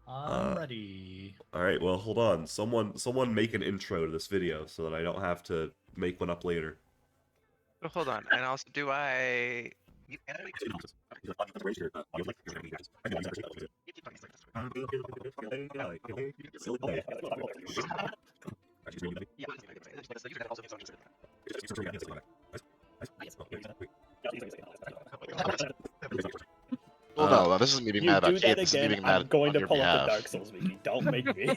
I'm ready. All right, well, hold on. Someone make an intro to this video so that I don't have to make one up later. But hold on, and also, do I? Well, no, this is me being You mad about do Cade. that This is me again, being mad I'm going on to your pull up the behalf. Dark Souls wiki. Don't make me.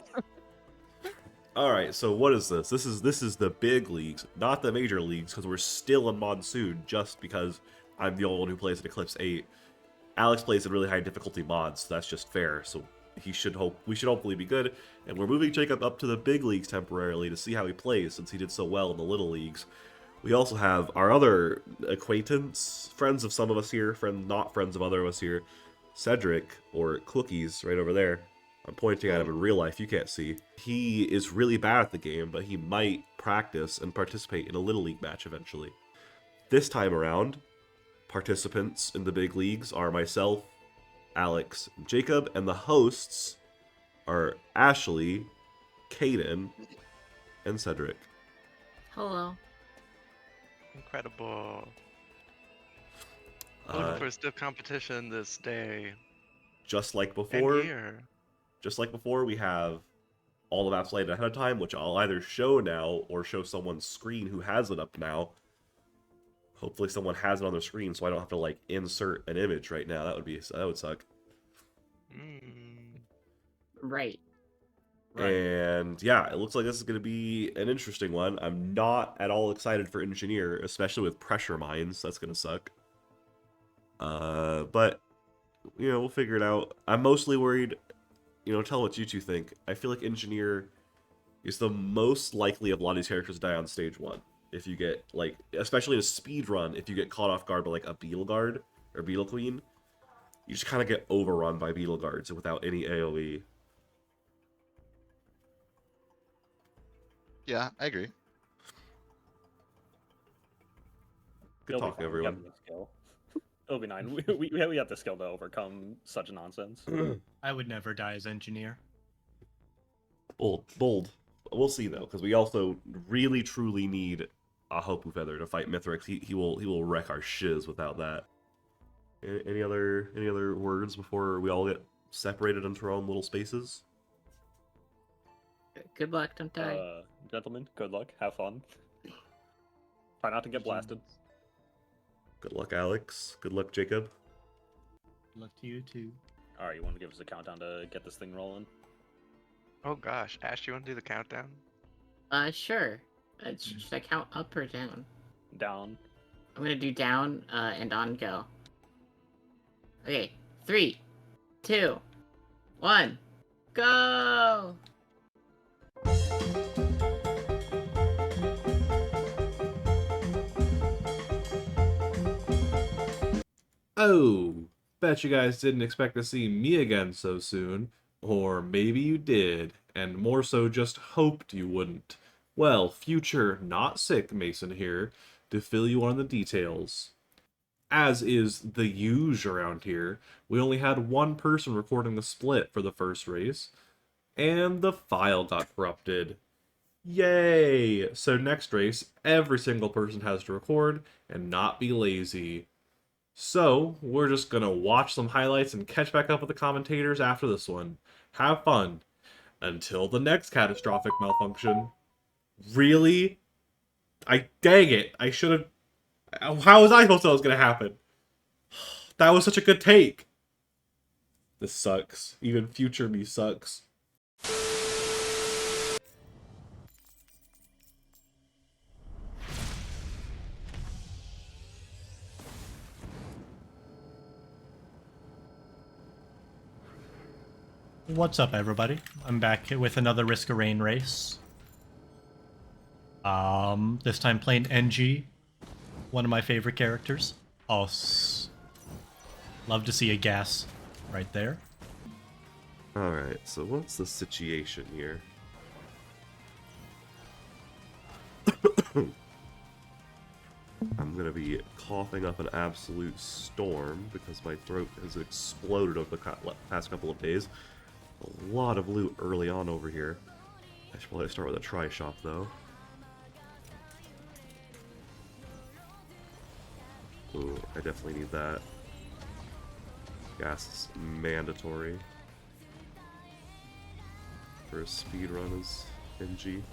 All right, so what is this? This is the big leagues, not the major leagues, because we're still in Monsoon. Just because I'm the only one who plays in Eclipse 8. Alex plays in really high difficulty mods, so that's just fair. So we should hopefully be good. And we're moving Jacob up to the big leagues temporarily to see how he plays, since he did so well in the little leagues. We also have our other acquaintance, friends of some of us here, not friends of other of us here, Cedric, or Cookies, right over there. I'm pointing at him in real life, you can't see. He is really bad at the game, but he might practice and participate in a Little League match eventually. This time around, participants in the big leagues are myself, Alex, and Jacob, and the hosts are Ashley, Cayden, and Cedric. Hello. Incredible. Looking for a stiff competition this day Just like and before, year. we have all the maps laid ahead of time, which I'll either show now or show someone's screen who has it up now. Hopefully someone has it on their screen so I don't have to like insert an image right now. That would suck. Right. And yeah, it looks like this is going to be an interesting one. I'm not at all excited for Engineer, especially with pressure mines. That's going to suck. But, you know, we'll figure it out. I'm mostly worried, you know, tell what you two think. I feel like Engineer is the most likely of a lot of these characters to die on stage 1. If you get, like, especially in a speed run, if you get caught off guard by, like, a Beetle Guard or Beetle Queen, you just kind of get overrun by Beetle Guards without any AoE. Yeah, I agree. Good talk, everyone. It'll be nine. We have the skill to overcome such nonsense. I would never die as engineer. Bold. We'll see though, because we also really truly need a Hopu Feather to fight Mithrix. He will wreck our shiz without that. Any other words before we all get separated into our own little spaces? Good luck, don't die. Gentlemen, good luck. Have fun. Try not to get blasted. Good luck, Alex. Good luck, Jacob. Good luck to you too. Alright, you want to give us a countdown to get this thing rolling? Oh gosh, Ash, you want to do the countdown? Sure. Should I count up or down? Down. I'm gonna do down, and on go. Okay, 3, 2, 1, go! Oh, bet you guys didn't expect to see me again so soon. Or maybe you did, and more so just hoped you wouldn't. Well, future not sick Mason here to fill you on the details. As is the usual around here, we only had one person recording the split for the first race, and the file got corrupted. Yay! So next race, every single person has to record and not be lazy. So, we're just gonna watch some highlights and catch back up with the commentators after this one. Have fun. Until the next catastrophic malfunction. Really? Dang it. I should have... How was I supposed to know it was gonna happen? That was such a good take. This sucks. Even future me sucks. What's up, everybody? I'm back with another Risk of Rain race. This time playing NG, one of my favorite characters. Oh, love to see a gas right there. Alright, so what's the situation here? I'm gonna be coughing up an absolute storm because my throat has exploded over the past couple of days. A lot of loot early on over here. I should probably start with a try shop though. Ooh, I definitely need that. Gas is mandatory. For a speed run is NG.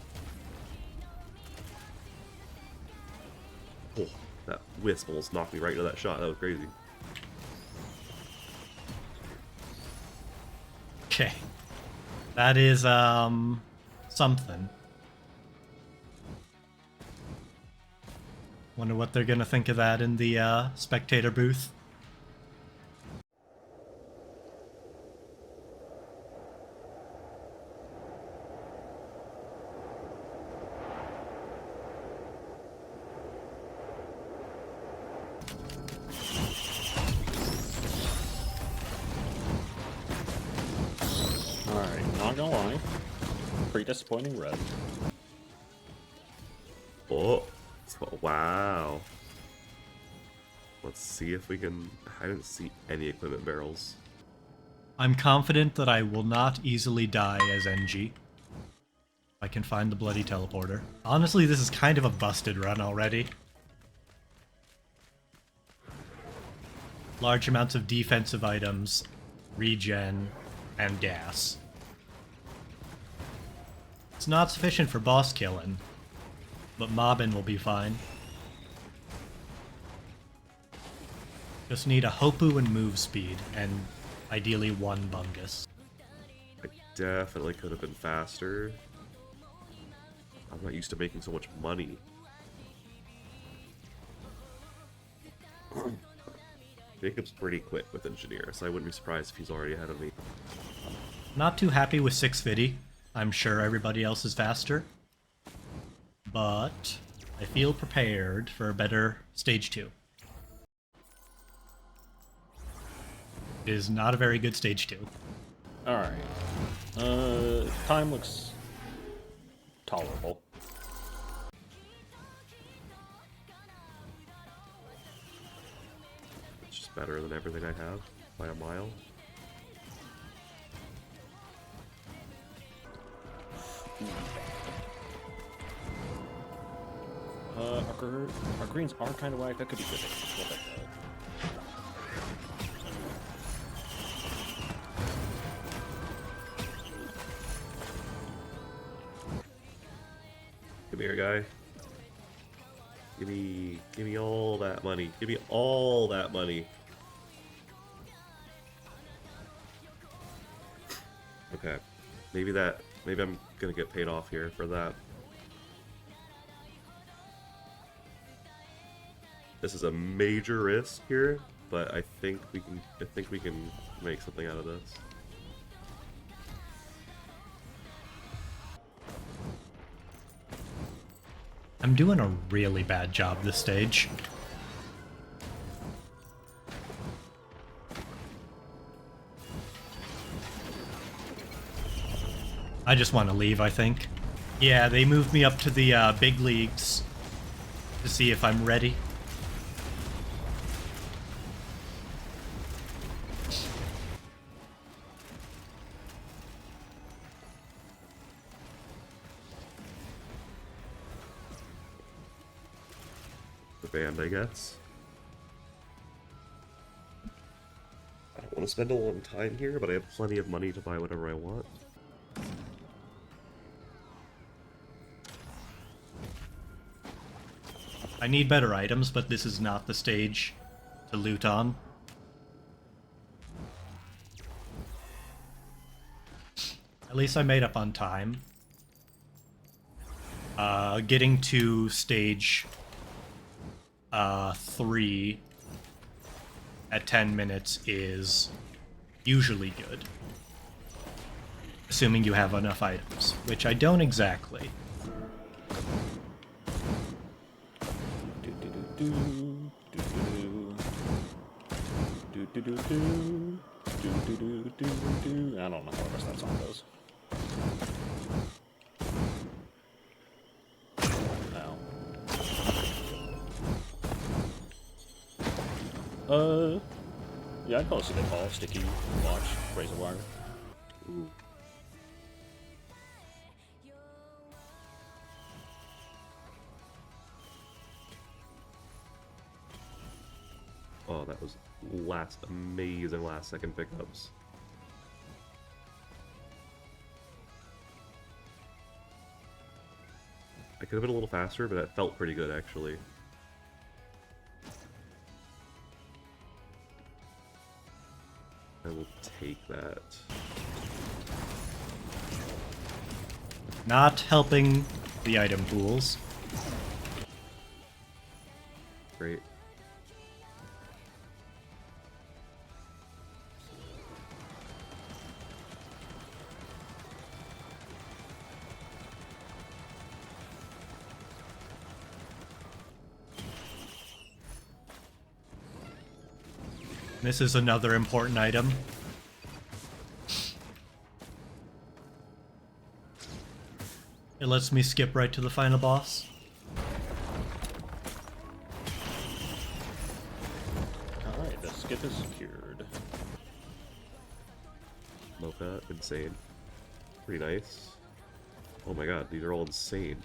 Oh, that wisp almost knocked me right into that shot. That was crazy. Okay. That is, something. Wonder what they're gonna think of that in the, spectator booth. Alright, not gonna lie. Pretty disappointing red. Oh, wow. Let's see if we can... I didn't see any equipment barrels. I'm confident that I will not easily die as NG. I can find the bloody teleporter. Honestly, this is kind of a busted run already. Large amounts of defensive items, regen, and gas. It's not sufficient for boss killing, but mobbing will be fine. Just need a Hopu and move speed, and ideally one Bungus. I definitely could have been faster. I'm not used to making so much money. Jacob's pretty quick with engineer, so I wouldn't be surprised if he's already ahead of me. Not too happy with 650. I'm sure everybody else is faster. But I feel prepared for a better stage 2. It is not a very good stage 2. Alright. Time looks tolerable. It's just better than everything I have by a mile. Our greens are kind of whack. That could be good. We'll take that. Come here, guy. Give me all that money. Give me all that money. Okay. Maybe I'm gonna get paid off here for that. This is a major risk here, but I think we can make something out of this. I'm doing a really bad job this stage. I just want to leave, I think. Yeah, they moved me up to the big leagues to see if I'm ready. The band, I guess. I don't want to spend a long time here, but I have plenty of money to buy whatever I want. I need better items, but this is not the stage to loot on. At least I made up on time. Getting to stage 3 at 10 minutes is usually good. Assuming you have enough items, which I don't exactly. I don't know how the rest of that song goes. No. Yeah, I'd call it a call. Sticky, watch, razor wire. Ooh. Oh, that was amazing last second pickups. I could have been a little faster, but that felt pretty good actually. I will take that. Not helping the item pools. Great. This is another important item. It lets me skip right to the final boss. Alright, the skip is secured. Mocha, insane. Pretty nice. Oh my god, these are all insane.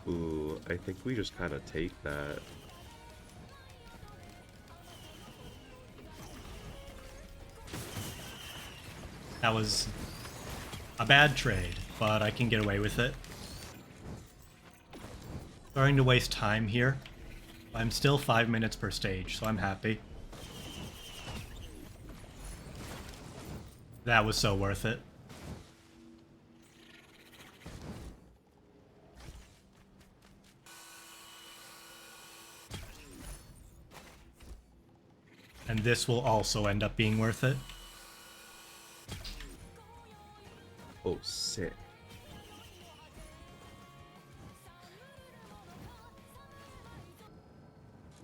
Ooh, I think we just kind of take that. That was a bad trade, but I can get away with it. Starting to waste time here. I'm still 5 minutes per stage, so I'm happy. That was so worth it. And this will also end up being worth it. Oh, sick.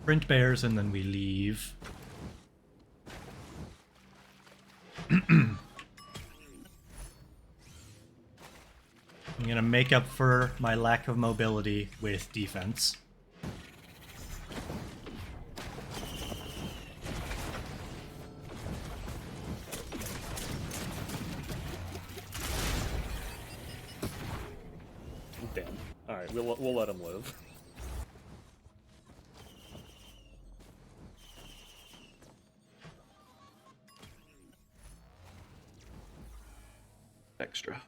Print bears and then we leave. I'm gonna make up for my lack of mobility with defense. Damn. Alright, we'll let him live. Extra.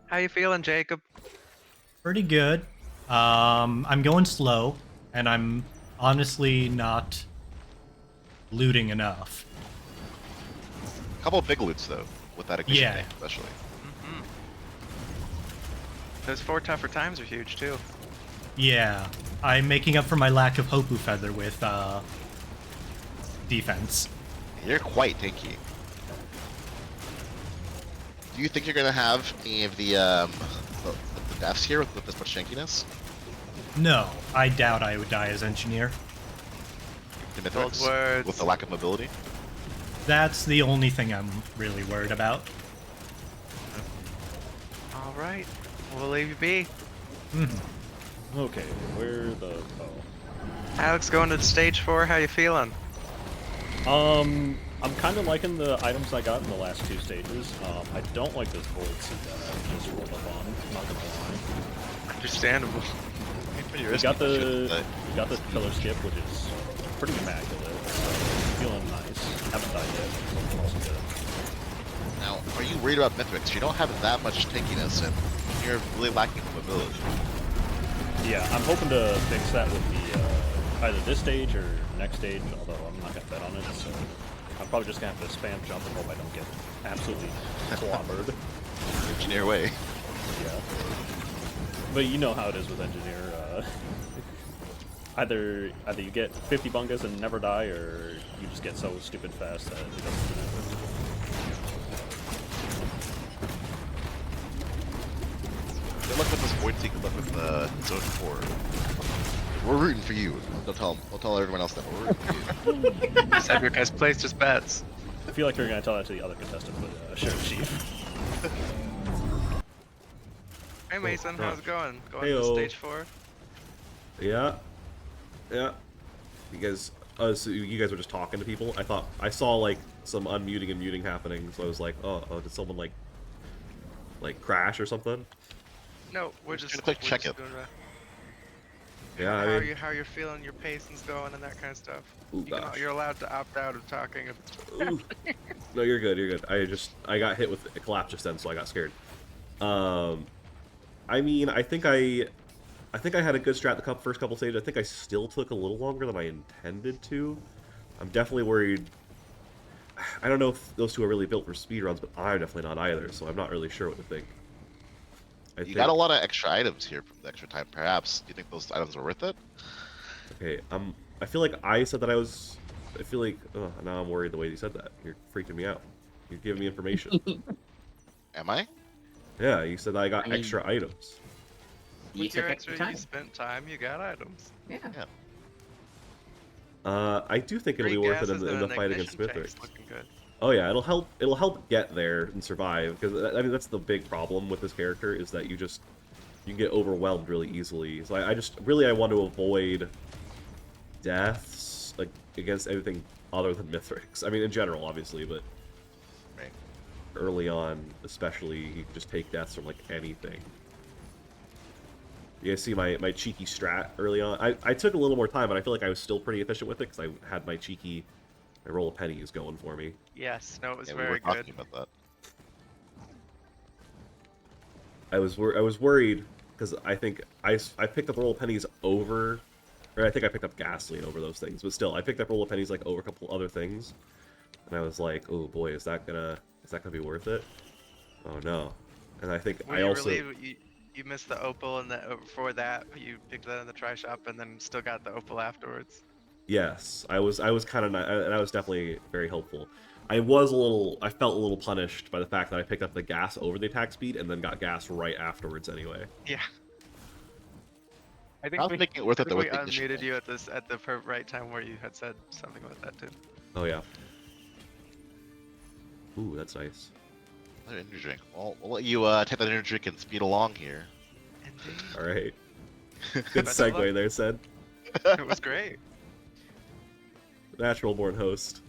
How you feeling, Jacob? Pretty good. I'm going slow, and I'm honestly not looting enough. Couple of big loots though, with that ignition Yeah. tank especially. Those 4 tougher times are huge too. Yeah, I'm making up for my lack of Hopu Feather with defense. You're quite tanky. Do you think you're gonna have any of the deaths here with this much tankiness? No, I doubt I would die as engineer. The Bold Mythics? words. With the lack of mobility? That's the only thing I'm really worried about. All right, we'll leave you be. Okay, where the... Alex, going to stage 4. How you feeling? I'm kind of liking the items I got in the last 2 stages. I don't like this gold suit that I just rolled up on, not gonna lie. Understandable. Pretty We risky, got but we got the pillar skip, which is pretty immaculate, so feeling nice. Haven't died yet, so also good. Now, are you worried about Mythics? You don't have that much tankiness, and you're really lacking mobility. Yeah, I'm hoping to fix that with the either this stage or next stage, although I'm not gonna bet on it, so I'm probably just gonna have to spam jump and hope I don't get absolutely clobbered. Engineer way. Yeah. But you know how it is with engineer. Either you get 50 bungas and never die, or you just get so stupid fast that it doesn't matter. Good luck with this buoyancy, good luck with Zone 4. We're rooting for you. Don't tell everyone else that we're rooting for you. Cedric has placed his bets. I feel like you're gonna tell that to the other contestant, but sure, Chief. Hey Mason, how's it going? Going Heyo. to stage 4? Yeah. Yeah. You guys So you guys were just talking to people. I saw like some unmuting and muting happening, so I was like, oh, did someone like crash or something? No, we're Just just gonna quick we're check just it. doing Yeah, how I mean, how you're feeling, your pacing's going, and that kind of stuff. ooh, gosh. You're allowed to opt out of talking if it's Ooh. No, you're good. You're good. I got hit with a collapse just then, so I got scared. I mean, I think I had a good strat the first couple stages. I think I still took a little longer than I intended to. I'm definitely worried. I don't know if those two are really built for speedruns, but I'm definitely not either, so I'm not really sure what to think. You got a lot of extra items here from the extra time. Perhaps, do you think those items were worth it? Okay, I feel like I said that I was... I feel like... Oh, now I'm worried the way you said that. You're freaking me out. You're giving me information. Am I? Yeah, you said that I got I mean- extra items. You with took your extra extra, time. you spent time, you got items. Yeah. I do think it'll be Free worth it gases in and the an fight against ignition Mythics. tank's looking good. Oh yeah, it'll help get there and survive, because I mean that's the big problem with this character, is that you can get overwhelmed really easily. So I want to avoid deaths like against anything other than Mythics. I mean in general obviously, but Right. early on especially you can just take deaths from like anything. You guys see my cheeky strat early on? I took a little more time, but I feel like I was still pretty efficient with it because I had my roll of pennies going for me. Yes, no, it was Yeah, we were very talking good. about that. I was worried because I think I picked up roll of pennies over, or I think I picked up gasoline over those things, but still I picked up roll of pennies like over a couple other things, and I was like, oh boy, is that gonna be worth it? Oh no, and I think Were I you also relieved you missed the opal, and before that you picked that in the try shop, and then still got the opal afterwards? yes I was kind of and I was definitely very helpful. I felt a little punished by the fact that I picked up the gas over the attack speed and then got gas right afterwards anyway. Yeah. I I think was making it worth it though we with the ignition unmuted tank. you at the right time where you had said something about that too. Oh yeah. Ooh, that's nice. Another energy drink. Well, we'll let you take that energy drink and speed along here. Indeed. All right. Good Best of luck. segue there, said. It was great. Natural born host.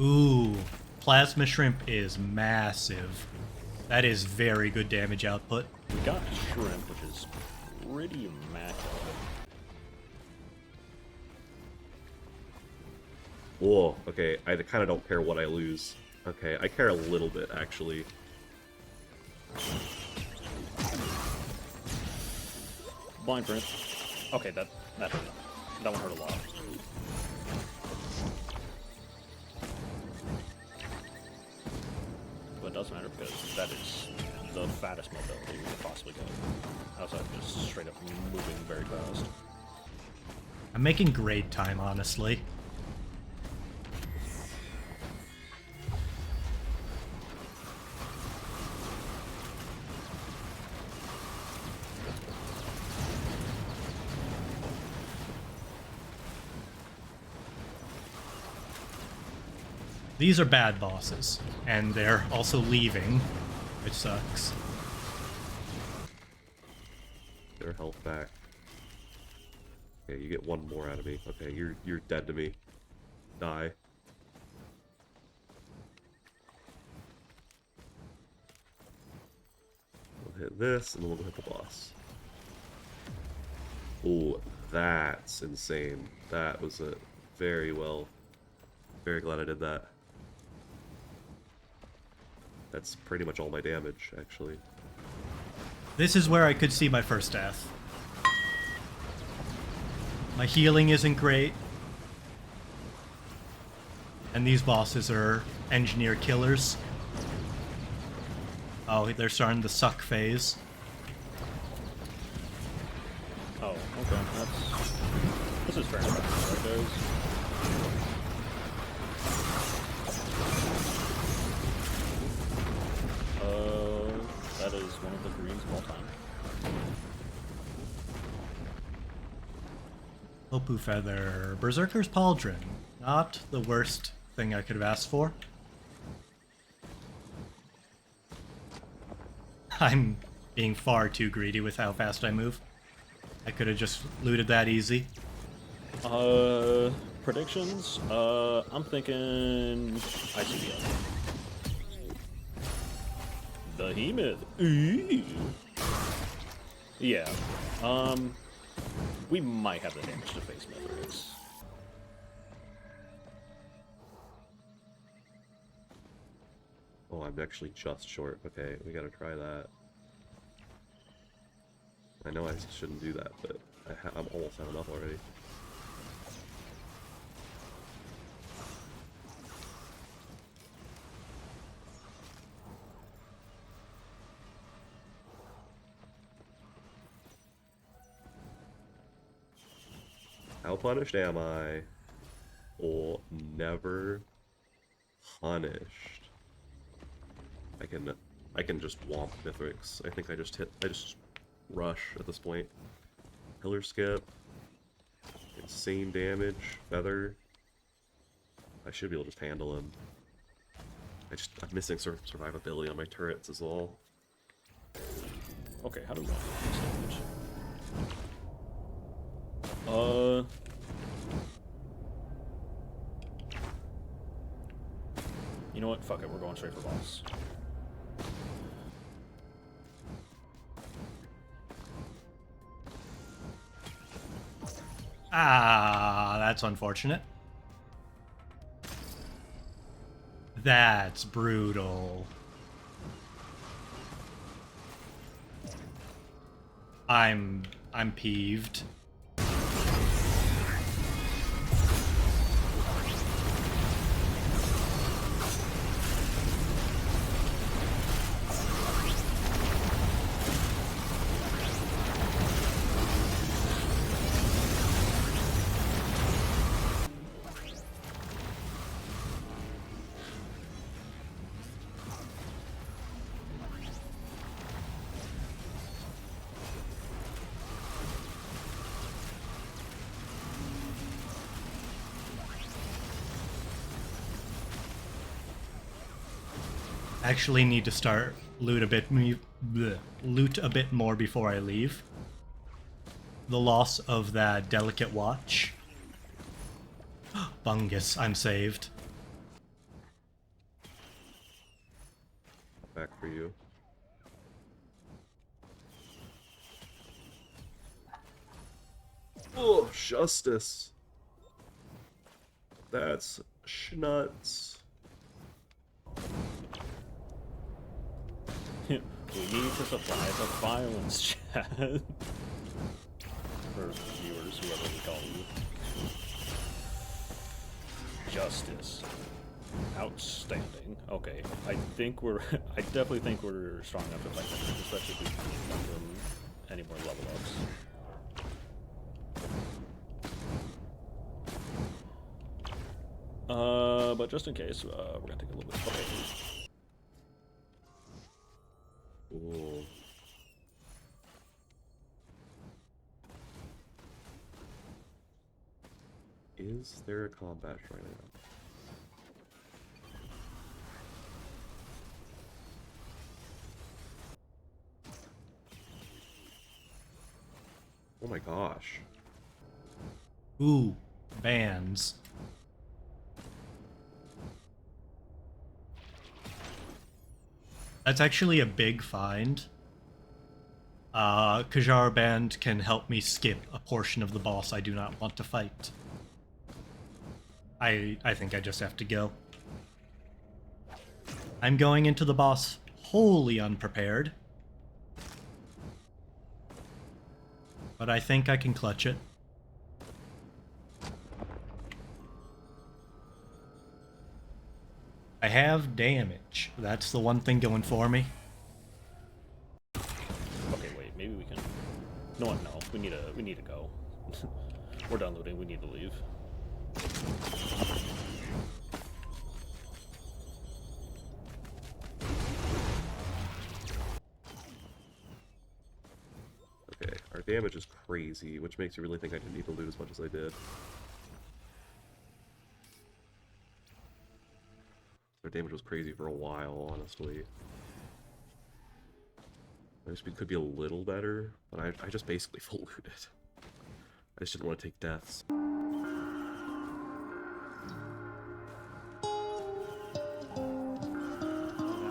Ooh, plasma shrimp is massive. That is very good damage output. We got shrimp, which is pretty immaculate. Whoa, okay, I kind of don't care what I lose. Okay, I care a little bit, actually. Blind print. Okay, that hurt. That one hurt a lot. But it doesn't matter because that is the fattest mobility we could possibly get. Outside of just straight up moving very fast. I'm making great time, honestly. These are bad bosses, and they're also leaving, which sucks. Their health back. Okay, you get one more out of me. Okay, you're dead to me. Die. We'll hit this, and then we'll hit the boss. Ooh, that's insane. That was a very glad I did that. That's pretty much all my damage, actually. This is where I could see my first death. My healing isn't great. And these bosses are engineer killers. Oh, they're starting the suck phase. Oh, okay. This is fair enough, right, guys? That is one of the greens of all time. Hopu Feather. Berserker's Pauldron. Not the worst thing I could have asked for. I'm being far too greedy with how fast I move. I could have just looted that easy. Predictions? I'm thinking ICBL. Behemoth. Ooh. Yeah. We might have the damage to face Mithrix. Oh, I'm actually just short. Okay, we gotta try that. I know I shouldn't do that, but I'm almost had enough already. How punished am I? Oh, never punished. I can just womp Mithrix. I think I just rush at this point. Pillar skip. Insane damage. Feather. I should be able to just handle him. I'm missing survivability on my turrets as well. Okay, how do we want this damage? You know what? Fuck it, we're going straight for boss. Ah, that's unfortunate. That's brutal. I'm peeved. Actually need to start loot a bit more before I leave. The loss of that delicate watch. Bungus, I'm saved. Back for you. Oh, justice. That's schnuts. We need to supply the violence, chat. For viewers, whoever we call you. Justice. Outstanding. Okay, I definitely think we're strong enough to fight them, especially if we can get them any more level ups. But just in case, we're gonna take a little bit. Okay. Ooh. Is there a combat right now? Oh my gosh. Ooh, bands. That's actually a big find. Kajar Band can help me skip a portion of the boss I do not want to fight. I think I just have to go. I'm going into the boss wholly unprepared. But I think I can clutch it. I have damage. That's the one thing going for me. Okay, wait, maybe we can. No, we need to go. We're done looting. We need to leave. Okay, our damage is crazy, which makes you really think I didn't need to loot as much as I did. Our damage was crazy for a while, honestly. My speed could be a little better, but I just basically full looted. I just didn't want to take deaths. That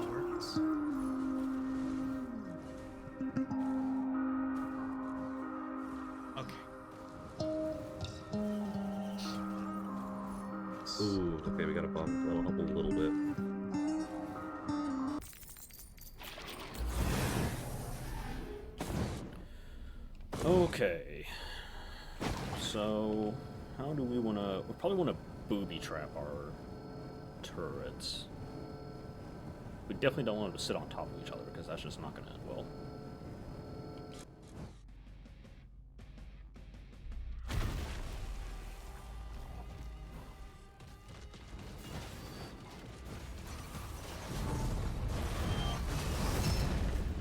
works. Okay. Ooh, okay, we got a bump. That'll help a little bit. Okay. So, how do we want to... We probably want to booby trap our turrets. We definitely don't want them to sit on top of each other, because that's just not going to end well.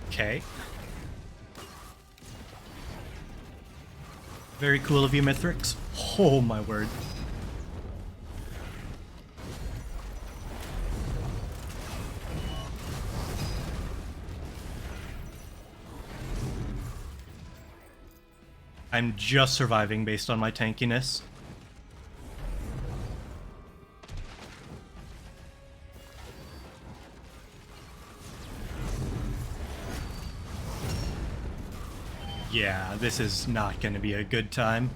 Okay. Very cool of you, Mithrix. Oh my word. I'm just surviving based on my tankiness. Yeah, this is not going to be a good time.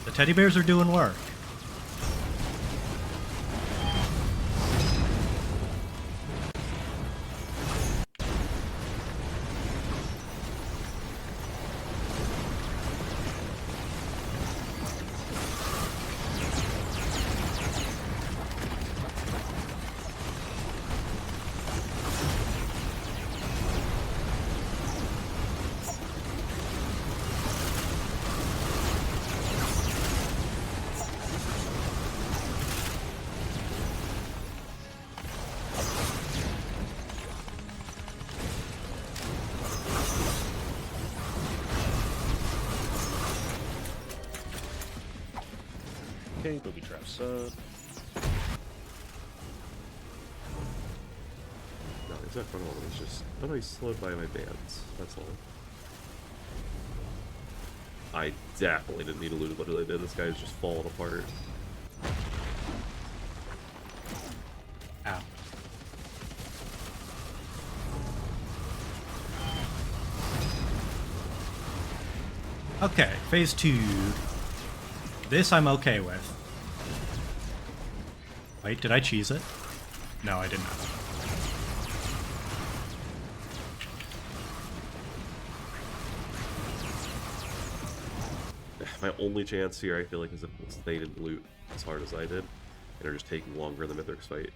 The teddy bears are doing work. Okay, booby traps up. No, he's not front of all. He's just... Oh no, he's slowed by my bands. That's all. I definitely didn't need to loot what I did. This guy's just falling apart. Ow. Okay, phase 2. This I'm okay with. Wait, did I cheese it? No, I did not. My only chance here, I feel like, is if they didn't loot as hard as I did, and are just taking longer in the Mithrix fight.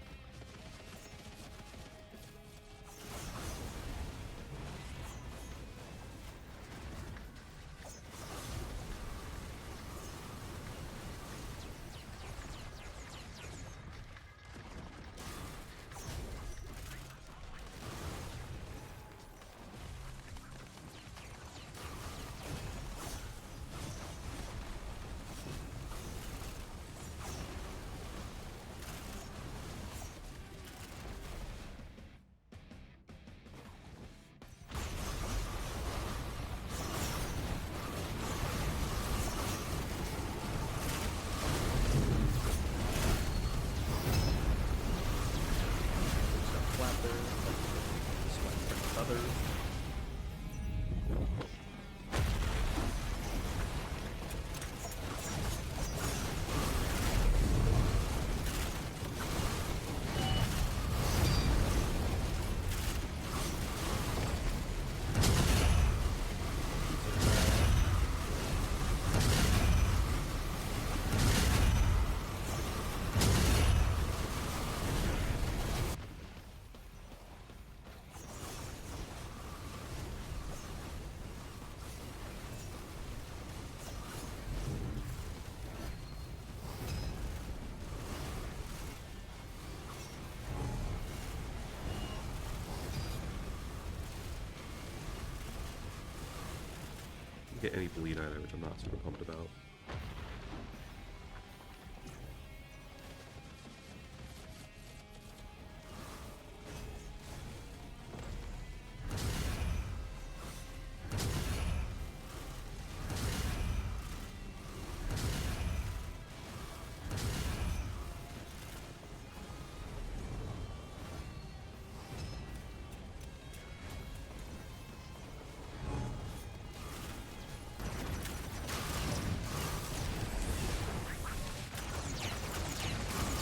get any bleed either, which I'm not super pumped about.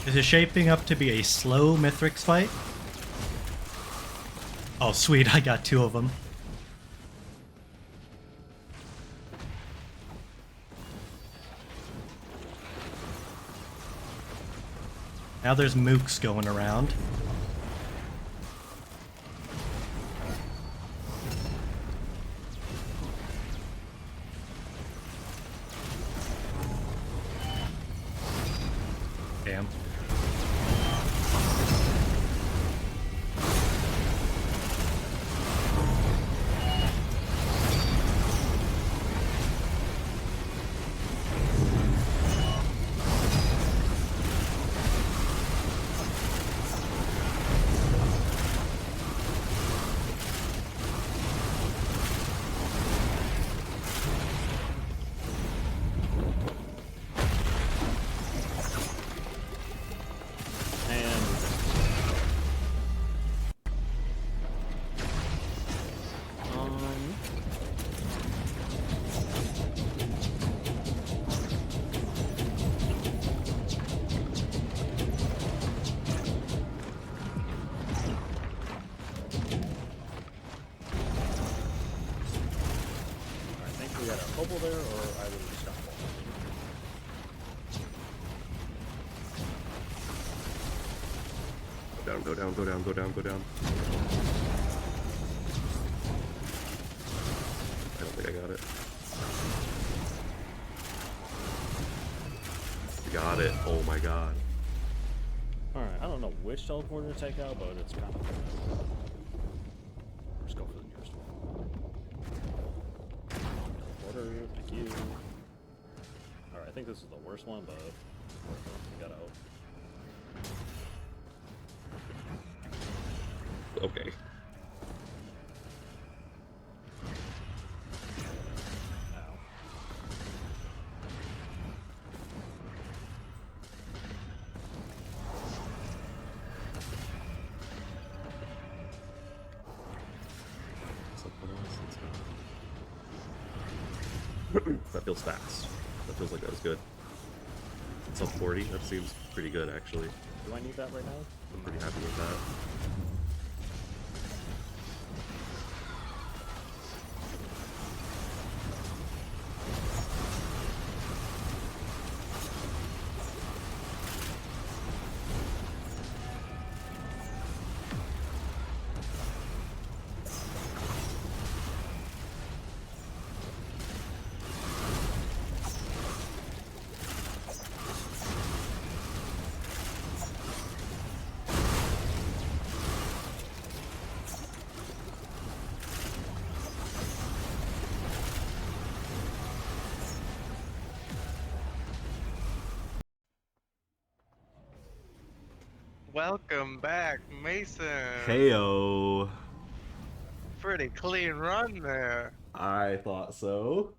Is it shaping up to be a slow Mithrix fight? Oh, sweet, I got 2 of them. Now there's mooks going around. Damn. Opal there, or I would stop. Go down, go down, go down, go down, go down. I don't think I got it. Got it. Oh my god. Alright, I don't know which teleporter to take out, but it's kind of... Just go for the nearest one. Teleporter, thank you. Alright, I think this is the worst one, but... We got out. Okay. Ow. Something else that's that feels fast. That feels like that was good. It's up 40. That seems pretty good, actually. Do I need that right now? I'm pretty happy with that. Welcome back, Mason. Heyo. Pretty clean run there. I thought so.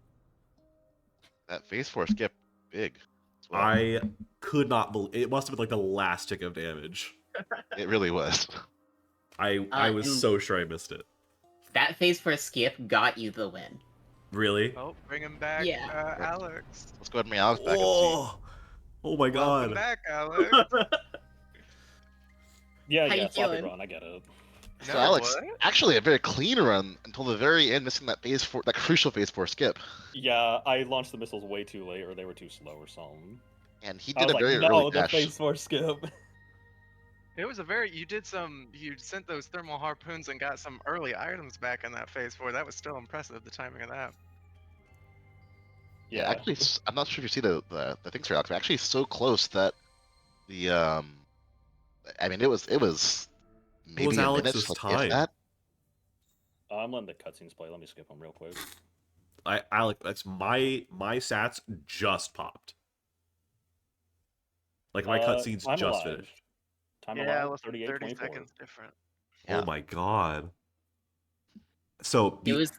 That phase 4 skip big. As well. I could not believe it. Must have been like the last tick of damage. It really was. I was and- so sure I missed it. That phase for skip got you the win. Really? Oh, bring him back, Yeah. Alex. Let's go ahead and bring Alex back Oh, oh my Welcome god. back, Alex. Yeah, How yeah, you floppy feeling? run, I get it. and see. So No, Alex, what? actually a very clean run until the very end, missing that phase 4, that crucial phase 4 skip. Yeah, I launched the missiles way too late, or they were too slow or something. And he I did was a like, very no, early the dash. phase 4 skip. It was a very, you sent those thermal harpoons and got some early items back in that phase 4. That was still impressive, the timing of that. Yeah, actually, I'm not sure if you see the things here, Alex. We're actually so close that the I mean, it was maybe was a Alex's minute, like, time? if that. I'm letting the cutscenes play. Let me skip them real quick. that's my sats just popped. Like my cutscenes time just alive. finished. Time Yeah, alive, less than 30 38:24. seconds different. Yeah. Oh my god. So It was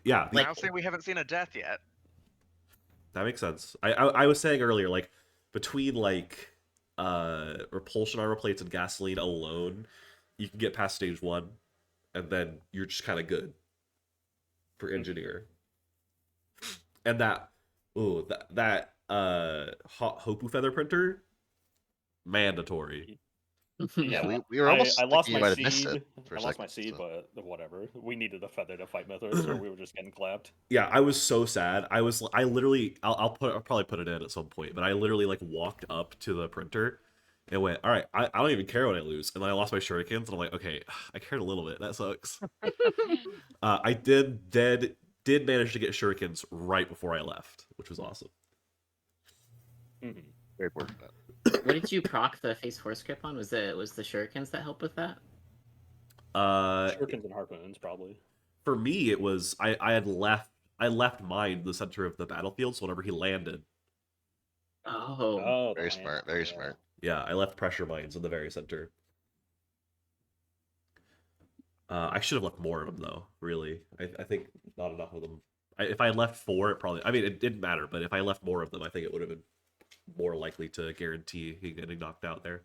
yeah, like- I'll say we haven't seen a death yet. that makes sense. I was saying earlier, like between like repulsion armor plates and gasoline alone, you can get past stage 1, and then you're just kind of good for engineer. And that Hopu feather printer, mandatory. Yeah, we were almost I lost thinking you my might have missed seed. it for a I lost second, my seed, so. but whatever. We needed a feather to fight Mythos, or we were just getting clapped. Yeah, I was so sad. I literally, I'll probably put it in at some point, but I literally like walked up to the printer and went, all right, I don't even care when I lose. And then I lost my shurikens, and I'm like, okay, I cared a little bit. That sucks. I did manage to get shurikens right before I left, which was awesome. Mm-hmm. Very important. what did you proc the phase 4 script on? Was the shurikens that helped with that? Shurikens and harpoons, probably. For me, it was I left mine in the center of the battlefield, so whenever he landed, Oh, Very the smart, land, very yeah. smart. yeah, I left pressure mines in the very center. I should have left more of them though. Really, I think not enough of them. If I had left 4, it probably. I mean, it didn't matter, but if I left more of them, I think it would have been more likely to guarantee he getting knocked out there.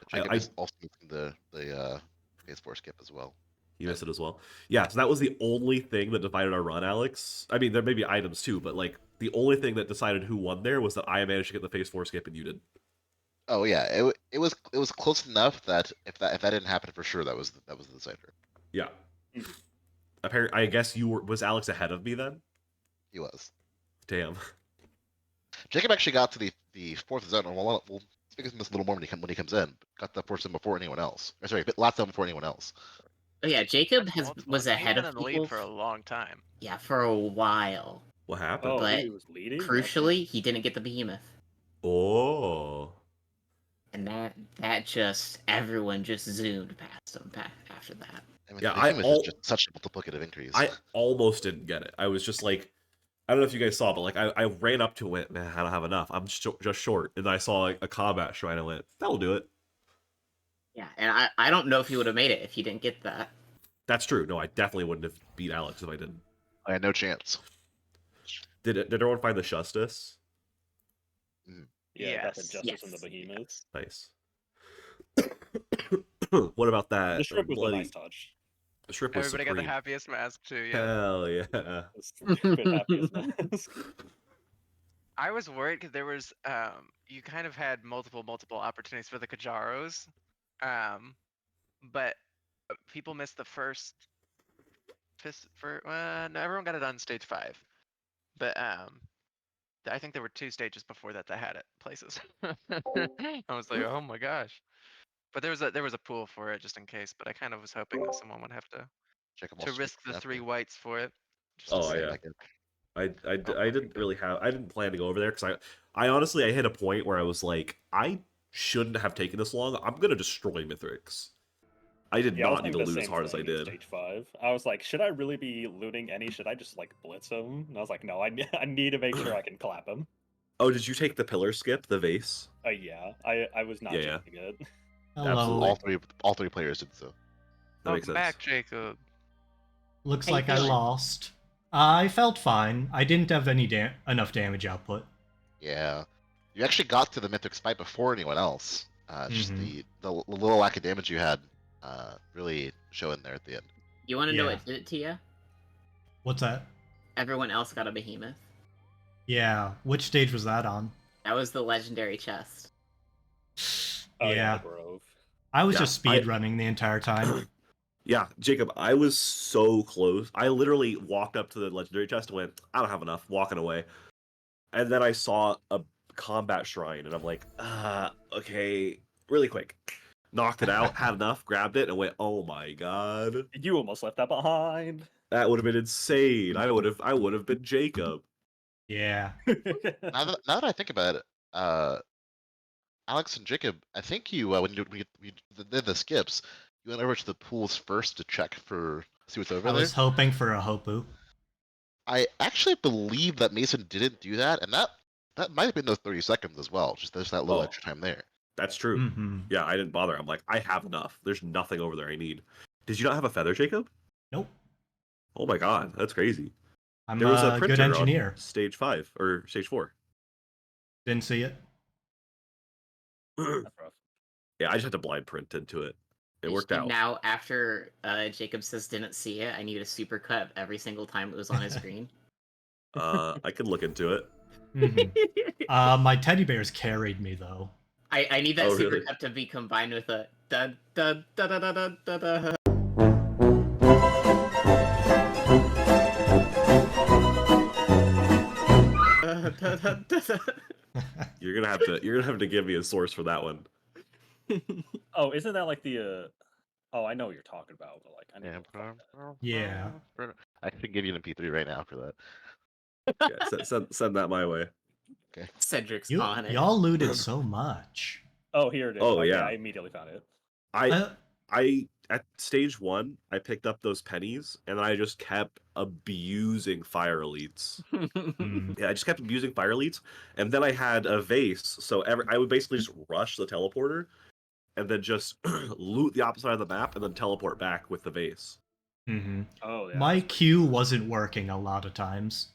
Jacob I- is also missing the phase 4 skip as well. You missed it as well. Yeah, so that was the only thing that divided our run, Alex. I mean, there may be items too, but like the only thing that decided who won there was that I managed to get the phase 4 skip and you didn't. Oh yeah, it was close enough that if that didn't happen for sure, that was the decider. Yeah. Apparently, I guess was Alex ahead of me then? He was. Damn. Jacob actually got to the 4th zone, and we'll speak of this a little more when he comes in. Got the 4th zone before anyone else. Or sorry, last zone before anyone else. oh yeah, Jacob That's was multiple. He's ahead been of in the people. lead for a long time. Yeah, for a while. What happened? Oh, But he was leading? Crucially, he didn't get the behemoth, Oh. and that just everyone just zoomed past him after that. I mean, Yeah, the I behemoth al- is just such a multiplicative increase. I almost didn't get it. I was just like, I don't know if you guys saw, but like I ran up to it, man, I don't have enough. I'm just short. And then I saw like a combat shrine, I went, that'll do it. Yeah, and I don't know if he would have made it if he didn't get that. That's true. No, I definitely wouldn't have beat Alex if I didn't. I had no chance. Did everyone find the Justice? Yeah, I got the Yes. Justice and the Yes. Behemoths. Nice. What about that? The Shrimp was bloody... a nice touch. The Shrimp was Everybody got supreme. the happiest mask too. Yeah. Hell yeah. It's the stupid happiest mask. I was worried because there was you kind of had multiple opportunities for the Kajaros, but people missed the first. No, everyone got it on stage 5, but I think there were 2 stages before that had it places. I was like, oh my gosh, but there was a pool for it just in case. But I kind of was hoping that someone would have to Jacob to also risk the picked 3 up whites for it. Just Oh, to see. yeah. like it. I didn't really have. I didn't plan to go over there because I honestly I hit a point where I was like, I shouldn't have taken this long. I'm gonna destroy Mithrix. I did Yeah, I was not need to thinking the lose as same hard as I thing in did. Stage 5. I was like, should I really be looting any? Should I just like blitz him? And I was like, no, I need to make sure I can clap him. Oh, did you take the pillar skip, the vase? Yeah, I was not Yeah. chasing it. Hello. Absolutely. All three players did so. That makes Welcome sense. back, Jacob. Looks How you like I feeling? lost. I felt fine. I didn't have any enough damage output. Yeah, you actually got to the mythic spike before anyone else. Just Mhm. the little lack of damage you had, really showing there at the end. You want to know Yeah. what did it to you? What's that? Everyone else got a behemoth. Yeah. Which stage was that on? That was the legendary chest. Oh Yeah. the Grove. I was Yeah, just speed running the entire time. Yeah, Jacob, I was so close. I literally walked up to the legendary chest and went, I don't have enough, walking away. And then I saw a combat shrine, and I'm like, okay, really quick. Knocked it out, had enough, grabbed it, and went, oh my god. You almost left that behind. That would have been insane. I would have been Jacob. Yeah. Now that I think about it, Alex and Jacob, I think you when you did the skips, you went over to the pools first to check for see what's over I there. was hoping for a Hopu. I actually believe that Mason didn't do that, and that might have been those 30 seconds as well. Just there's that little Oh. extra time there. That's true. Mm-hmm. Yeah, I didn't bother. I'm like, I have enough. There's nothing over there I need. Did you not have a feather, Jacob? Nope. Oh my god, that's crazy. I'm There was a a good printer on engineer. stage 5 or stage 4. Didn't see it. That's rough. Yeah, I just had to blind print into it. It worked And out. now, after Jacob says didn't see it, I need a supercut every single time it was on his screen. I could look into it. My teddy bears carried me though. I need that Oh, really? supercut to be combined with a da da da da da da da. You're gonna have to give me a source for that one. Oh, isn't that like the? Oh, I know what you're talking about, but like I need to find that. Yeah. I can give you an MP3 right now for that. Yeah, send that my way. Cedric's You, on it. y'all looted so much. Oh, here it is. Oh, Okay, yeah. I immediately found it. I at stage 1, I picked up those pennies, and then I just kept abusing fire elites. Yeah, I just kept abusing fire elites, and then I had a vase, so I would basically just rush the teleporter, and then just loot the opposite side of the map, and then teleport back with the vase. Oh yeah. My Q wasn't working a lot of times.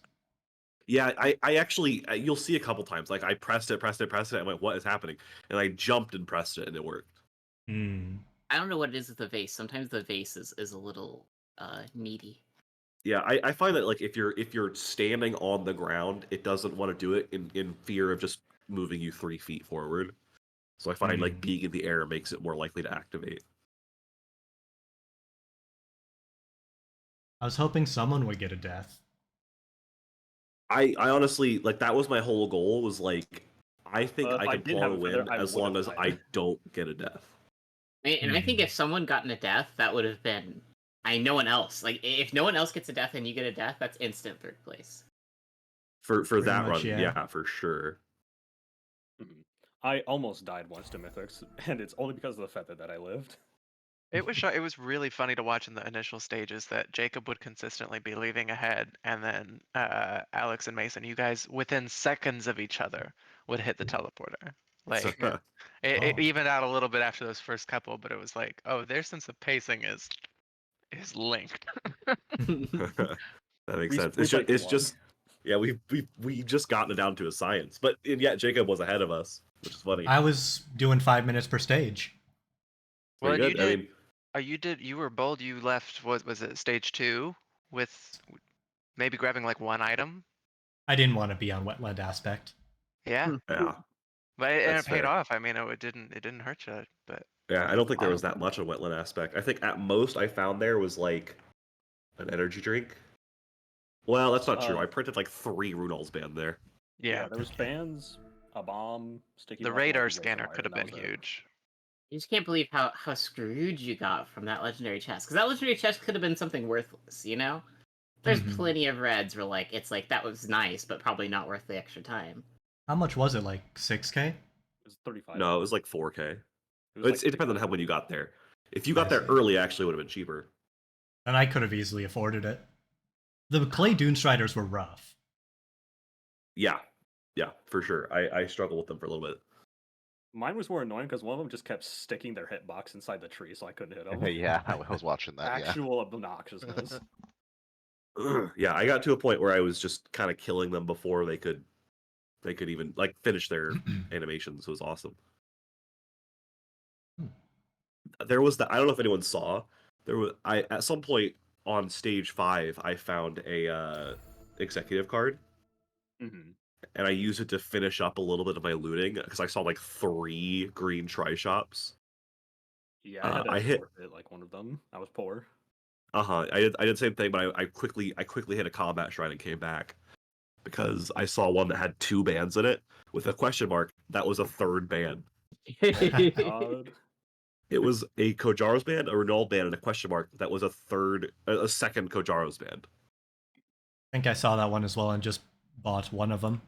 Yeah, I actually, you'll see a couple times, like I pressed it, and went, what is happening? And I jumped and pressed it, and it worked. I don't know what it is with the vase. Sometimes the vase is a little needy. Yeah, I find that like if you're standing on the ground, it doesn't want to do it in fear of just moving you 3 feet forward. So I find like being in the air makes it more likely to activate. I was hoping someone would get a death. I honestly like that was my whole goal was like I think If I I can did pull have a a feather, win I as would've long as died. I don't get a death. And I think if someone gotten a death, that would have been. No one else. Like if no one else gets a death and you get a death, that's instant third place. For that much, run, yeah. yeah, for sure. I almost died once to Mythics, and it's only because of the feather that I lived. It was really funny to watch in the initial stages that Jacob would consistently be leaving ahead, and then Alex and Mason, you guys within seconds of each other would hit the teleporter. Like it evened out a little bit after those first couple, but it was like, oh, their sense of pacing is linked. That makes We- sense. we It's won. just yeah, we just gotten it down to a science, but and yet Jacob was ahead of us, which is funny. I was doing 5 minutes per stage. Well, Pretty you good. did. You were bold. You left. What was it? Stage 2 with maybe grabbing like one item. I didn't want to be on wetland aspect. Yeah, Yeah, but it That's paid fair. off. I mean, it didn't hurt you. But yeah. I don't think there was wild. that much of wetland aspect. I think at most I found there was like an energy drink. Well, that's not true. I printed like 3 Runal's band there. Yeah, there was bands, a bomb, sticky. the bomb, radar and scanner razor could have wire, been and that was it. huge. You just can't believe how screwed you got from that legendary chest. Because that legendary chest could have been something worthless, you know? There's plenty of reds where like it's like that was nice, but probably not worth the extra time. How much was it? Like 6K? It was 35. No, it was like 4K. It was It depends on how when you got there. If you got there see. early, actually would have been cheaper. And I could have easily afforded it. The clay dune striders were rough. Yeah, for sure. I struggled with them for a little bit. Mine was more annoying because one of them just kept sticking their hitbox inside the tree, so I couldn't hit them. Yeah, I was watching that. Yeah. Actual obnoxiousness. Yeah, I got to a point where I was just kind of killing them before they could even like finish their animations. It was awesome. There was I don't know if anyone saw. There was at some point on stage 5 I found a executive card. And I used it to finish up a little bit of my looting because I saw like 3 green tri-shops. Yeah, I hit like one of them. I was poor. I did the same thing, but I quickly hit a combat shrine and came back because I saw one that had 2 bands in it with a question mark. That was a 3rd band. God. It was a Kojaro's band, a Renault band, and a question mark. That was a 2nd Kojaro's band. I think I saw that one as well and just bought one of them.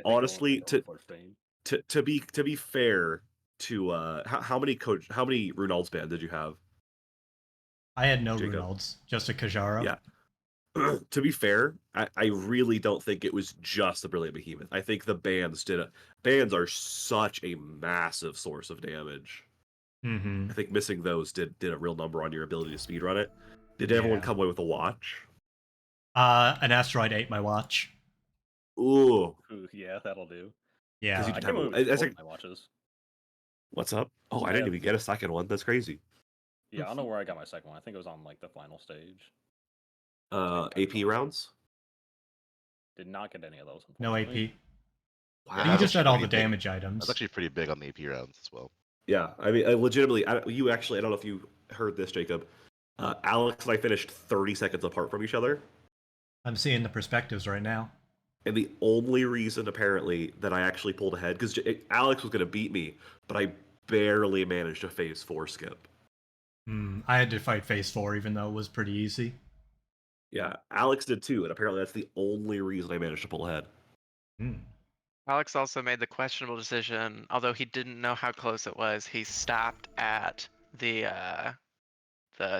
Honestly, to be fair to how many Runald's band did you have? I had no Jacob? Runalds, just a Kajaro. Yeah. To be fair, I really don't think it was just the Brilliant Behemoth. I think the bands bands are such a massive source of damage. Mm-hmm. I think missing those did a real number on your ability to speedrun it. Did everyone Yeah. come away with a watch? An asteroid ate my watch. Ooh, Ooh, yeah, that'll do. Yeah. you I did came have away a- with it's both like- my watches. what's up? Oh, I I didn't have- even get a second one. That's crazy. Yeah, I don't know where I got my second one. I think it was on like the final stage. AP rounds. Did not get any of those. No Unfortunately. AP. Wow. You that's just actually had all the pretty big. damage items. That's actually pretty big on the AP rounds as well. Yeah, I mean, legitimately, you actually, I don't know if you heard this, Jacob. Alex and I finished 30 seconds apart from each other. I'm seeing the perspectives right now. And the only reason, apparently, that I actually pulled ahead, because Alex was going to beat me, but I barely managed a phase 4 skip. I had to fight phase 4, even though it was pretty easy. Yeah, Alex did too, and apparently that's the only reason I managed to pull ahead. Alex also made the questionable decision, although he didn't know how close it was. He stopped at the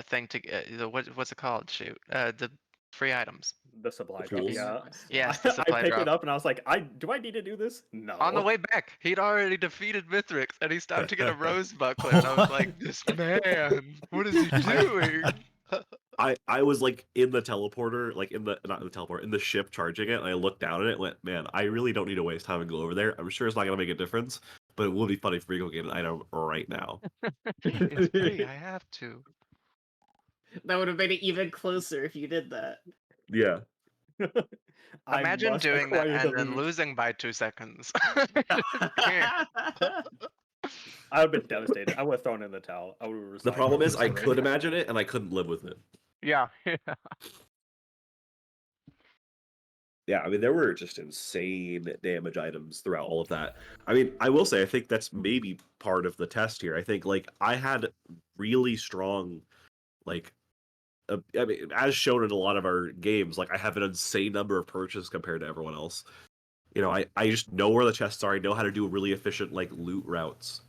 thing to get what's it called? Shoot, the free items. The supply The drop. tools? Yeah. Yes, the I supply picked it drop. up and I was like, do I need to do this? No. On the way back, he'd already defeated Mithrix, and he stopped to get a rose buckler. And I was like, "This man, what is he doing?" I was like in the teleporter, like not in the teleporter, in the ship charging it, and I looked down at it and went, man, I really don't need to waste time and go over there. I'm sure it's not going to make a difference, but it will be funny for me to go get an item right now. It's free. I have to. That would have made it even closer if you did that. Yeah. I Imagine must doing that acquire and the then loot. losing by 2 seconds. I would have been devastated. I would have thrown in the towel. I would have The resigned problem from is this I already. could imagine it, and I couldn't live with it. Yeah. Yeah, I mean, there were just insane damage items throughout all of that. I mean, I will say, I think that's maybe part of the test here. I think, like, I had really strong, like, I mean, as shown in a lot of our games, like, I have an insane number of purchases compared to everyone else. You know, I just know where the chests are. I know how to do really efficient, like, loot routes.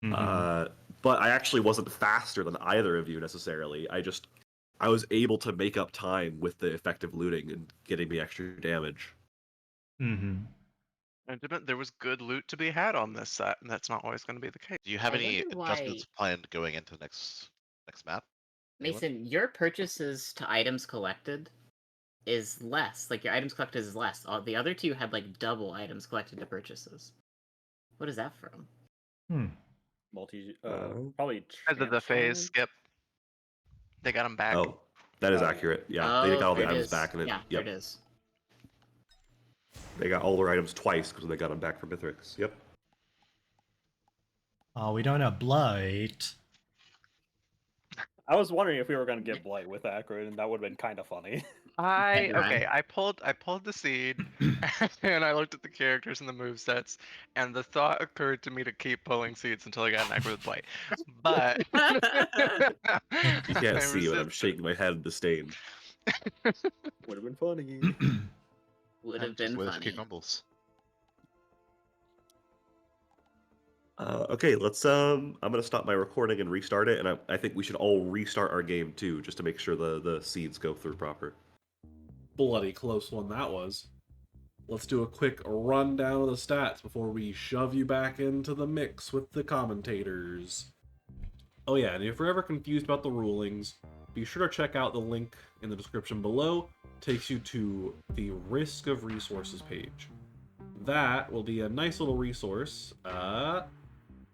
But I actually wasn't faster than either of you necessarily. I was able to make up time with the effective looting and getting me extra damage. And there was good loot to be had on this set, and that's not always going to be the case. Do you have I any wonder why- adjustments planned going into next map? Anyone? Mason, your purchases to items collected is less. Like, your items collected is less. All the other two had, like, double items collected to purchases. What is that from? Probably Because of the phase transformed? skip. They got them back. Oh, that is Oh. accurate. Yeah, they got all the there it items is. back, and Yeah, there it is. they got all their items twice because they got them back from Mithrix. Yep. Oh, we don't have Blight. I was wondering if we were going to get Blight with Acrid, and that would have been kind of funny. Right. I pulled the seed and I looked at the characters and the movesets, and the thought occurred to me to keep pulling seeds until I got an Acrid with Blight. But You can't see, but I'm shaking my head in disdain. Would have been funny. Would have Just been wait for funny. cucumbers. Okay, let's. I'm gonna stop my recording and restart it, and I think we should all restart our game too, just to make sure the seeds go through proper. Bloody close one that was. Let's do a quick rundown of the stats before we shove you back into the mix with the commentators. Oh yeah, and if you're ever confused about the rulings, be sure to check out the link in the description below. Takes you to the Risk of Resources page. That will be a nice little resource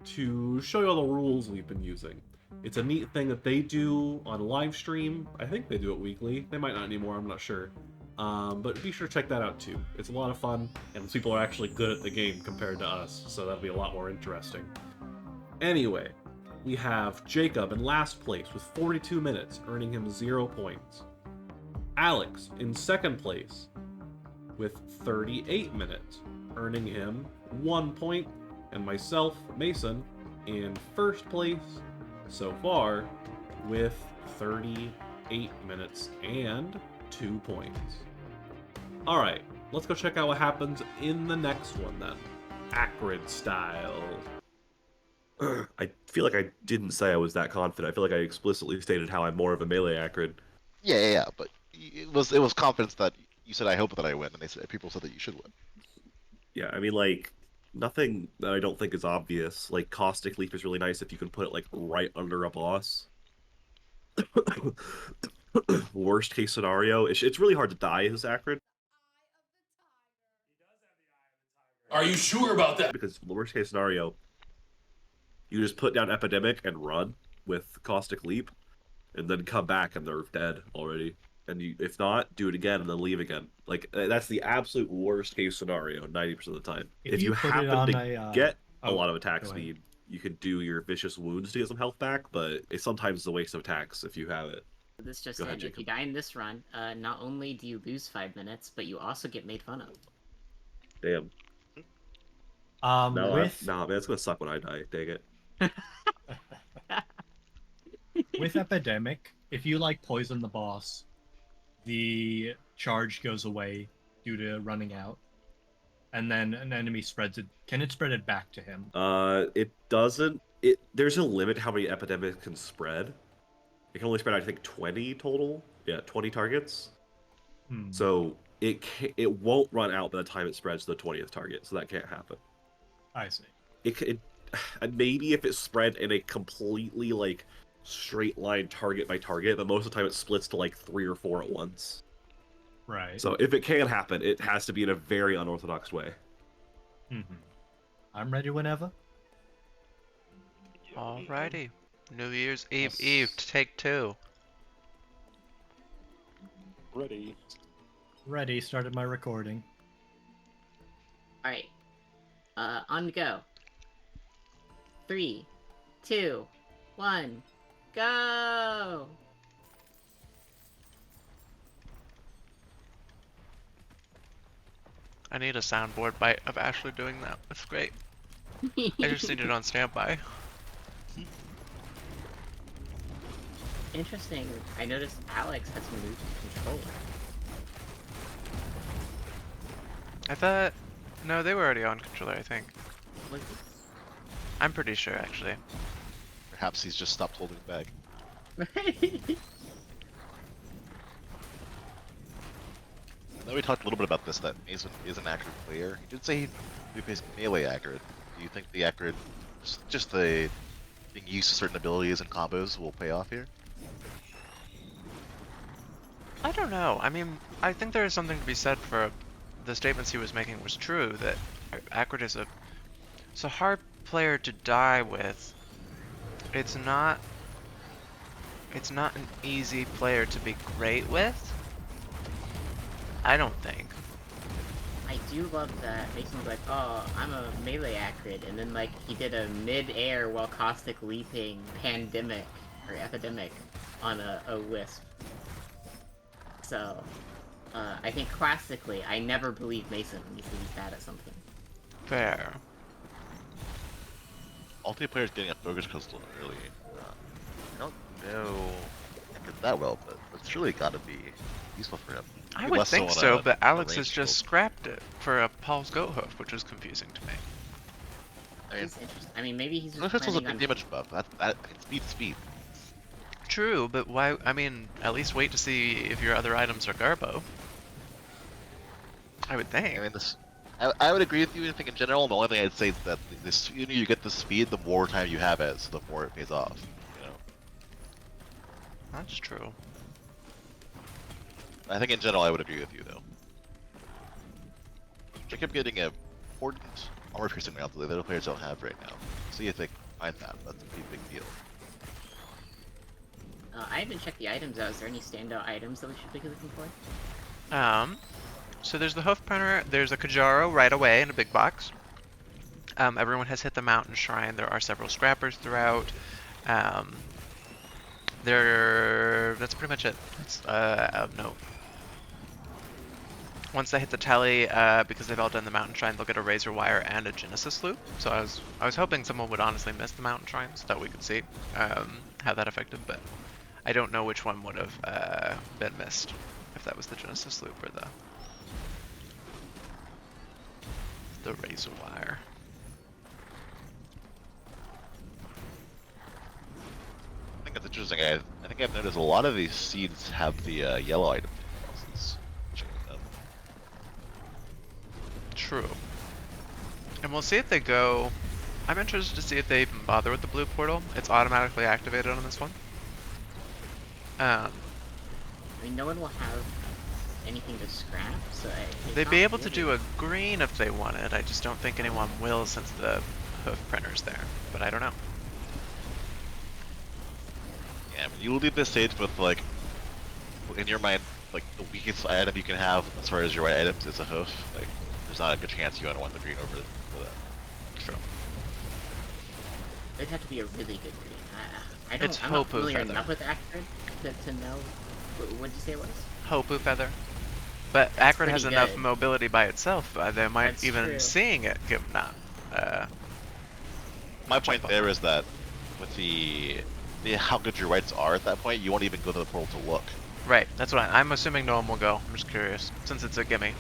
to show you all the rules we've been using. It's a neat thing that they do on live stream. I think they do it weekly. They might not anymore, I'm not sure. But be sure to check that out too. It's a lot of fun, and people are actually good at the game compared to us, so that'll be a lot more interesting. Anyway, we have Jacob in last place with 42 minutes, earning him 0 points. Alex in second place with 38 minutes, earning him 1 point, and myself, Mason, in first place so far with 38 minutes and 2 points. Alright, let's go check out what happens in the next one then. Acrid style. I feel like I didn't say I was that confident. I feel like I explicitly stated how I'm more of a melee acrid. Yeah, but it was confidence that you said I hope that I win, and they said people said that you should win. Yeah, I mean, like, nothing that I don't think is obvious. Like, Caustic Leap is really nice if you can put it, like, right under a boss. Worst case scenario, it's really hard to die as Acrid. Are you sure about that? Because the worst case scenario, you just put down Epidemic and run with Caustic Leap, and then come back and they're dead already. And you, if not, do it again and then leave again. Like that's the absolute worst case scenario 90% of the time. If you put it happen on to get a oh, lot of attack go ahead. speed, you can do your vicious wounds to get some health back, but it's sometimes a waste of attacks if you have it. This just Go ahead, in, if you Jacob. die in this run, not only do you lose 5 minutes, but you also get made fun of. Damn. No, nah, man, it's gonna suck when I die. Dang it. With Epidemic, if you like poison the boss, the charge goes away due to running out, and then an enemy spreads it. Can it spread it back to him? It doesn't. There's a limit how many epidemics can spread. It can only spread, I think, 20 total. Yeah, 20 targets. So it won't run out by the time it spreads to the 20th target. So that can't happen. I see. And maybe if it's spread in a completely like straight line target by target, but most of the time it splits to like 3 or 4 at once. Right. So if it can happen, it has to be in a very unorthodox way. I'm ready whenever. Alrighty. New Year's Eve to take 2. Ready. Ready. Started my recording. Alright. On the go. 3, 2, 1, go! I need a soundboard bite of Ashley doing that. That's great. I just need it on standby. Interesting. I noticed Alex has moved the controller. I thought... No, they were already on controller, I think. Was I'm pretty sure, actually. Perhaps he's just stopped holding back. it? I know we talked a little bit about this, that Mason is an accurate player. He did say he'd be melee accurate. Do you think the accurate, just the being used to certain abilities and combos will pay off here? I don't know. I mean, I think there is something to be said for the statements he was making was true, that accurate is it's a hard player to die with. It's not an easy player to be great with. I don't think. I do love that Mason was like, oh, I'm a melee accurate, and then like he did a mid-air while caustic leaping pandemic or epidemic on a wisp. So I think classically, I never believe Mason when he says he's bad at something. Fair. All 3 players getting a focus crystal early. I don't know that well, but it's really got to be useful for him. I Maybe would less think on so, a- but on a Alex has ranged just build. scrapped it for a Paul's Goat Hoof, which is confusing to me. I mean, It's interesting. I mean, maybe he's Focus just crystal's a planning big on... damage buff. That speed. True, but why? I mean, at least wait to see if your other items are Garbo. I would think. I mean, I would agree with you. I think in general, the only thing I'd say is that the sooner you get the speed, the more time you have it, so the more it pays off. You know. That's true. I think in general, I would agree with you though. Jacob getting a important armor piercing round that the other players don't have right now. See if they can find that. That's a pretty big deal. I haven't checked the items out. Is there any standout items that we should be looking for? So there's the hoof printer, there's a Kajaro right away in a big box. Everyone has hit the mountain shrine. There are several scrappers throughout. That's pretty much it. That's of note. Once they hit the tally, because they've all done the mountain shrine, they'll get a razor wire and a Genesis loop. So I was hoping someone would honestly miss the mountain shrine so that we could see how that affected, but I don't know which one would have been missed, if that was the Genesis loop or the razor wire. I think that's interesting. I think I've noticed a lot of these seeds have the yellow item True. And we'll see if they go. I'm interested to see if they even bother with the blue portal. It's automatically activated on this one. I mean, no one will have anything to scrap, so They'd be able to do a green if they wanted. I just don't think anyone will since the hoof printer's there. But I don't know. Yeah, when you leave this stage with, like, in your mind, like, the weakest item you can have as far as your white items is a hoof, like, there's not a good chance you want the green over that. True. It'd have to be a really good green. I'm not Hopu familiar feather. enough with Acrid to know. What did you say it was? Hopu feather. But Acrid has pretty enough good. mobility by itself. They might That's even true. seeing it give not. My point there is that with the how good your whites are at that point, you won't even go to the portal to look. Right. That's what I'm assuming. No one will go. I'm just curious since it's a gimme.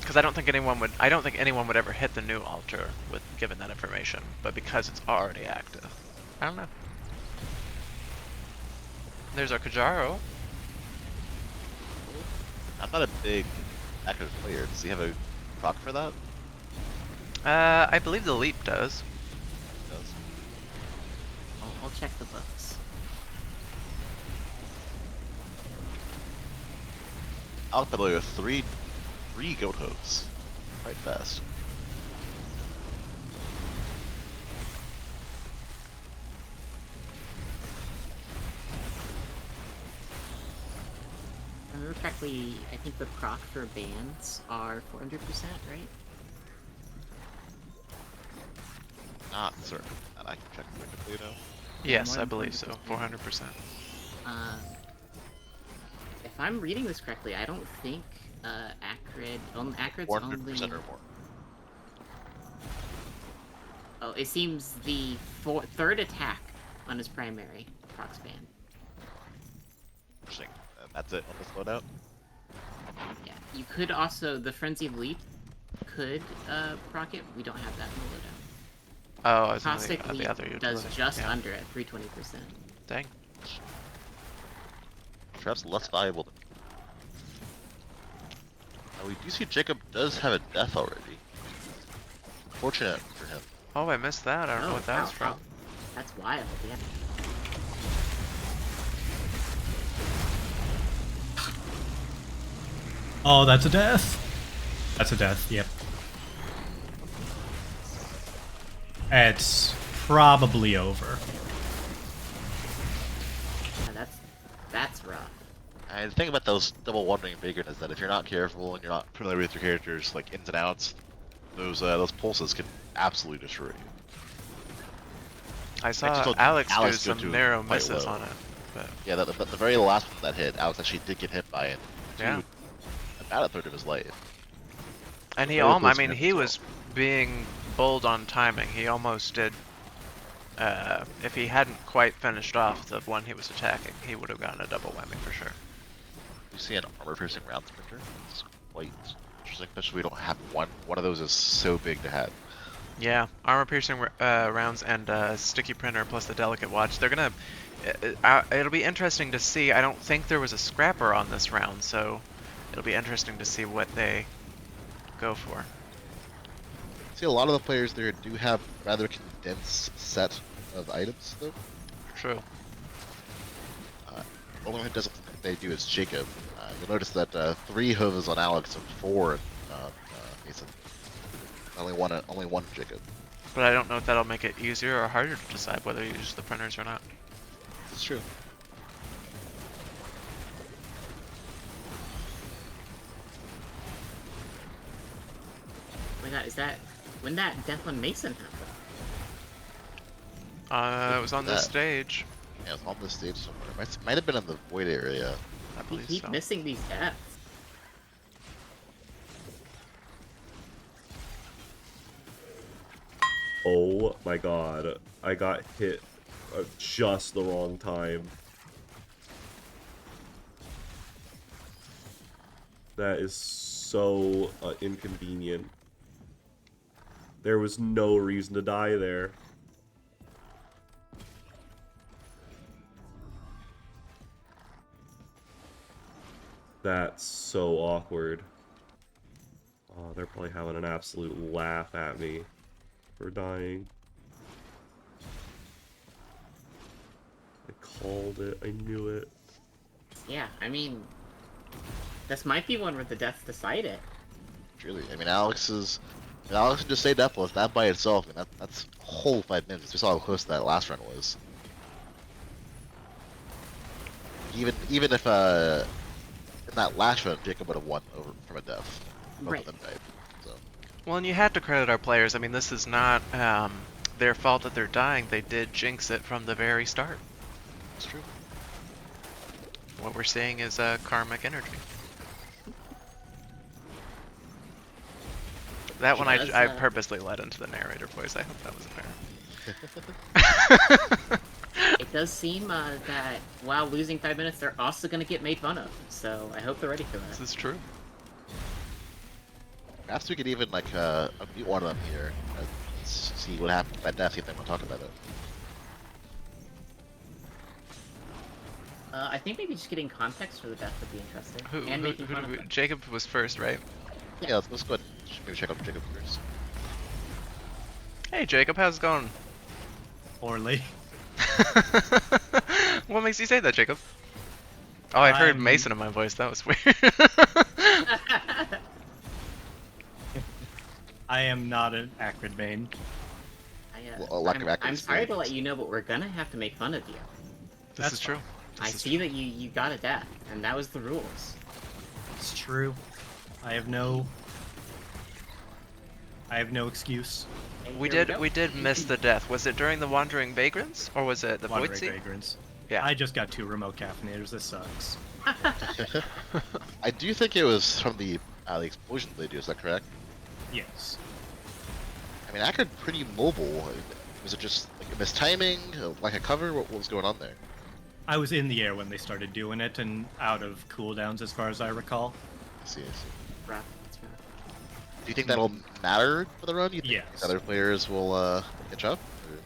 Because I don't think anyone would ever hit the new altar with given that information. But because it's already active, I don't know. There's our Kajaro. I'm not a big active player. Does he have a proc for that? I believe the leap does. He does. I'll check the books. I'll have to play with three goat hooves. Quite fast. If I remember correctly, I think the proc for bands are 400%, right? Not certain. And I can check quickly though. Yes, more I than believe so. 400%. 400%. If I'm reading this correctly, I don't think Acrid's 100% only. or more. Oh, it seems the third attack on his primary procs ban. Interesting. And that's it on this loadout. Yeah, you could also the frenzied leap could proc it. We don't have that in the loadout. Oh, I was Caustic thinking leap of the other does utility. just Yeah. under it, 320%. Dang. Perhaps less valuable than. Now we do see Jacob does have a death already. Fortunate for him. Oh, I missed that. I don't know what that was wow. from. That's wild. Yeah. Oh, that's a death. That's a death. Yep. It's probably over. Yeah, that's rough. And the thing about those double wandering vagrant is that if you're not careful and you're not familiar with your characters like ins and outs, those pulses can absolutely destroy you. I just saw told Alex do Alex go some to narrow quite misses low. on it. But Yeah, the very last one that hit, Alex actually did get hit by it. Yeah. About a third of his life. and he Very I close mean, miss he as well. was being bold on timing. He almost did. If he hadn't quite finished off the one he was attacking, he would have gotten a double whammy for sure. You see an armor piercing round sprinter? It's quite interesting, especially we don't have one. One of those is so big to have. Yeah, armor piercing rounds and sticky printer plus the delicate watch. They're gonna. It'll be interesting to see. I don't think there was a scrapper on this round, so it'll be interesting to see what they go for. See, a lot of the players there do have rather condensed set of items, though. True. Only one who doesn't think they do is Jacob. You'll notice that 3 hooves on Alex and 4 on Mason. Only one Jacob. But I don't know if that'll make it easier or harder to decide whether you use the printers or not. It's true. Oh my god, when that death on Mason happened? It was on this That. stage. Yeah, it's on this stage somewhere. Might have been in the void area. I We believe keep so. missing these deaths. Oh my god. I got hit at just the wrong time. That is so inconvenient. There was no reason to die there. That's so awkward. Oh, they're probably having an absolute laugh at me for dying. I called it. I knew it. Yeah, I mean, this might be one where the deaths decide it. Truly. I mean, Alex can just stay deathless. That by itself, I mean, that's a whole 5 minutes. We saw how close that last run was. Even if in that last run, Jacob would have won over from a death. Both Right. of them died. So. Well, and you have to credit our players. I mean, this is not their fault that they're dying. They did jinx it from the very start. It's true. What we're seeing is karmic energy. That one I purposely led into the narrator voice. I hope that was apparent. It does seem that while losing 5 minutes, they're also going to get made fun of. So I hope they're ready for that. This is true. Perhaps we could even like unmute one of them here. See what happens by death. See if they want to talk about it. I think maybe just getting context for the death would be interesting. Who making fun of them. Jacob was first, right? Yeah, let's go ahead. Maybe check out Jacob first. Hey, Jacob, how's it going? Poorly. What makes you say that, Jacob? Oh, I heard I'm- Mason in my voice. That was weird. I am not an Acrid main. Well, lack of I'm sorry to experience. let you know, but we're gonna have to make fun of you. This That's is true. I see that you got a death, and that was the rules. It's true. I have no excuse. And We here did go. miss the death. Was it during the Wandering Vagrants, or was it the Wandering Voidsea? Vagrants. Yeah. I just got 2 remote caffeinators. This sucks. I do think it was from the explosion they do. Is that correct? Yes. I mean, Acrid pretty mobile. Was it just like a mistiming, like a cover? What was going on there? I was in the air when they started doing it and out of cooldowns as far as I recall. I see. Rough, it's rough. Do you think that'll matter for the run? You think Yes. other players will catch up? Or-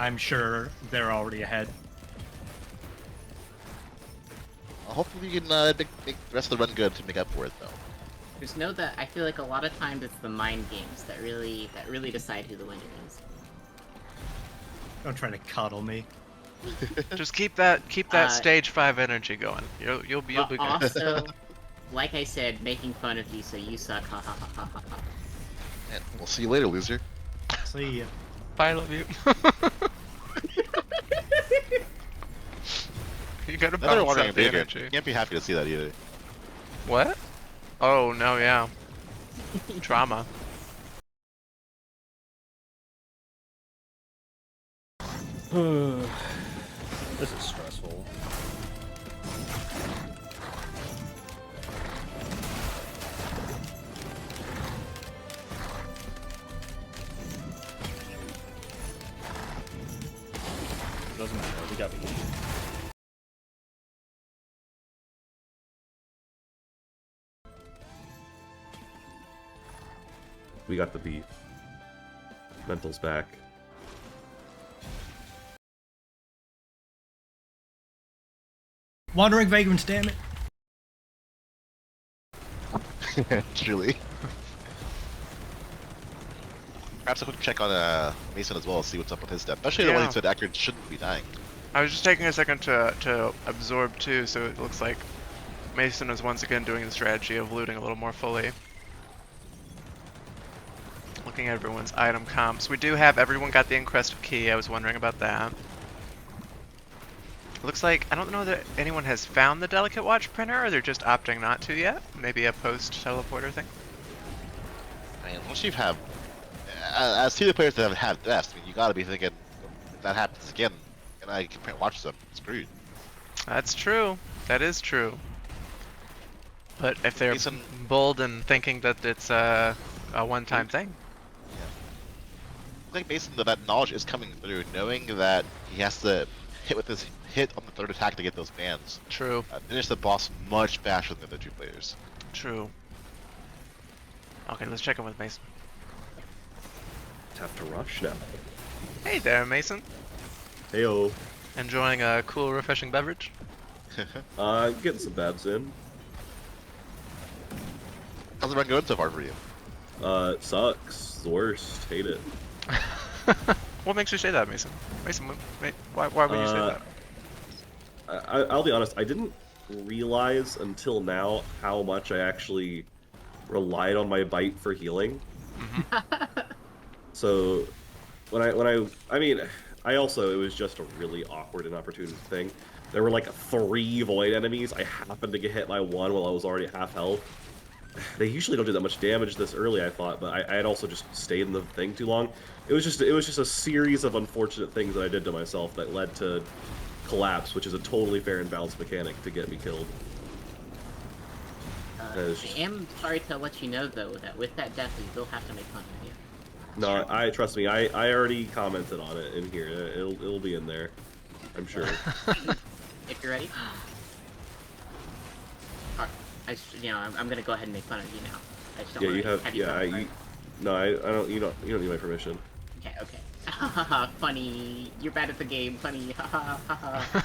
I'm sure they're already ahead. Hopefully you can make the rest of the run good to make up for it, though. Just know that I feel like a lot of times it's the mind games that really decide who the winner is. Don't try to coddle me. Just keep that Uh, stage 5 energy going. You'll be But good. also, like I said, making fun of you, so you suck. Ha ha ha ha ha ha. And we'll see you later, loser. See ya. Bye, love you. You gotta Another bounce wandering out the vagrant. energy. Can't be happy to see that either. What? Oh no, yeah. Trauma. This is stressful. It doesn't matter, we got beat. We got the beef. Mental's back. Wandering Vagrants, damn it. Truly. Perhaps a quick check on Mason as well, see what's up with his death. Especially the one Yeah. who said Acrid shouldn't be dying. I was just taking a second to absorb too, so it looks like Mason is once again doing the strategy of looting a little more fully. Looking at everyone's item comps. We do have everyone got the encrusted key, I was wondering about that. Looks like, I don't know that anyone has found the Delicate Watch printer, or they're just opting not to yet. Maybe a post-teleporter thing. I mean, once you have, as two of the players that have deaths, I mean, you gotta be thinking, if that happens again, and I can print watch them, it's screwed. That's true. That is true. But if they're Mason- bold and thinking that it's a one-time thing. I think Mason, that knowledge is coming through, knowing that he has to hit with this hit on the third attack to get those bans. True. Finish the boss much faster than the other two players. True. Okay, let's check in with Mason. Have to rush now. Hey there, Mason. Heyo. Enjoying a cool, refreshing beverage? Getting some babs in. I'm the run going so far for you? It sucks. It's the worst. Hate it. What makes you say that, Mason? Mason, why would you say that? I'll be honest. I didn't realize until now how much I actually relied on my bite for healing. So I mean, I also, it was just a really awkward and opportune thing. There were like 3 void enemies. I happened to get hit by one while I was already at half health. They usually don't do that much damage this early, I thought, but I had also just stayed in the thing too long. It was just a series of unfortunate things that I did to myself that led to collapse, which is a totally fair and balanced mechanic to get me killed. I am sorry to let you know, though, that with that death, we will have to make fun of you. No, trust me. I already commented on it in here. It'll be in there, I'm sure. If you're ready. I'm gonna go ahead and make fun of you now. I just don't Yeah, you wanna have. you Yeah, come no, I don't. You don't need my permission. Okay. Funny. You're bad at the game. Funny.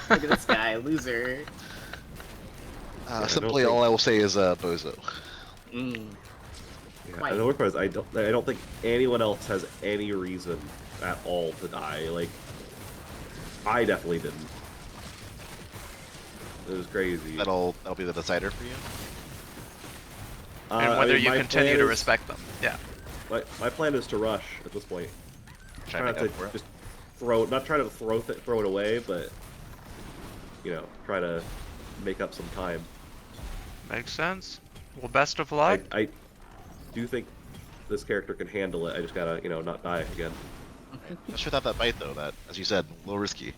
Look at this guy, loser. Simply, all I will say is bozo. Mm. Yeah, Quite. and the worst part is I don't think anyone else has any reason at all to die. Like, I definitely didn't. It was crazy. That'll be the decider for you. And whether you my continue plan to is- respect them. Yeah. My plan is to rush at this point. Try Try to not make to up for it. just not try to throw it away, but try to make up some time. Makes sense. Well, best of luck. I do think this character can handle it. I just gotta not die again. Just without that bite though, that, as you said, a little risky.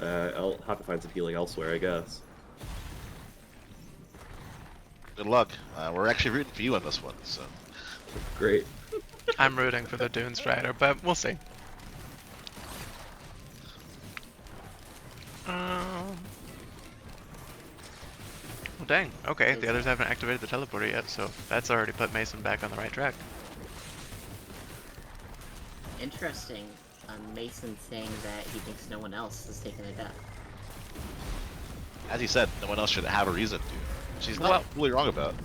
I'll have to find some healing elsewhere, I guess. Good luck. We're actually rooting for you on this one, so. Great. I'm rooting for the Dune Strider, but we'll see. Well, dang. Okay, the others haven't activated the teleporter yet, so that's already put Mason back on the right track. Interesting. Mason saying that he thinks no one else has taken a death. As you said, no one else should have a reason to. She's Well- not really wrong about.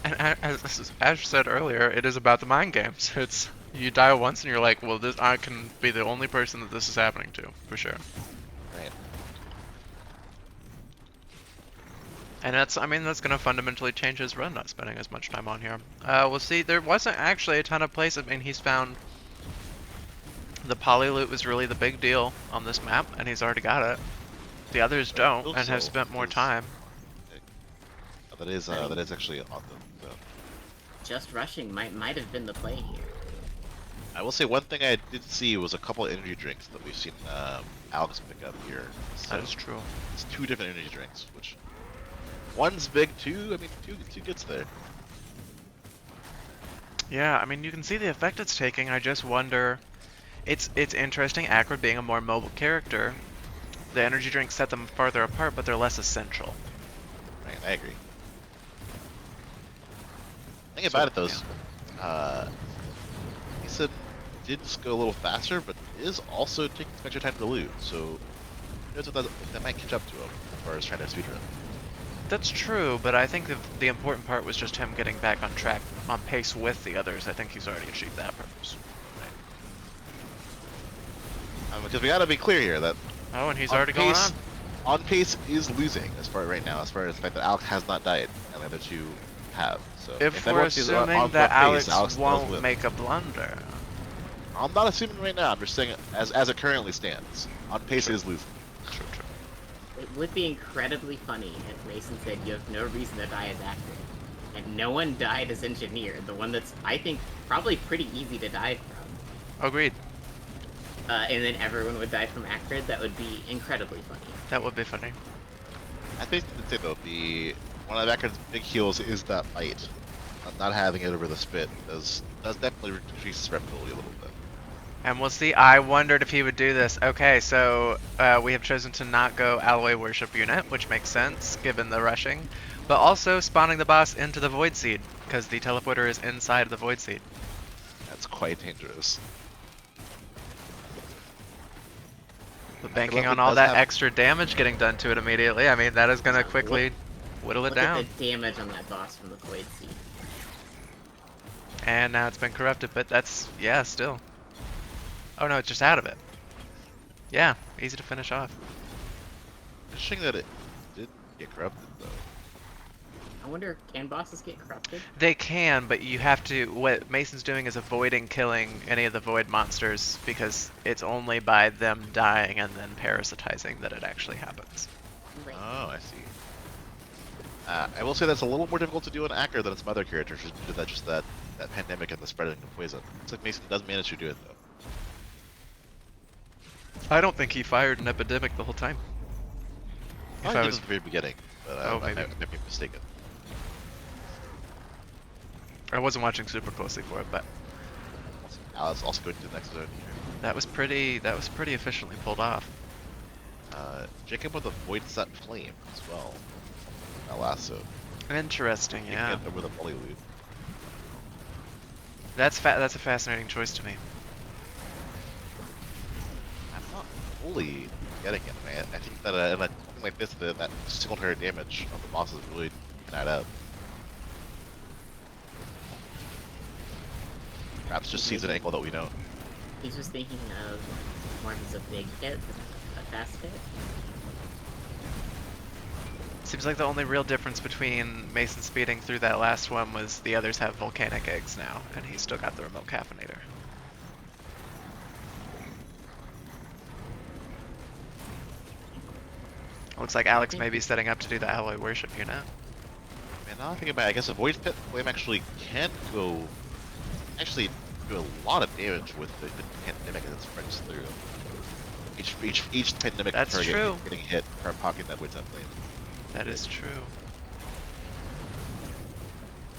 And as Ash said earlier, it is about the mind games. It's you die once and you're like, well, I can be the only person that this is happening to, for sure. Right. And that's gonna fundamentally change his run, not spending as much time on here. We'll see. There wasn't actually a ton of places. I mean, he's found the poly loot was really the big deal on this map, and he's already got it. The others don't, and have Also, spent more is- time. That is actually awesome. So. Just rushing might have been the play here. I will say one thing I did see was a couple of energy drinks that we've seen Alex pick up here. So That is true. it's 2 different energy drinks, which one's big, two gets there. Yeah, I mean, you can see the effect it's taking. I just wonder. It's interesting. Acrid being a more mobile character, the energy drinks set them farther apart, but they're less essential. Right, I agree. The thing about it though is, he said did go a little faster, but is also taking some extra time to loot, so who knows if that might catch up to him as far as trying to speedrun. That's true, but I think the important part was just him getting back on track, on pace with the others. I think he's already achieved that purpose. Because we gotta be clear here that Oh, and he's on already going pace, on. On pace is losing as far right now, as far as the fact that Alex has not died, and the other two have. So If we're everyone sees on assuming front that pace, Alex does won't win. make a blunder. I'm not assuming right now. I'm just saying as it currently stands, on pace is losing. True. It would be incredibly funny if Mason said you have no reason to die as Acrid, and no one died as Engineer, the one that's, I think, probably pretty easy to die from. Agreed. And then everyone would die from Acrid. That would be incredibly funny. That would be funny. I think to say though, one of Eckerd's big heals is that bite. Not having it over the spit does definitely increase his reputability a little bit. And we'll see. I wondered if he would do this. Okay, so we have chosen to not go Alloy Worship Unit, which makes sense given the rushing, but also spawning the boss into the Void Seed, because the teleporter is inside the Void Seed. That's quite dangerous. But banking on all that extra damage getting done to it immediately, I mean, that is going to quickly Whittle it Look down. at the damage on that boss from the Void Seed. And now it's been corrupted, but that's, yeah, still. Oh no, it's just out of it. Yeah, easy to finish off. Interesting that it did get corrupted though. I wonder, can bosses get corrupted? They can, but you have to, what Mason's doing is avoiding killing any of the void monsters because it's only by them dying and then parasitizing that it actually happens. Right. Oh, I see. I will say that's a little more difficult to do in Acker than some other characters due to that pandemic and the spreading of poison. Looks like Mason does manage to do it though. I don't think he fired an epidemic the whole time. I If think I it was, was the very beginning, but Oh, I maybe. might be mistaken. I wasn't watching super closely for it, but Let's also go to the next zone here. that was pretty efficiently pulled off. Jacob with a void set flame as well. That last zone. Interesting, You yeah. can get over the bully loot. That's a fascinating choice to me. I'm not fully getting it, man. I think that in a thing like this, that single target damage of the bosses really add up. Perhaps just sees an angle that we don't. He's just thinking of more as a big hit than a fast hit. Seems like the only real difference between Mason speeding through that last one was the others have volcanic eggs now, and he's still got the remote caffeinator. Looks like Alex may be setting up to do the alloy worship here now. Man, now I think about it, I guess a void pit flame actually can go. Actually, do a lot of damage with the pandemic as it spreads through. Each pandemic That's target true. getting hit or pocketing that void set flame. That is true.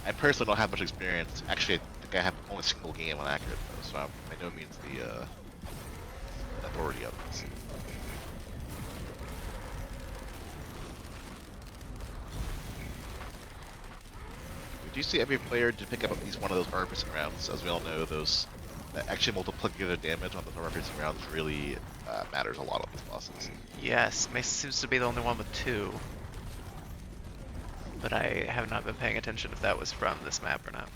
I personally don't have much experience. Actually, I think I have only a single game on Accurate though, so I'm by no means the authority of this. We do see every player to pick up at least one of those armor-piercing rounds. As we all know, those that actually multiplicative damage on those armor-piercing rounds really matters a lot on these bosses. Yes, Mason seems to be the only one with 2. But I have not been paying attention if that was from this map or not.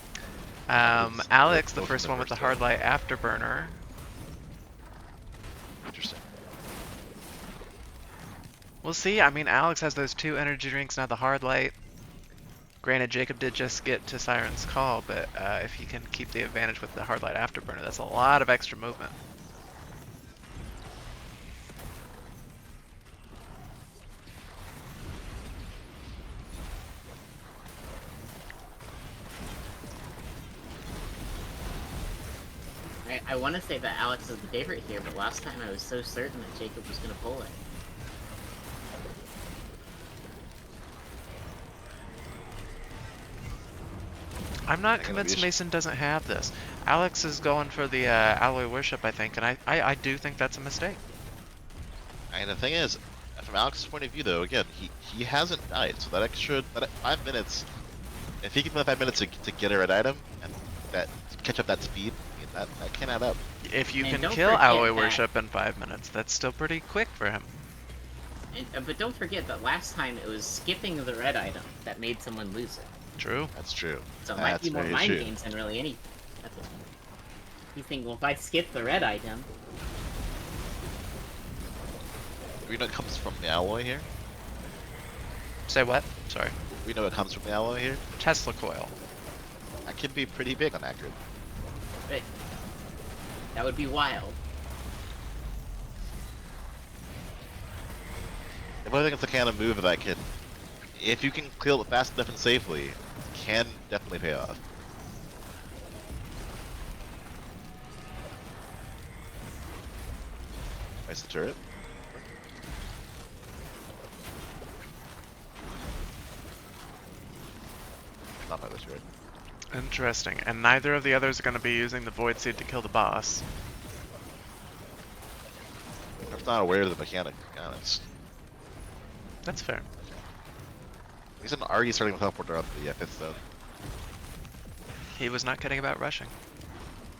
Alex, the both first from one the with the first hard light afterburner. Interesting. We'll see. I mean, Alex has those 2 energy drinks, now the hard light. Granted, Jacob did just get to Siren's Call, but if he can keep the advantage with the hard light afterburner, that's a lot of extra movement. I want to say that Alex is the favorite here, but last time I was so certain that Jacob was going to pull it. I'm not I gotta convinced be- Mason doesn't have this. Alex is going for the alloy worship, I think, and I do think that's a mistake. And the thing is, from Alex's point of view, though, again, he hasn't died, so that 5 minutes, if he can spend 5 minutes to get a red item and that catch up that speed, I mean, that can add up. If you And can don't kill forget alloy that- worship in 5 minutes, that's still pretty quick for him. And, but don't forget that last time it was skipping the red item that made someone lose it. True. That's true. So it might That's be more very mind true. games than really anything. That's it. You think, well, if I skip the red item, We know it comes from the alloy here. Say what? Sorry. We know it comes from the alloy here. Tesla coil. That can be pretty big on Accurate. but that would be wild. If I think it's the kind of move that can, if you can kill it fast enough and safely, can definitely pay off. Nice turret. Not by the turret. Interesting. And neither of the others are going to be using the Void Seed to kill the boss. I'm not aware of the mechanic, to be honest. That's fair. He's already starting with teleport around the 5th zone. He was not kidding about rushing.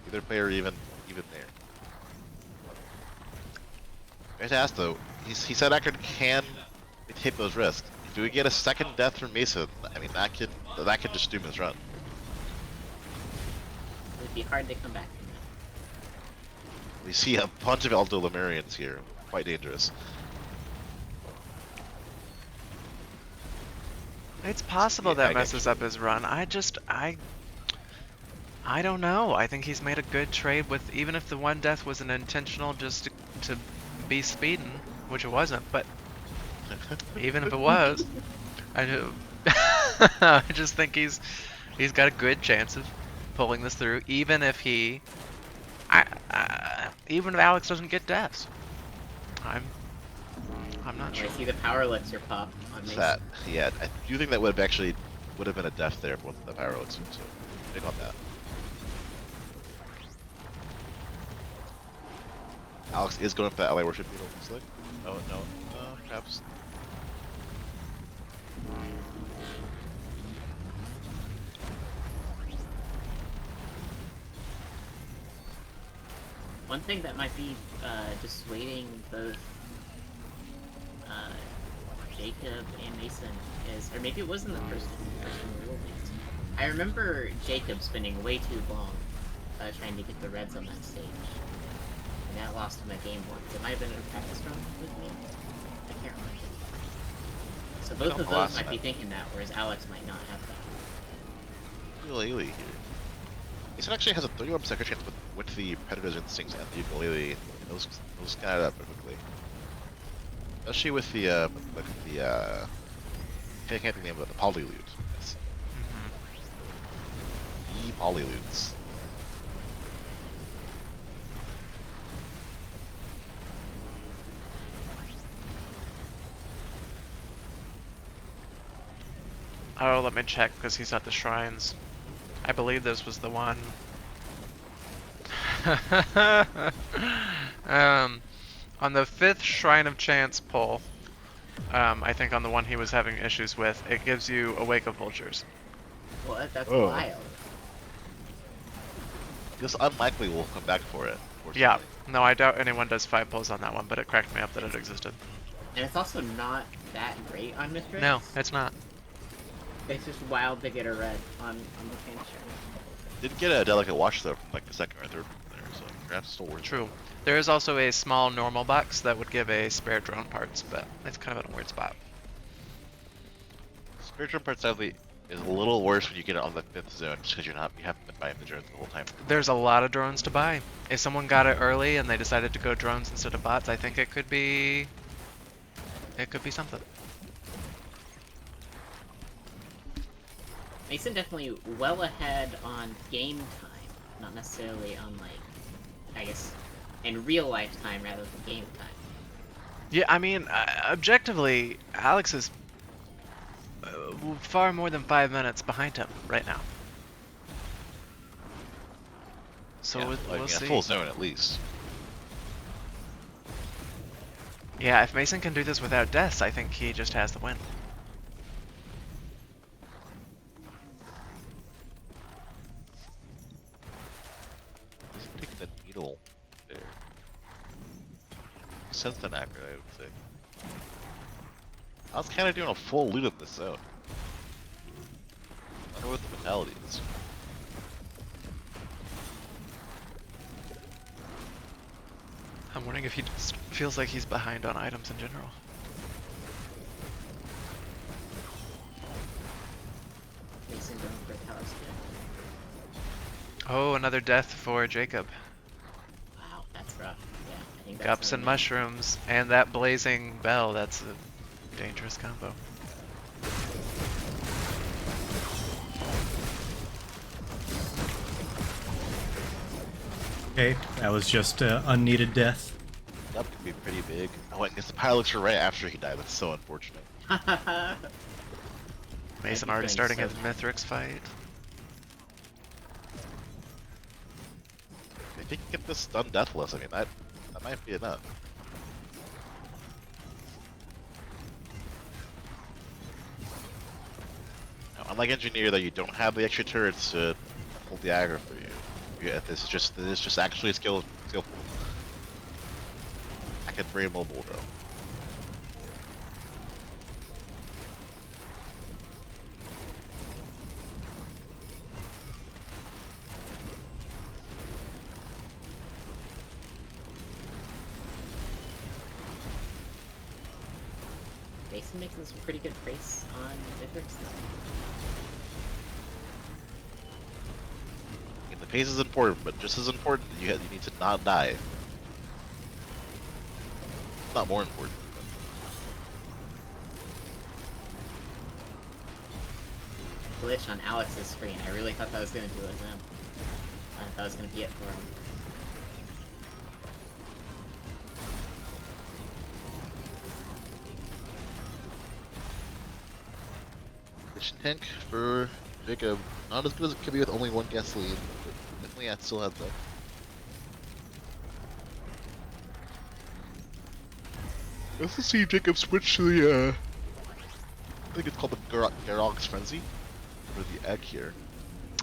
Either player even there. I have to ask though, he said Ackard can take those risks. Do we get a second death from Mason? I mean, that could just doom his run. It would be hard to come back from that. We see a bunch of Elder Lemurians here. Quite dangerous. It's possible Yeah, that I get messes you. up his run. I don't know. I think he's made a good trade with, even if the one death was an intentional just to be speeding, which it wasn't, but even if it was, I just think he's got a good chance of pulling this through, even if even if Alex doesn't get deaths. I'm not sure. I see the power elixir pop on Mason. That, yeah, I do think that would have been a death there for the pyro elixir, so think on that. Alex is going for that LA worship beetle, looks like. Oh no, perhaps. One thing that might be dissuading both Jacob and Mason is, or maybe it wasn't the first rule leads. I remember Jacob spending way too long trying to get the reds on that stage. And that lost him a game once. It might have been a practice run with me. I can't remember. So both of those might be thinking that, whereas Alex might not have that. Ukulele here. Mason actually has a 31% chance with the Predator's Instincts and the ukulele. Those kind of up quickly. Especially with the I can't think of the name of it, the Polyloot. Yes. The Polyloots. Oh, let me check because he's at the shrines. I believe this was the one. On the 5th Shrine of Chance pull, I think on the one he was having issues with, it gives you Awake of Vultures. What? That's Oh. wild. It's unlikely we'll come back for it. Yeah, unfortunately. no, I doubt anyone does 5 pulls on that one, but it cracked me up that it existed. And it's also not that great on Mistress. No, it's not. It's just wild to get a red on the finisher. Did get a delicate watch though from like the second or third there, so perhaps it's still worth it. True. There is also a small normal box that would give a spare drone parts, but it's kind of in a weird spot. Spiritual part sadly is a little worse when you get it on the 5th zone, just because you haven't been buying the drones the whole time. There's a lot of drones to buy. If someone got it early and they decided to go drones instead of bots, I think it could be something. Mason definitely well ahead on game time, not necessarily on like, I guess, in real life time rather than game time. Yeah, I mean, objectively, Alex is far more than 5 minutes behind him right now. So Yeah, we'll like, see. a full zone at least. Yeah, if Mason can do this without deaths, I think he just has the win. Just take the needle there. Sense an accurate, I would say. I was kind of doing a full loot of this zone. I wonder what the mentality is. I'm wondering if he just feels like he's behind on items in general. Mason going for a power skill. Oh, another death for Jacob. Wow, that's rough. Yeah, I think that's Gups and mushrooms, and that blazing bell, that's a dangerous combo. Okay, that was just unneeded death. That could be pretty big. Oh, I guess the pilots were right after he died. That's so unfortunate. Mason be already feeling starting so his bad. Mithrix fight. If he can get this stun deathless, I mean, that might be enough. Now, unlike Engineer, though, you don't have the extra turrets to hold the aggro for you. Yeah, this is just actually skillful. I can very mobile though. Mason making some pretty good praise on Cedric's though. And the pace is important, but just as important, you need to not die. Not more important. Glitch on Alex's screen. I really thought that was gonna do it then. I thought that was gonna be it for him. Mission tank for Jacob. Not as good as it could be with only one gasoline, but definitely it still has that. Let's see Jacob switch to the, I think it's called the Garog's Frenzy, for the egg here.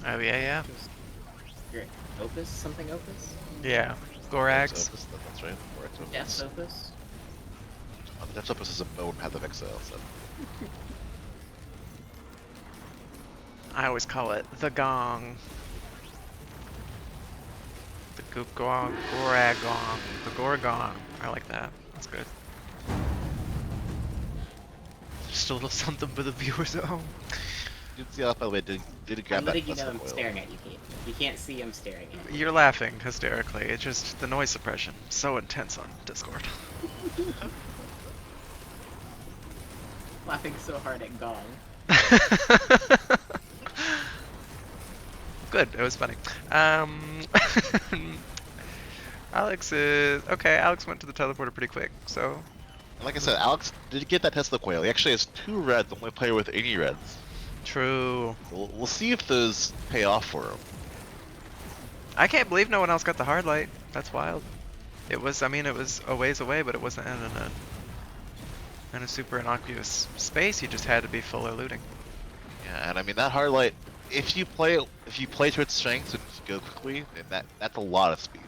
Oh yeah, Your Opus? Something Opus? yeah. Gorax. That's right. Gorax Opus. Death's Opus? Death's Opus is a bone path of exile, so. I always call it the gong. The Goragong. The Goragong. I like that. That's good. Just a little something for the viewers at home. Did see by the way, did grab I'm that letting you know Tuscan I'm oil. staring at you, Kate. You can't see I'm staring at you. You're laughing hysterically. It's just the noise suppression. So intense on Discord. Laughing so hard at Gong. Good, it was funny. Alex is... Okay, Alex went to the teleporter pretty quick, so... Like I said, Alex did get that Tesla coil. He actually has 2 reds, the only player with any reds. True. We'll see if those pay off for him. I can't believe no one else got the hard light. That's wild. It was, I mean, it was a ways away, but it wasn't in a super innocuous space. You just had to be full or looting. Yeah, and I mean that hard light. If you play to its strengths and go quickly, then that's a lot of speed.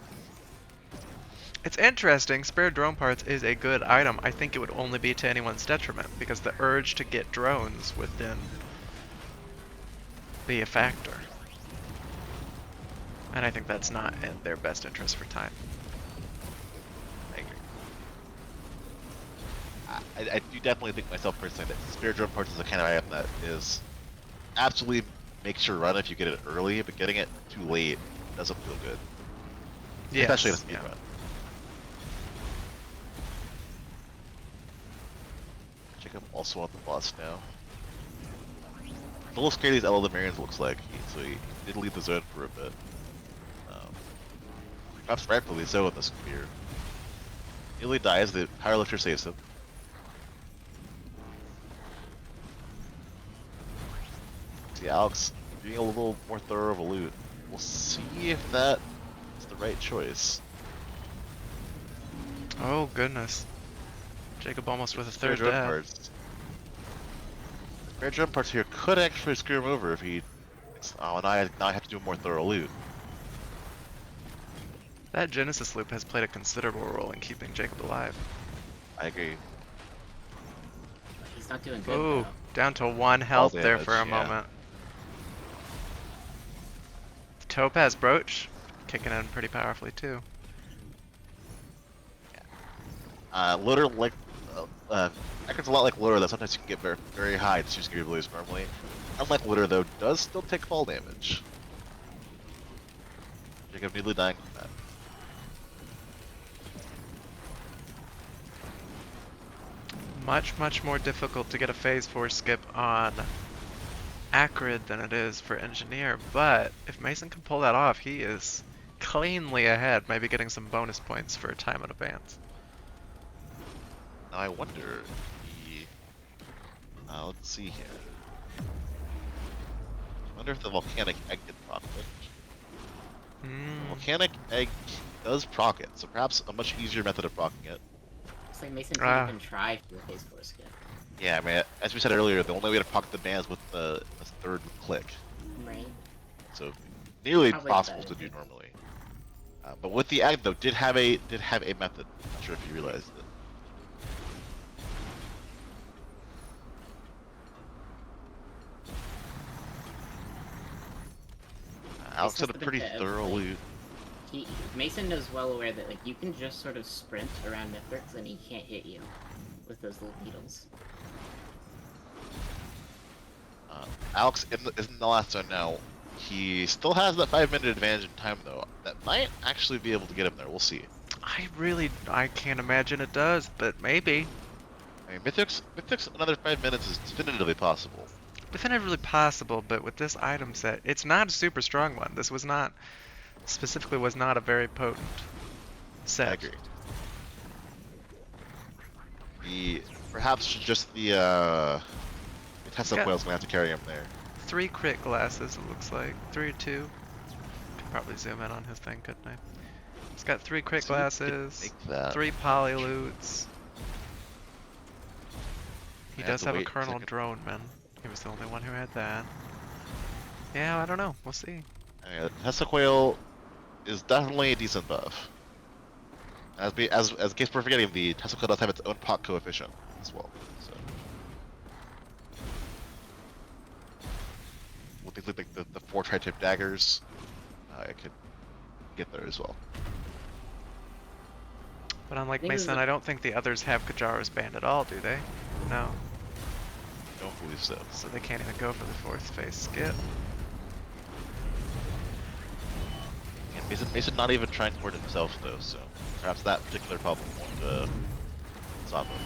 It's interesting. Spare drone parts is a good item. I think it would only be to anyone's detriment because the urge to get drones would then be a factor. And I think that's not in their best interest for time. I agree. I do definitely think myself personally that spare drone parts is the kind of item that is absolutely makes your run if you get it early, but getting it too late doesn't feel good. Yes, Especially in a speed yeah. run. Jacob also on the boss now. A little scary these Eldamarians looks like, so he did leave the zone for a bit. Perhaps rightfully so in this spear. Nearly dies, the powerlifter saves him. See Alex being a little more thorough of a loot. We'll see if that is the right choice. Oh goodness. Jacob almost with a Spare third drone death. parts. Spare drone parts here could actually screw him over if he. Oh, now I have to do a more thorough loot. That Genesis loop has played a considerable role in keeping Jacob alive. I agree. He's not doing good Ooh, though. down to 1 health there damage, for a yeah. moment. The Topaz Brooch kicking in pretty powerfully too. Loader like Acron's a lot like Loader, that sometimes you can get very, very high to use abilities normally. Unlike Loader though, does still take fall damage. Jacob nearly dying from that. Much more difficult to get a phase 4 skip on Acrid than it is for Engineer, but if Mason can pull that off, he is cleanly ahead, maybe getting some bonus points for time in advance. Now I wonder if he... let's see here. I wonder if the volcanic egg did proc it. Volcanic egg does proc it, so perhaps a much easier method of procking it. Looks like Mason didn't even try for the phase 4 skip. Yeah, I mean, as we said earlier, the only way to proc the ban is with the third click. Right. So nearly Probably impossible better. to do normally. But with the egg though, did have a method. Not sure if you realized it. Alex had a must have pretty been thorough like- loot. Mason knows well aware that like you can just sort of sprint around Mithrix and he can't hit you with those little needles. Alex is in the last zone now. He still has that 5-minute advantage in time, though. That might actually be able to get him there. We'll see. I can't imagine it does, but maybe. I mean, Mythic's another 5 minutes is definitively possible. Definitively possible, but with this item set, it's not a super strong one. This was not, specifically was not a very potent set. I agree. Perhaps just the Tesla Coil's gonna have to carry him there. 3 crit glasses, it looks like. 3 or 2. Could probably zoom in on his thing, couldn't I? He's got 3 crit glasses, 3 polylutes. He does have a Colonel Drone, man. He was the only one who had that. Yeah, I don't know. We'll see. Tesla Coil is definitely a decent buff. As in case we're forgetting, the Tesla Coil does have its own POC coefficient as well. So we'll think like the 4 tri-tip daggers, I could get there as well. But unlike Mason, I don't think the others have Kajaro's band at all, do they? No. Don't believe so. So they can't even go for the 4th phase skip. And Mason not even trying to ward himself though, so perhaps that particular problem won't stop him.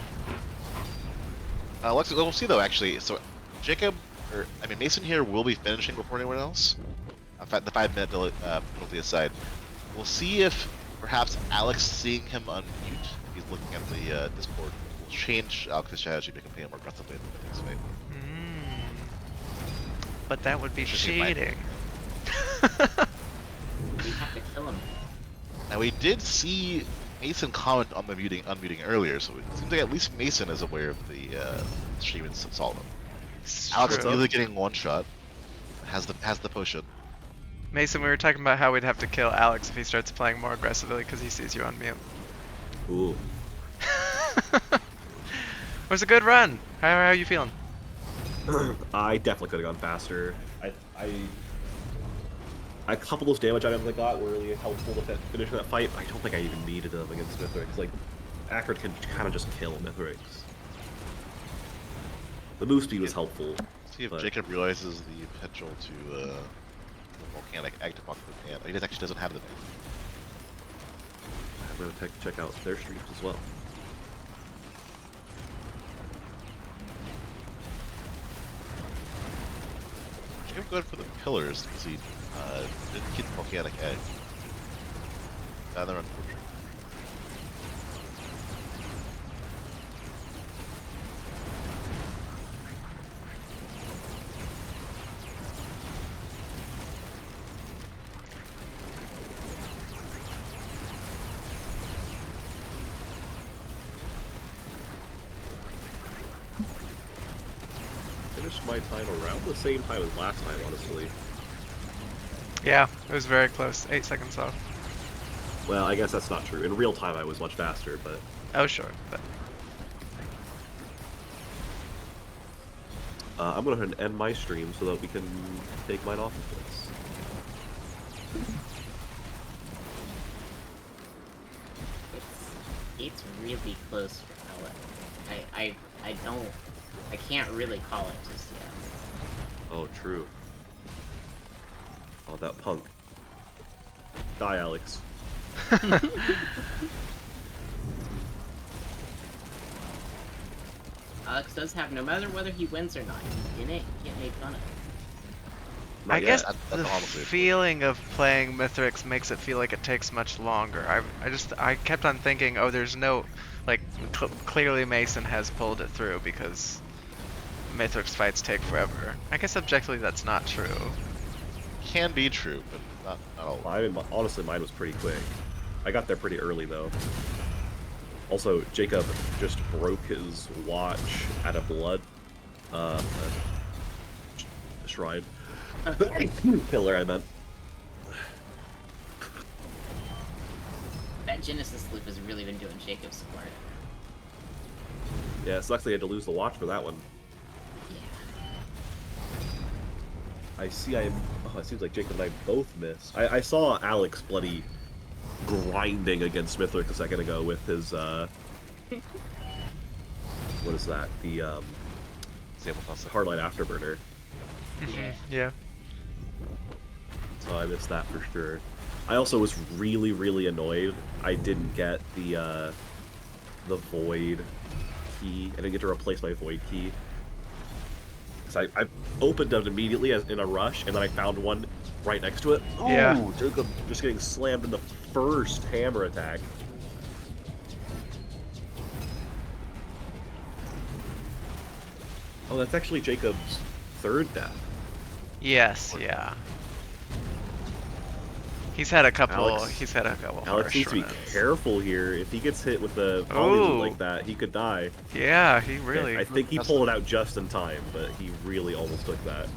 We'll see though actually. So Mason here will be finishing before anyone else. In fact, the 5-minute penalty aside, we'll see if perhaps Alex seeing him unmute, he's looking at the Discord, will change Alex's strategy to make him pay more aggressively in the next fight. But that would be cheating. We have to kill him. Now we did see Mason comment on the unmuting earlier, so it seems like at least Mason is aware of the stream and saw them. Alex is really getting one shot. Has the potion. Mason, we were talking about how we'd have to kill Alex if he starts playing more aggressively because he sees you on mute. Ooh. It was a good run. How are you feeling? I definitely could have gone faster. A couple of those damage items I got were really helpful to finish that fight. I don't think I even needed them against Mithrix. Like, Acrid can kind of just kill Mithrix. The move speed was helpful. See if Jacob realizes the potential to the volcanic Agtapok the ban. He actually doesn't have the ban. I'm gonna check out their streams as well. Jacob going for the pillars because he didn't keep the volcanic egg. Rather unfortunate. Finished my time around the same time as last time, honestly. Yeah, it was very close. 8 seconds off. Well, I guess that's not true. In real time, I was much faster, but... Oh, sure, but... I'm going to end my stream so that we can take mine off of this. It's really close for Ella. I can't really call it just yet. Oh, true. Oh, that punk. Die, Alex. Alex does have, no matter whether he wins or not, he didn't get made fun of. I guess That's the honestly feeling of playing Mithrix makes it feel like it takes much longer. I kept on thinking, oh, there's no, like, clearly Mason has pulled it through because Mithrix fights take forever. I guess objectively that's not true. Can be true, but not all. I mean, honestly, mine was pretty quick. I got there pretty early, though. Also, Jacob just broke his watch out of blood. Shrine. Pillar, I meant. That Genesis loop has really been doing Jacob's support. Yeah, it sucks they had to lose the watch for that one. Yeah. I see it seems like Jacob and I both missed. I saw Alex bloody grinding against Smithwick a second ago with his, what is that? The, Hardline Afterburner. Yeah. So I missed that for sure. I also was really annoyed I didn't get the void key. I didn't get to replace my void key. So I opened it immediately in a rush, and then I found one right next to it. Yeah. Oh, Jacob just getting slammed in the first hammer attack. Oh, that's actually Jacob's third death. Yes. Yeah. He's had a couple. Alex- He's had a couple. Alex harsh needs to be runs. careful here. If he gets hit with the volley Ooh. like that, he could die. Yeah, he really. I think he pulled it out just in time, but he really almost took that.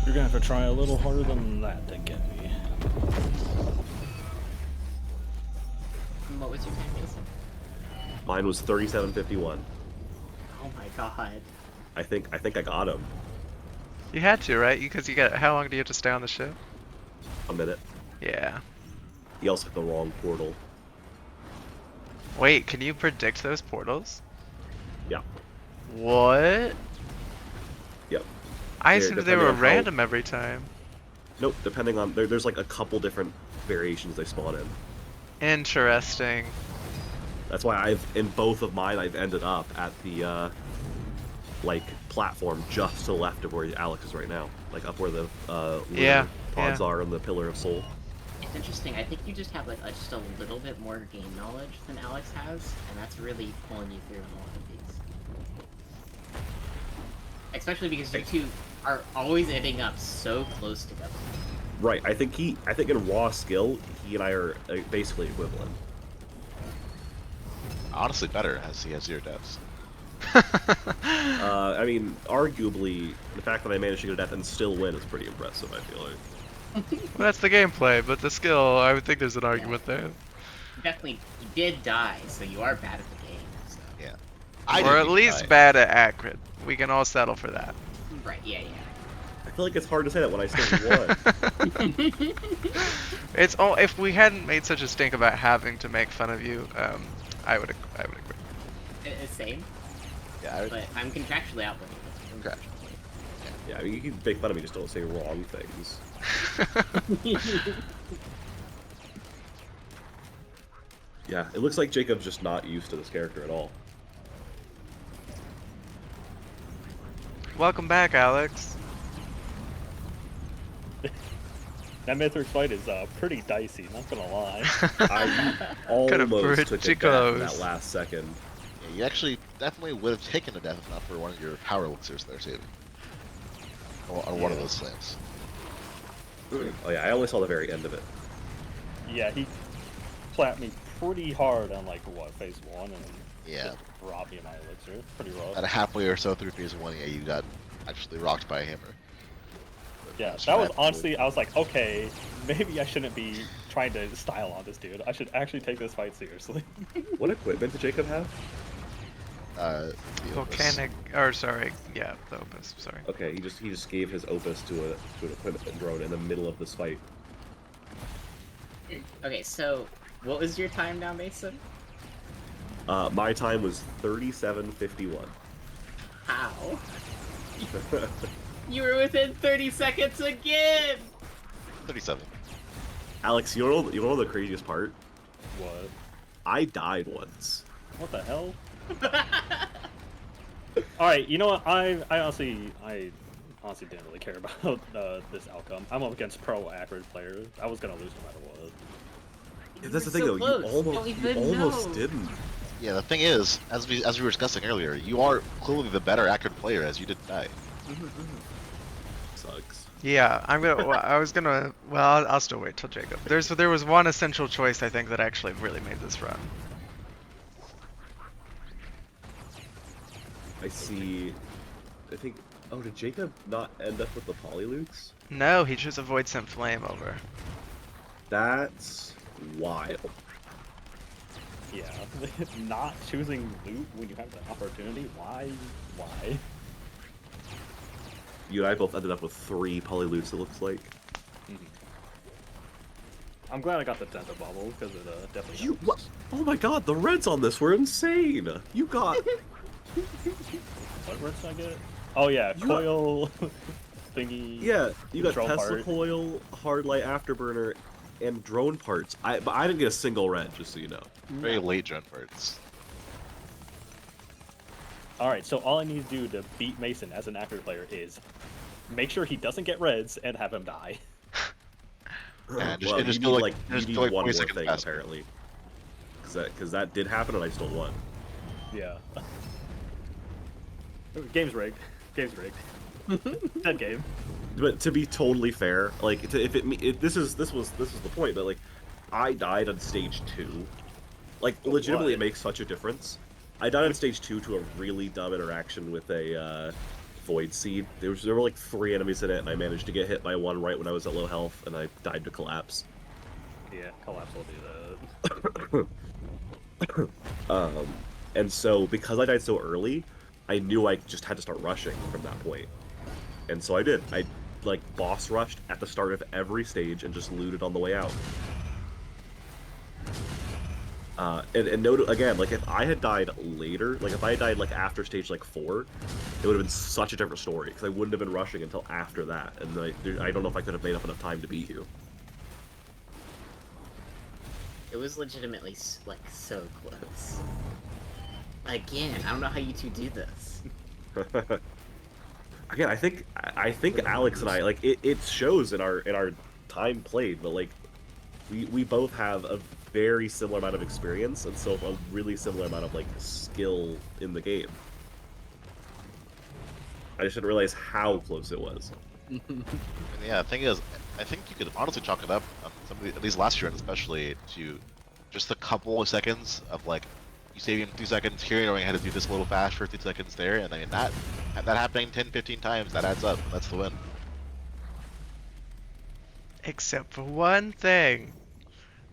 You're gonna have to try a little harder than that to get me. What was your time, Mason? Mine was 37:51. Oh my god. I think I got him. You had to, right? Because you got. How long do you have to stay on the ship? A minute. Yeah. He also hit the wrong portal. Wait, can you predict those portals? Yeah. What? Yep. I Yeah, assumed they depending were on how- random every time. Nope. Depending on there's like a couple different variations they spawn in. Interesting. That's why in both of mine I've ended up at the like platform just to the left of where Alex is right now, like up where the lunar Yeah, pods yeah. are in the Pillar of Soul. It's interesting. I think you just have like just a little bit more game knowledge than Alex has, and that's really pulling you through in a lot of these. Especially because you two are always ending up so close together. Right. I think in raw skill, he and I are basically equivalent. Honestly, better as he has 0 deaths. I mean, arguably, the fact that I managed to get a death and still win is pretty impressive, I feel like. Well, that's the gameplay, but the skill, I would think there's an argument there. Definitely, you did die, so you are bad at the game. So. Yeah. Or didn't at even least die. bad at accurate. We can all settle for that. Right, yeah. I feel like it's hard to say that when I still won. It's all. If we hadn't made such a stink about having to make fun of you, I would agree. Same, Yeah, but I'm contractually obligated. Okay. Yeah, I mean, you can make fun of me, just don't say wrong things. Yeah, it looks like Jacob's just not used to this character at all. Welcome back, Alex. That Mithrix fight is pretty dicey, not gonna lie. I Kinda almost took a pretty death in close. that last second. Yeah, you actually definitely would have taken a death if not for one of your power elixirs there, saving. Or one of those slams. Oh yeah, I only saw the very end of it. Yeah, he clapped me pretty hard on like what, phase 1 and Yeah. just robbed me of my elixir. It's pretty rough. About halfway or so through phase 1, yeah, you got actually rocked by a hammer. Yeah, That's that was right. honestly, I was like, okay, maybe I shouldn't be trying to style on this dude. I should actually take this fight seriously. What equipment did Jacob have? The Opus. Volcanic, or sorry, yeah, the Opus. Sorry. Okay, he just gave his opus to an equipment drone in the middle of this fight. Okay, so what was your time now, Mason? My time was 37:51. How? You were within 30 seconds again! 37. Alex, you know the craziest part? What? I died once. What the hell? Alright, you know what? I honestly didn't really care about this outcome. I'm up against pro accurate players. I was gonna lose no matter what. Yeah, that's the were thing, so though. close. You Don't almost even know. didn't. Yeah, the thing is, as we were discussing earlier, you are clearly the better accurate player as you didn't die. Sucks. Yeah, I'm gonna. Well, I was gonna. Well, I'll still wait till Jacob. There was one essential choice I think that actually really made this run. I see. I think. Oh, did Jacob not end up with the polylutes? No, he chose avoid sent flame over. That's wild. Yeah, not choosing loot when you have the opportunity. Why? You and I both ended up with 3 polylutes, it looks like. I'm glad I got the Tenta bubble because it definitely. You what? Oh my god, the reds on this were insane. You got What reds did I get? Oh yeah, You- coil thingy. yeah, you got Control Tesla part. coil, hard light afterburner, and drone parts. But I didn't get a single red, just so you know. Very late drone parts. All right, so all I need to do to beat Mason as an accurate player is make sure he doesn't get reds and have him die. Yeah, just- well, and just you go need like- you just need go like one 40 more seconds thing faster. apparently. Because that did happen and I still won. Yeah. Game's rigged. Game's rigged. Dead game. But to be totally fair, like this was the point. But like, I died on stage 2. Like legitimately, what? it makes such a difference. I died on stage 2 to a really dumb interaction with a void seed. There were like 3 enemies in it, and I managed to get hit by one right when I was at low health, and I died to collapse. Yeah, collapse will do that. And so because I died so early, I knew I just had to start rushing from that point. And so I did. I like boss rushed at the start of every stage and just looted on the way out. And note again, like if I had died later, like if I had died like after stage like 4, it would have been such a different story because I wouldn't have been rushing until after that, and I don't know if I could have made up enough time to beat you. It was legitimately like so close. Again, I don't know how you two do this. Again, I think Alex and I like it shows in our time played, but like we both have a very similar amount of experience and so a really similar amount of like skill in the game. I just didn't realize how close it was. And yeah, the thing is, I think you could honestly chalk it up, at least last year especially, to just a couple of seconds of like, you saving 2 seconds here, knowing how to do this a little fast for 2 seconds there, and I mean that happening 10-15 times, that adds up. That's the win. Except for one thing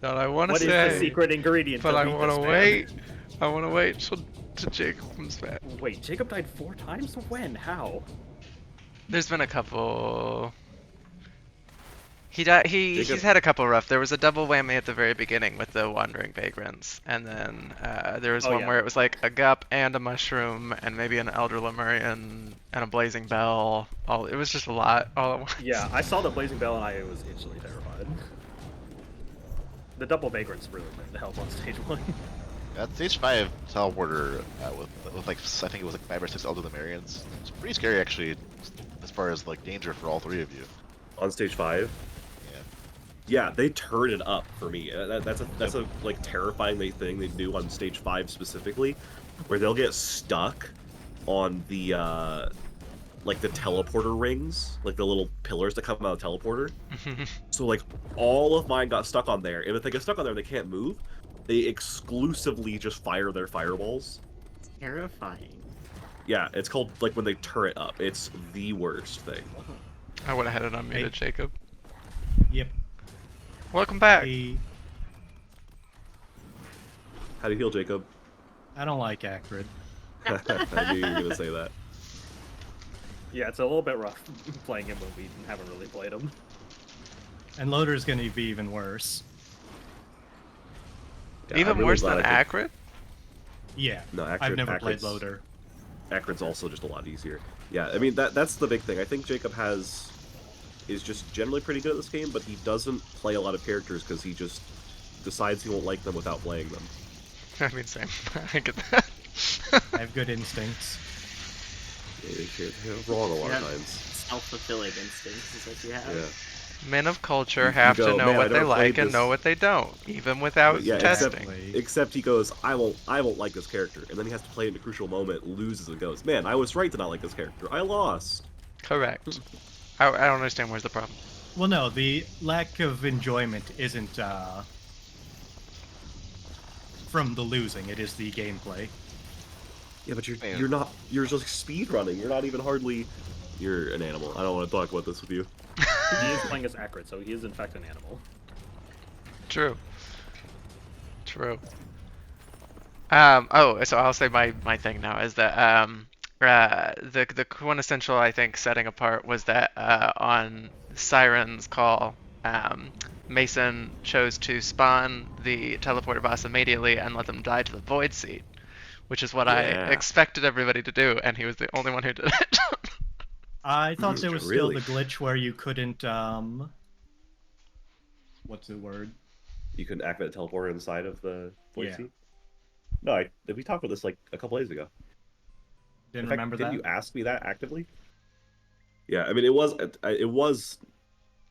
that I want to What is say. the secret ingredient? But to I beat want this to man? wait. I want to wait till Jacob comes back. Wait, Jacob died 4 times? When? How? There's been a couple. He died. He's Jacob- had a couple rough. There was a double whammy at the very beginning with the wandering vagrants, and then there was Oh, one yeah. where it was like a gup and a mushroom and maybe an elder lemurian and a blazing bell. It was just a lot all at once. Yeah, I saw the blazing bell and I was instantly terrified. The double vagrants really didn't help on stage 1. That stage 5 teleporter with like I think it was like 5 or 6 Elder Lemurians. It's pretty scary actually, as far as like danger for all 3 of you. On stage 5. Yeah. Yeah, they turn it up for me. That's a like terrifying thing they do on stage 5 specifically, where they'll get stuck on the like the teleporter rings, like the little pillars that come out of the teleporter. So like all of mine got stuck on there, and if they get stuck on there, they can't move. They exclusively just fire their fireballs. Terrifying. Yeah, it's called like when they turret up. It's the worst thing. I would have had it unmuted, Hey. Jacob. Yep. Welcome back. How do you heal, Jacob? I don't like Acrid. I knew you were gonna say that. Yeah, it's a little bit rough playing him when we haven't really played him. And Loader's gonna be even worse. Yeah, I'm Even really worse glad than I did- Acrid? Yeah. No, I've never played Acrid's- Loader. Acrid's also just a lot easier. Yeah, I mean that's the big thing. I think Jacob is just generally pretty good at this game, but he doesn't play a lot of characters because he just decides he won't like them without playing them. I mean, same. I get that. I have good instincts. You're wrong a lot You of have times. self-fulfilling instincts is what you have. Yeah. Men of culture You have go, to know "Man, I what they never played like and this." know what they don't, even without Yeah, testing. except he goes, I won't like this character, and then he has to play it in a crucial moment, loses, and goes, man, I was right to not like this character. I lost. Correct. I don't understand where's the problem. Well, no, the lack of enjoyment isn't from the losing. It is the gameplay. Yeah, but Man. you're just speed running. You're not even hardly. You're an animal. I don't want to talk about this with you. He is playing as Acrid, so he is in fact an animal. True. True. Oh, so I'll say my thing now is that the quintessential I think setting apart was that on Siren's call, Mason chose to spawn the teleporter boss immediately and let them die to the void seed, which is what I Yeah. expected everybody to do, and he was the only one who did it. I thought there was still Really? the glitch where you couldn't what's the word? You can activate the teleporter inside of the void Yeah. seat. No, we talked about this like a couple days ago. Didn't In fact, remember didn't that. you ask me that actively? Yeah, I mean it was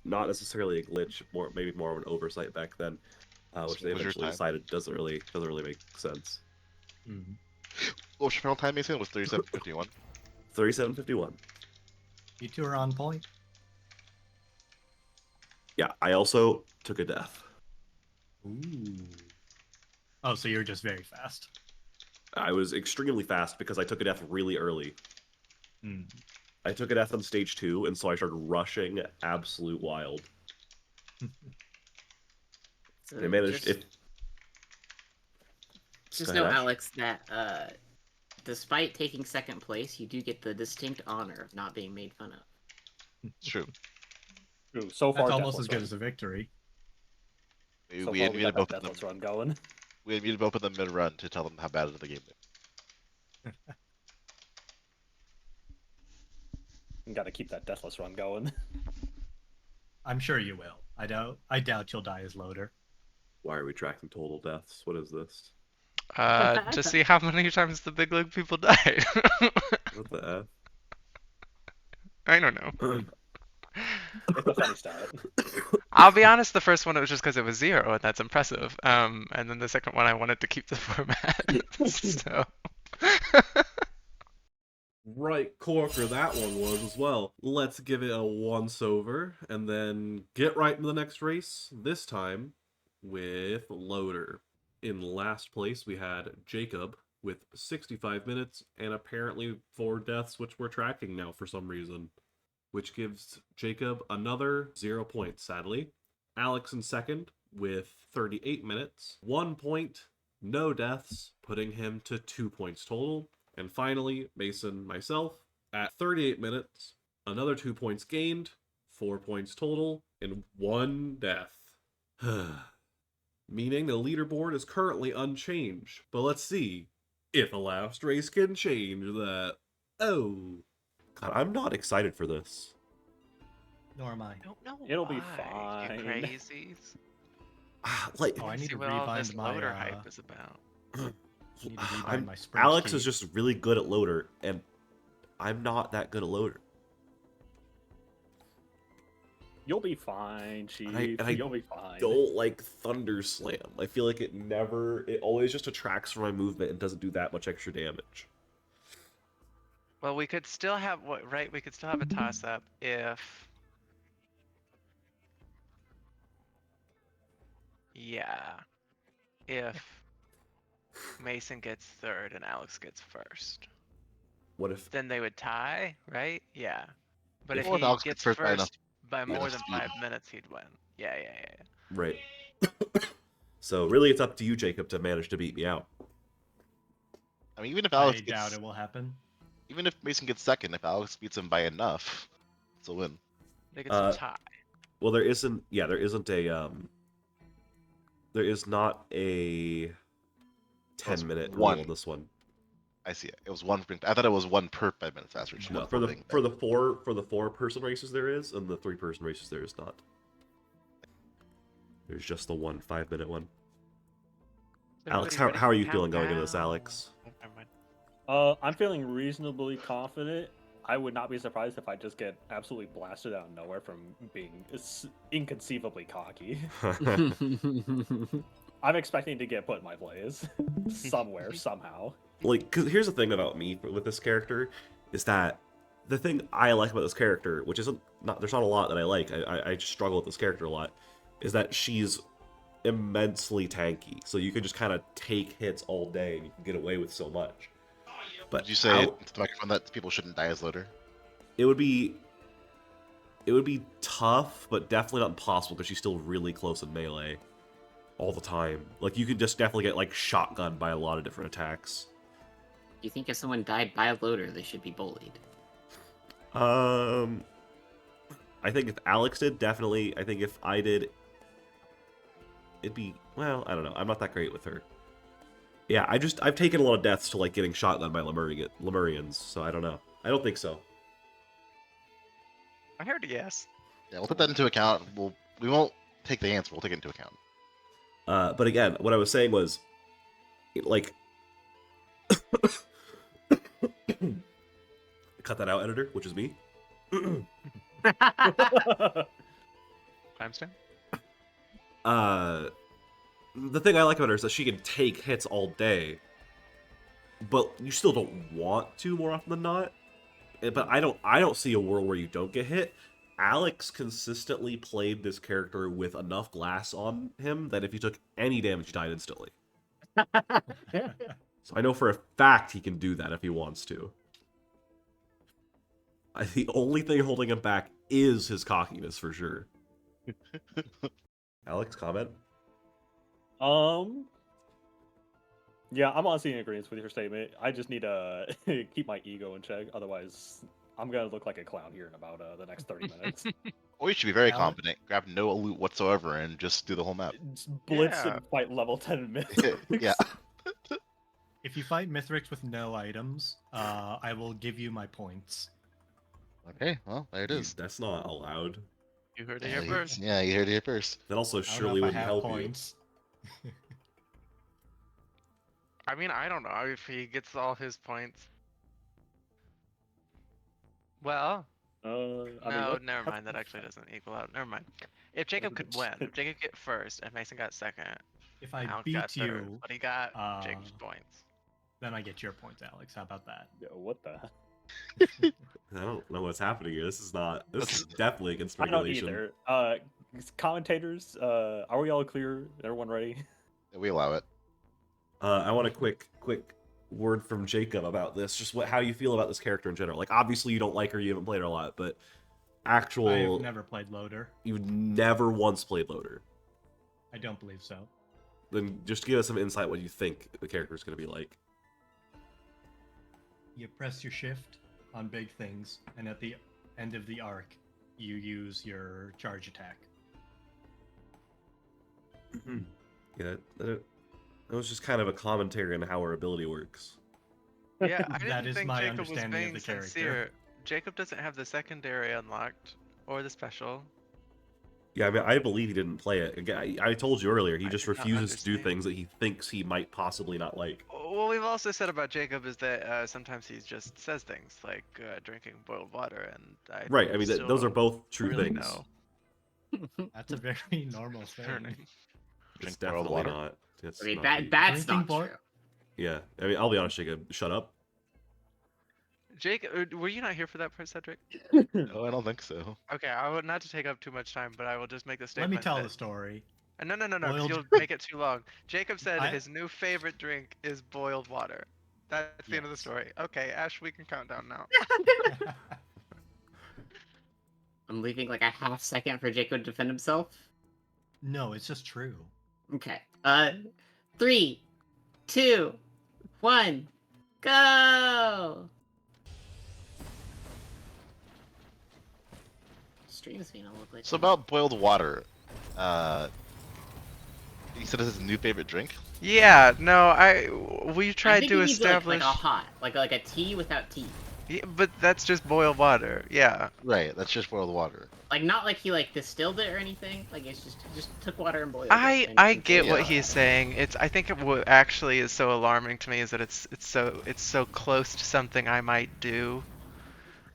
not necessarily a glitch, maybe more of an oversight back then, which they What was your eventually time? decided doesn't really make sense. Mhm. What was your final time, Mason? It was 37:51. 37:51. You two are on point. Yeah, I also took a death. Ooh. Oh, so you're just very fast. I was extremely fast because I took a death really early. Hmm. I took a death on stage 2, and so I started rushing absolute wild. So I managed just Go know, ahead, Ash. Alex, that despite taking second place, you do get the distinct honor of not being made fun of. It's true. Ooh, so far, That's almost deathless as good run. as a victory. We, So we far, had we muted got both that of them. deathless run going. We had muted both of them mid-run to tell them how bad of the game they Got to keep that deathless run going. I'm sure you will. I doubt you'll die as loader. Why are we tracking total deaths? What is this? To see how many times the big league people died. What the I don't know. F? It's a funny stat. I'll be honest, the first one it was just because it was 0, and that's impressive. And then the second one I wanted to keep the format. So Right corker that one was as well. Let's give it a once over and then get right into the next race. This time with Loader. In last place we had Jacob with 65 minutes and apparently 4 deaths, which we're tracking now for some reason, which gives Jacob another 0 points, sadly. Alex in second with 38 minutes, 1 point, no deaths, putting him to 2 points total. And finally, Mason, myself, at 38 minutes, another 2 points gained, 4 points total, and 1 death. Meaning the leaderboard is currently unchanged. But let's see if a last race can change that. Oh. God, I'm not excited for this. Nor am I. don't know It'll be why, you fine. crazies. Like, Oh, I need See to what all this rebind my loader hype is about. need to rebind my sprint Alex key. is just really good at loader, and I'm not that good at loader. You'll be fine, Chief. and I You'll be fine. Don't like Thunder Slam. I feel like it always just attracts from my movement and doesn't do that much extra damage. Well, we could still have right? We could still have a toss-up if. Yeah. If Mason gets third and Alex gets first. What if Then they would tie, right? Yeah. But if Or if he Alex gets gets first by enough- first by by more enough than speed. 5 minutes, he'd win. Yeah. right? So really, it's up to you, Jacob, to manage to beat me out. I mean, even if I Alex doubt gets, it will happen. even if Mason gets second, if Alex beats him by enough, it's a win. They could still tie. Well, there isn't not a 10-minute rule one. in this one. I see it. It was one. I thought it was 1 per 5 minutes faster. Just No, one for the thing. for the 4-person races there is, and the 3-person races there is not. There's just the 1 5-minute one. Alex, Everybody how are ready you to feeling count going into this, down? Alex? Oh, never mind. I'm feeling reasonably confident. I would not be surprised if I just get absolutely blasted out of nowhere from being inconceivably cocky. I'm expecting to get put in my place somewhere, somehow. Like, cause here's the thing about me with this character, is that the thing I like about this character, which isn't there's not a lot that I like. I just struggle with this character a lot, is that she's immensely tanky. So you can just kind of take hits all day and you can get away with so much. But Did you say into the microphone that people shouldn't die as loader? it would be tough, but definitely not impossible because she's still really close in melee all the time. Like you could just definitely get like shotgunned by a lot of different attacks. You think if someone died by a loader, they should be bullied? I think if Alex did, definitely. I think if I did, it'd be, well, I don't know. I'm not that great with her. Yeah, I've taken a lot of deaths to like getting shotgun by Lemurians, so I don't know. I don't think so. I heard a yes. Yeah, we'll take that into account. We won't take the answer. We'll take it into account. But again, what I was saying was, like, cut that out, editor, which is me. Timestamp? The thing I like about her is that she can take hits all day, but you still don't want to more often than not. But I don't see a world where you don't get hit. Alex consistently played this character with enough glass on him that if he took any damage, he died instantly. So I know for a fact he can do that if he wants to. The only thing holding him back is his cockiness, for sure. Alex, comment? Yeah, I'm honestly in agreement with your statement. I just need to keep my ego in check. Otherwise, I'm gonna look like a clown here in about the next 30 minutes. Or you should be very Alex? confident, grab no loot whatsoever, and just do the whole map. Just blitz Yeah. and fight level 10 Mythics. Yeah. If you fight Mithrix with no items, I will give you my points. Okay, well, there it is. That's not allowed. You heard it Yeah, here first. yeah, you heard it here first. That also I don't know surely if I wouldn't have help points. I mean, I don't know if he gets all his points. Well, I mean, no, what- never mind. That actually doesn't equal out. Never mind. If Jacob could win, if Jacob get first and Mason got second, If I Alex beat got third, you, but he got Jacob's points. then I get your points, Alex. How about that? Yo, what the? you. I don't know what's happening here. This is definitely against I don't regulation. either. Commentators, are we all clear? Everyone ready? We allow it. I want a quick word from Jacob about this. Just how you feel about this character in general. Like, obviously you don't like her, you haven't played her a lot, but I've never played Loader. you've never once played Loader. I don't believe so. Then just give us some insight what you think the character is going to be like. You press your shift on big things, and at the end of the arc, you use your charge attack. Yeah, that was just kind of a commentary on how her ability works. Yeah, I That didn't is think my Jacob was understanding of being the character. sincere. Jacob doesn't have the secondary unlocked or the special. Yeah, I mean, I believe he didn't play it. Again, I told you earlier, he I just did not refuses to do understand. things that he thinks he might possibly not like. What we've also said about Jacob is that sometimes he just says things like drinking boiled water, and Right, I mean, still those are don't both true really things. know. That's a very normal thing. Concerning. It's Drink boiled definitely water. not. It's I mean, not that's Drinking not boil- true. Yeah, I mean, I'll be honest, Jacob. Shut up. Jake, were you not here for that part, Cedric? No, I don't think so. Okay, I would not to take up too much time, but I will just make the Let statement. me tell that... the story. No, 'cause Boiled- you'll make it too long. Jacob said I- his new favorite drink is boiled water. That's the end of the Yes. story. Okay, Ash, we can count down now. I'm leaving like a half second for Jacob to defend himself. No, it's just true. Okay. 3, 2, 1, go! Stream's being a little glitchy. So about boiled water, you said this is his new favorite drink? Yeah, no, we I tried think to he needs, establish. like a hot, like a tea without tea. Yeah, but that's just boiled water. Yeah. Right, that's just boiled water. Like not like he like distilled it or anything. Like it's just took water and boiled it. I and get consumed what it. he's saying. I think what actually is so alarming to me is that it's so close to something I might do,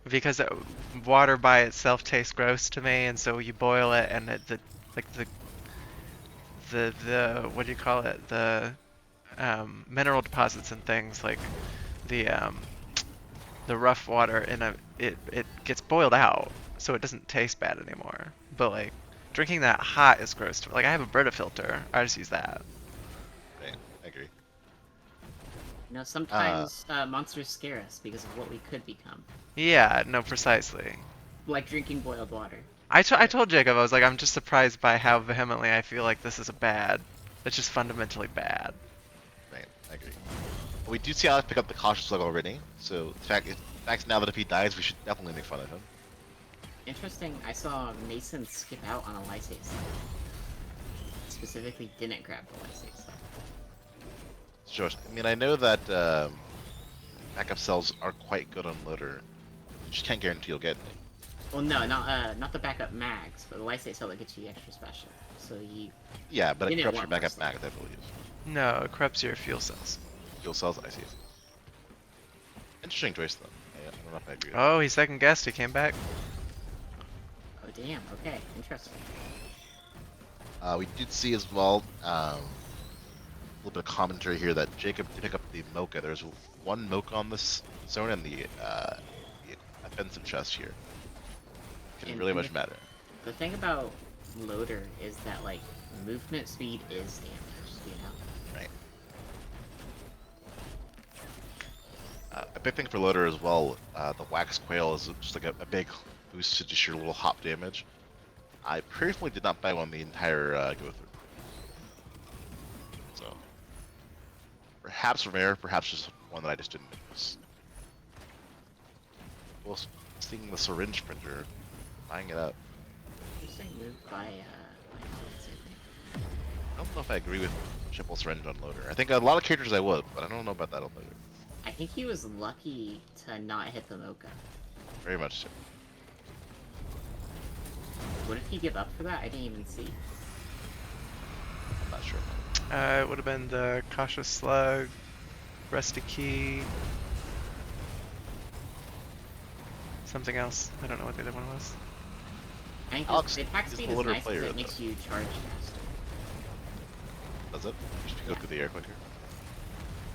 because water by itself tastes gross to me, and so you boil it and the what do you call it, the mineral deposits and things like the rough water it gets boiled out, so it doesn't taste bad anymore. But like drinking that hot is gross to me. Like I have a Brita filter, I just use that. Right, I agree. You know, sometimes monsters scare us because of what we could become. Yeah, no, precisely. Like drinking boiled water. I told Jacob, I was like, I'm just surprised by how vehemently I feel like this is it's just fundamentally bad. Right, I agree. We do see Alex pick up the cautious slug already, so the fact now that if he dies, we should definitely make fun of him. Interesting, I saw Mason skip out on a Lysate. specifically didn't grab the lysate stuff. Sure. I mean, I know that backup cells are quite good on loader. You just can't guarantee you'll get any. Well, no, not the backup mags, but the lysate cell that gets you extra special. So you. Yeah, but it Didn't corrupts your want more backup stuff. mag, I believe. No, it corrupts your fuel cells. Fuel cells, I see. Interesting choice, though. I don't know if I agree with Oh, he second guessed. He came back. Oh damn. Okay, interesting. We did see as well, a little bit of commentary here that Jacob did pick up the Mocha. There's one Mocha on this zone and the offensive chest here. Can And really the- much matter. The thing about loader is that like movement speed is damaged, you know. Right. A big thing for loader as well, the wax quail is just like a big boost to just your little hop damage. I personally did not buy one the entire go through. So perhaps rare, perhaps just one that I just didn't use. Well, seeing the syringe printer, buying it up. Interesting move by Alex, I think. I don't know if I agree with triple syringe on loader. I think a lot of characters I would, but I don't know about that on loader. I think he was lucky to not hit the Mocha. Very much so. What did he give up for that? I didn't even see. I'm not sure. It would have been the cautious slug, rusty key, something else. I don't know what the other one was. I think Alex the attack is speed the is loader nice because player, it makes though. you charge faster. Does it? You should go Yeah. through the air quicker.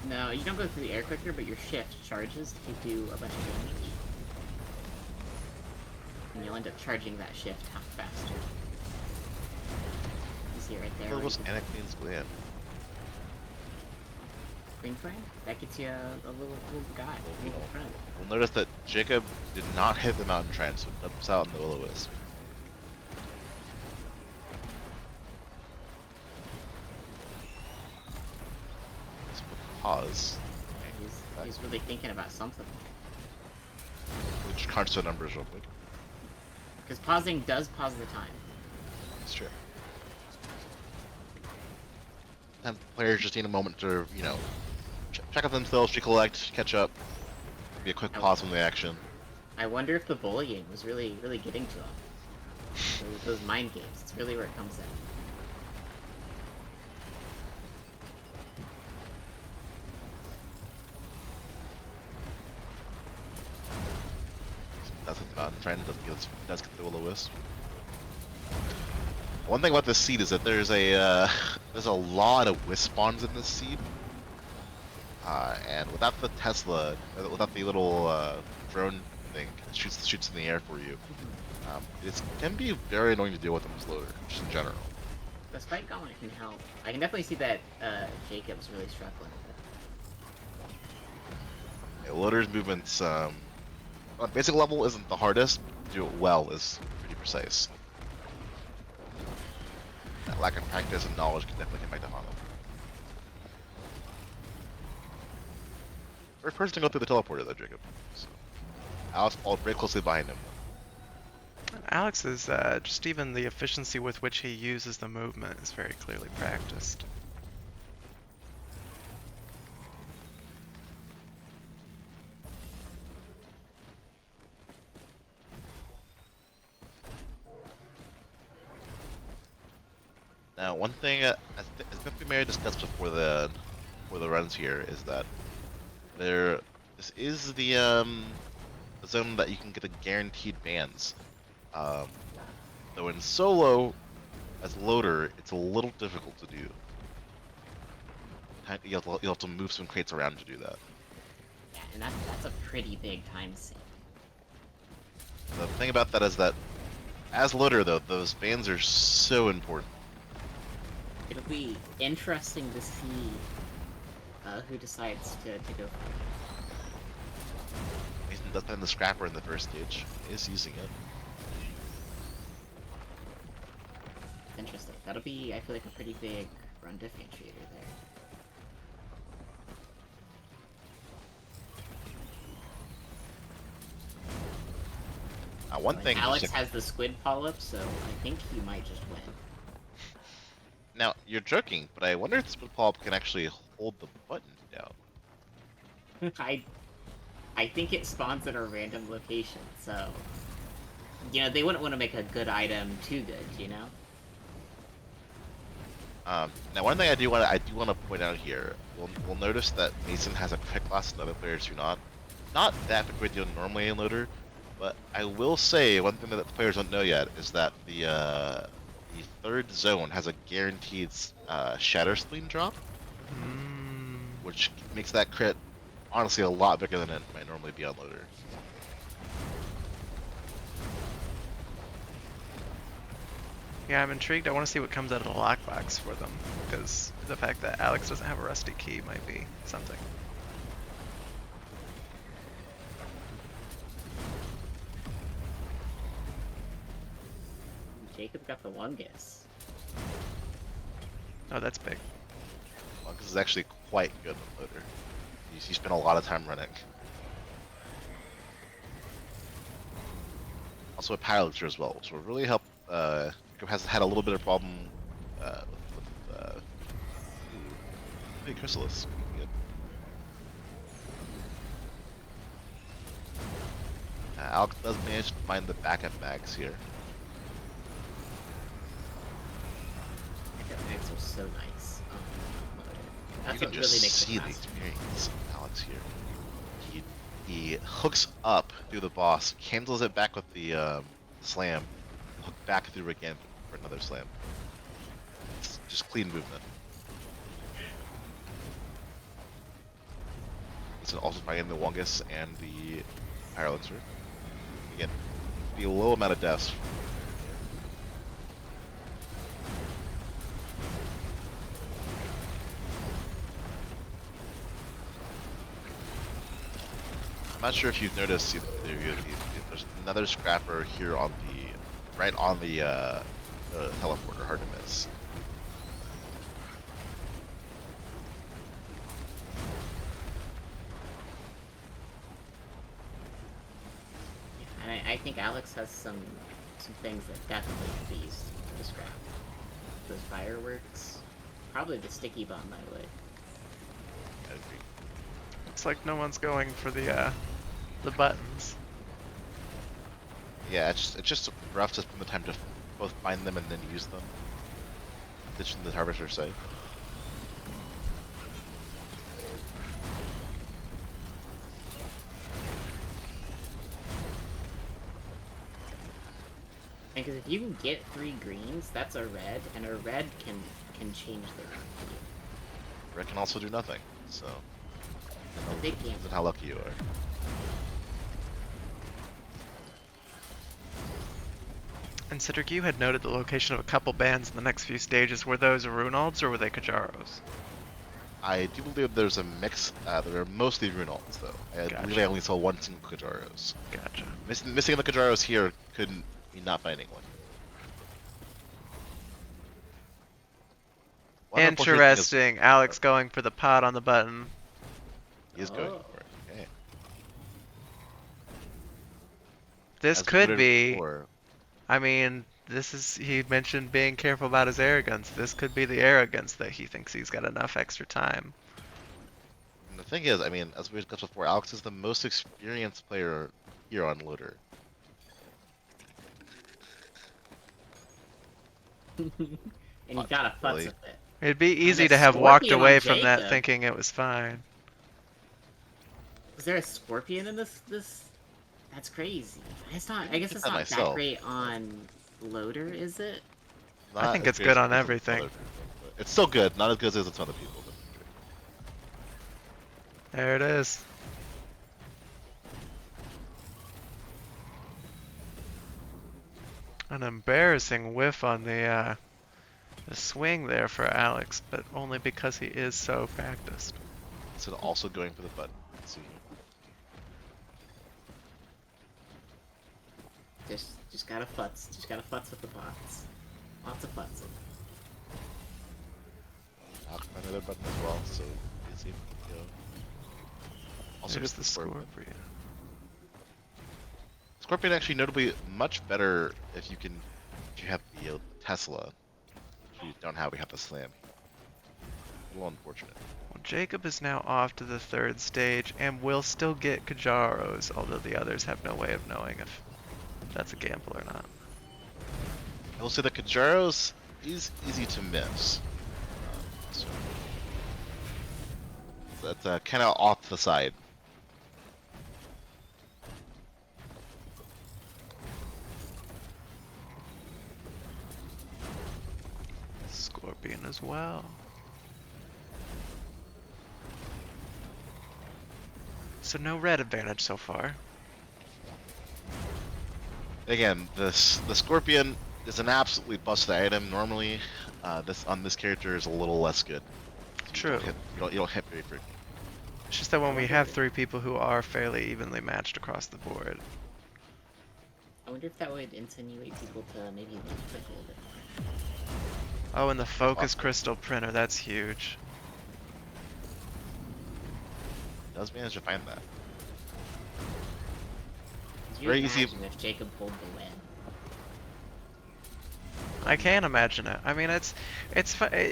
No, you don't go through the air quicker, but your shift charges to do a bunch of damage. And you'll end up charging that shift half faster. You see it right there. What where was you can- Anakin's gland? Green flame? That gets you a little guy, a little friend. You'll notice that Jacob did not hit the mountain trend, so it dumps out in the will-o-wisp. Let's put pause. He's really thinking about something. Which crunch the numbers real quick. Because pausing does pause the time. It's true. And players just need a moment to, you know, check out themselves, recollect, catch up. Be a quick pause from the action. I wonder if the bullying was really getting to him. Those mind games. It's really where it comes in. That's what the mountain trend does get the will-o-wisp. One thing about this seed is that there's a lot of wisp spawns in this seed. And without the Tesla, without the little drone thing that shoots in the air for you, it can be very annoying to deal with them as loader, just in general. The spike gauntlet can help. I can definitely see that Jacob's really struggling with it. Yeah, loader's movements on basic level isn't the hardest. To do it well is pretty precise. That lack of practice and knowledge can definitely come back to haunt them. First person to go through the teleporter though, Jacob. So, Alex followed very closely behind him. Alex is just even the efficiency with which he uses the movement is very clearly practiced. Now, one thing as we may have discussed before the runs here is that this is the zone that you can get a guaranteed bans. Though in solo, as loader, it's a little difficult to do. You'll have to move some crates around to do that. Yeah, and that's a pretty big time sink. The thing about that is that, as loader though, those bans are so important. It'll be interesting to see who decides to go for it. Mason does find the scrapper in the first stage. He is using it. Interesting. That'll be, I feel like, a pretty big run differentiator there. One Like, thing. Alex has the squid polyp, so I think he might just win. Now, You're joking, but I wonder if Split Pop can actually hold the button down. I think it spawns at a random location, so they wouldn't want to make a good item too good, Now, one thing I do want to point out here, we'll notice that Mason has a quick loss and other players do not. Not that big of a deal normally in Loader, but I will say one thing that the players don't know yet is that the third zone has a guaranteed Shatter Spleen drop, which makes that crit honestly a lot bigger than it might normally be on Loader. Yeah, I'm intrigued. I want to see what comes out of the lockbox for them, because the fact that Alex doesn't have a rusty key might be something. Jacob got the longest. Oh, that's big. Well, this is actually quite good on Loader. You spend a lot of time running. Also a Piloter as well, which will really help. Has had a little bit of problem with hey, Chrysalis. Good. Alex does manage to find the backup mags here. Backup mags are so nice. That's You can what just really makes see it the faster. experience of Alex here. He hooks up through the boss, cancels it back with the slam, hook back through again for another slam. It's just clean movement. He's also finding the Wongus and the Pyrolancer. Again, be a low amount of deaths. I'm not sure if you've noticed, there's another scrapper here on right on the teleporter, hard to miss. And I think Alex has some things that definitely could be used to scrap. Those fireworks, probably the sticky bomb, by the way. I agree. Looks like no one's going for the buttons. Yeah, it's just rough to spend the time to both find them and then use them. Ditching the Harvester site. Because if you can get 3 greens, that's a red, and a red can change the round for you. Red can also do nothing, so A big gamble. depends on how lucky you are. And Cedric, you had noted the location of a couple bands in the next few stages. Were those Runalds or were they Kajaros? I do believe there's a mix. There are mostly Runalds, though. I Gotcha. believe I only saw one single Kajaros. Gotcha. Missing the Kajaros here couldn't mean not finding one. One unfortunate thing is- Interesting. Alex going for the pot on the button. He is going Oh. for it. Okay. This As could noted be. before, I mean, he mentioned being careful about his arrogance. This could be the arrogance that he thinks he's got enough extra time. and the thing is, I mean, as we discussed before, Alex is the most experienced player here on Loader. And you gotta futz Really? with it. It'd be easy a to have walked scorpion away on from that Jacob. thinking it was fine. Is there a scorpion in this? That's crazy. It's not. I guess it's that not that myself. great on Loader, is it? Not think as it's great good as on it is everything. other people, but it's still good, not as good as some other people. But There it is. An embarrassing whiff on the swing there for Alex, but only because he is so practiced. so also going for the button. Let's see. Just gotta futz. Just gotta futz with the pots. Lots of futzing. I'll find another button as well, so easy. Go. Also There's good the for Scorpion. Scorpion. Scorpion actually notably much better if you have the Tesla. you don't have, we have to slam. A little unfortunate. Well, Jacob is now off to the 3rd stage and will still get Kajaros, although the others have no way of knowing if that's a gamble or not. I will say the Kajaros is easy to miss. So that's kind of off the side. Scorpion as well. So no red advantage so far. Again, the Scorpion is an absolutely busted item normally. This character is a little less good. True. You don't hit very frequently. It's just that when we have 3 people who are fairly evenly matched across the board. I wonder if that would insinuate people to maybe look for a little bit more. Oh, and the focus crystal printer, that's huge. Does manage to find that. Could you Very easy. imagine if Jacob pulled the win? I can imagine it. I mean,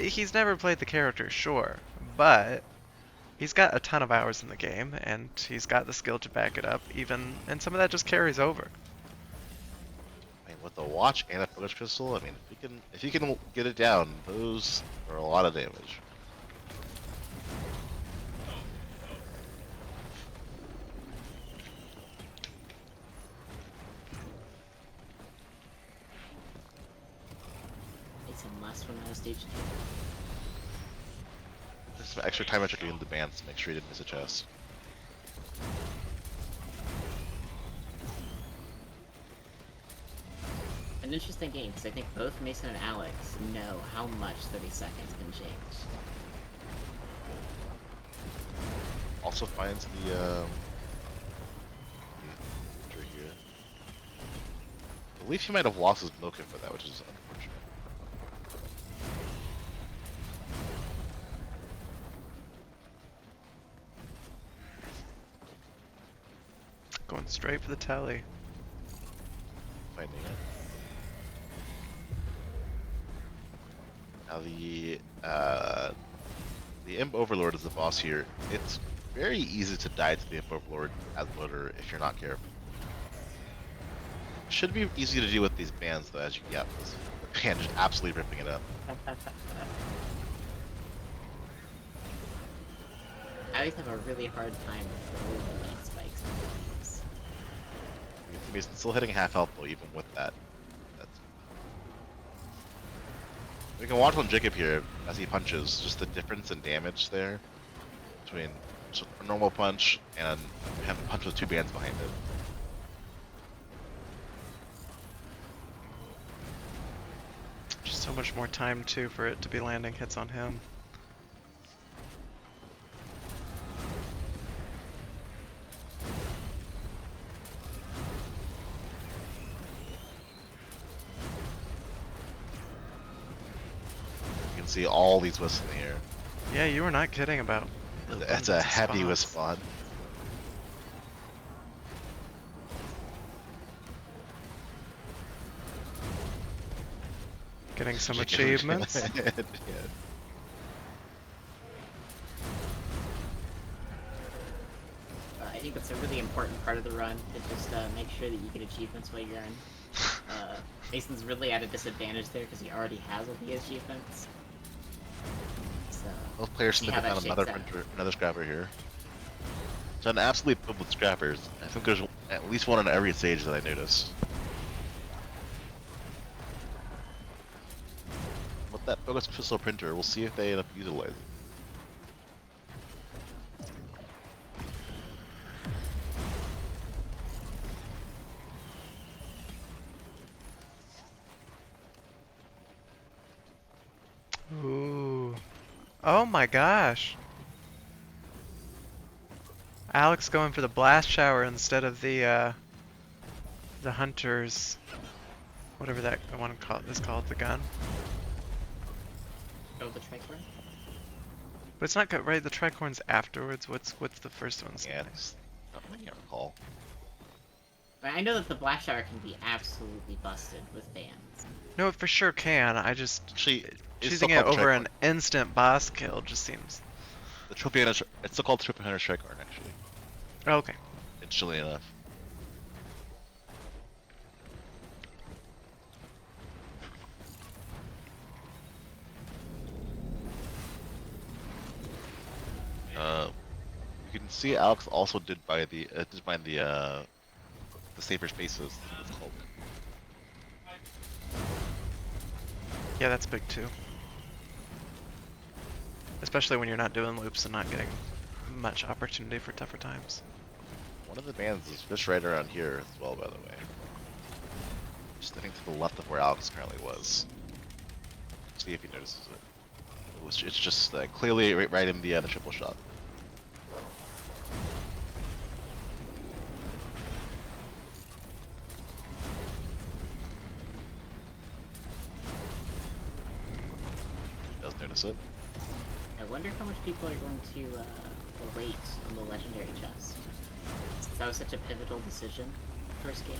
he's never played the character, sure, but he's got a ton of hours in the game, and he's got the skill to back it up, and some of that just carries over. I mean, with the watch and a focus crystal, I mean, if you can get it down, those are a lot of damage. It's a must when I was stage 2. There's some extra time after doing the bands to make sure you didn't miss a chest. An interesting game, because I think both Mason and Alex know how much 30 seconds can change. Also finds the here. I believe he might have lost his milking for that, which is unfortunate. Going straight for the telly. Finding it. Now the Imp Overlord is the boss here. It's very easy to die to the Imp Overlord as loader if you're not careful. Should be easy to do with these bands though, as you get this. The band just absolutely ripping it up. I always have a really hard time with the overlane spikes. He's still hitting half health though, even with that. We can watch on Jacob here as he punches, just the difference in damage there between a normal punch and him punch with 2 bands behind it. Just so much more time too for it to be landing hits on him. You can see all these wisps in the air. Yeah, you were not kidding about. That's a heavy wisp spawn. Getting some achievements. Yeah. I think that's a really important part of the run, to just make sure that you get achievements while you're in. Mason's really at a disadvantage there because he already has all the achievements. So, Both players see seem to how have that found shakes out. another scrapper here. So an absolute pub with scrappers. I think there's at least one on every stage that I noticed. With that focus crystal printer, we'll see if they end up utilizing it. Ooh. Oh my gosh. Alex going for the blast shower instead of the hunter's, whatever that one is called, the gun. Oh, the tricorn? But it's not right. The tricorn's afterwards. What's the first one's Yeah, name? I can't recall. I know that the blast shower can be absolutely busted with bans. No, it for sure can. I just Actually, it's choosing still it called the over Tricorn. an instant boss kill just seems. The Trophy Hunter, it's still called Trophy Hunter Tricorn, actually. Okay. Interestingly enough. You can see Alex also did find the safer spaces with Hulk. Yeah, that's big too. Especially when you're not doing loops and not getting much opportunity for tougher times. One of the bands is just right around here as well, by the way. Just I think to the left of where Alex currently was. See if he notices it. It's just clearly right in the triple shot. He does notice it. I wonder how much people are going to wait on the legendary chest. Since that was such a pivotal decision first game.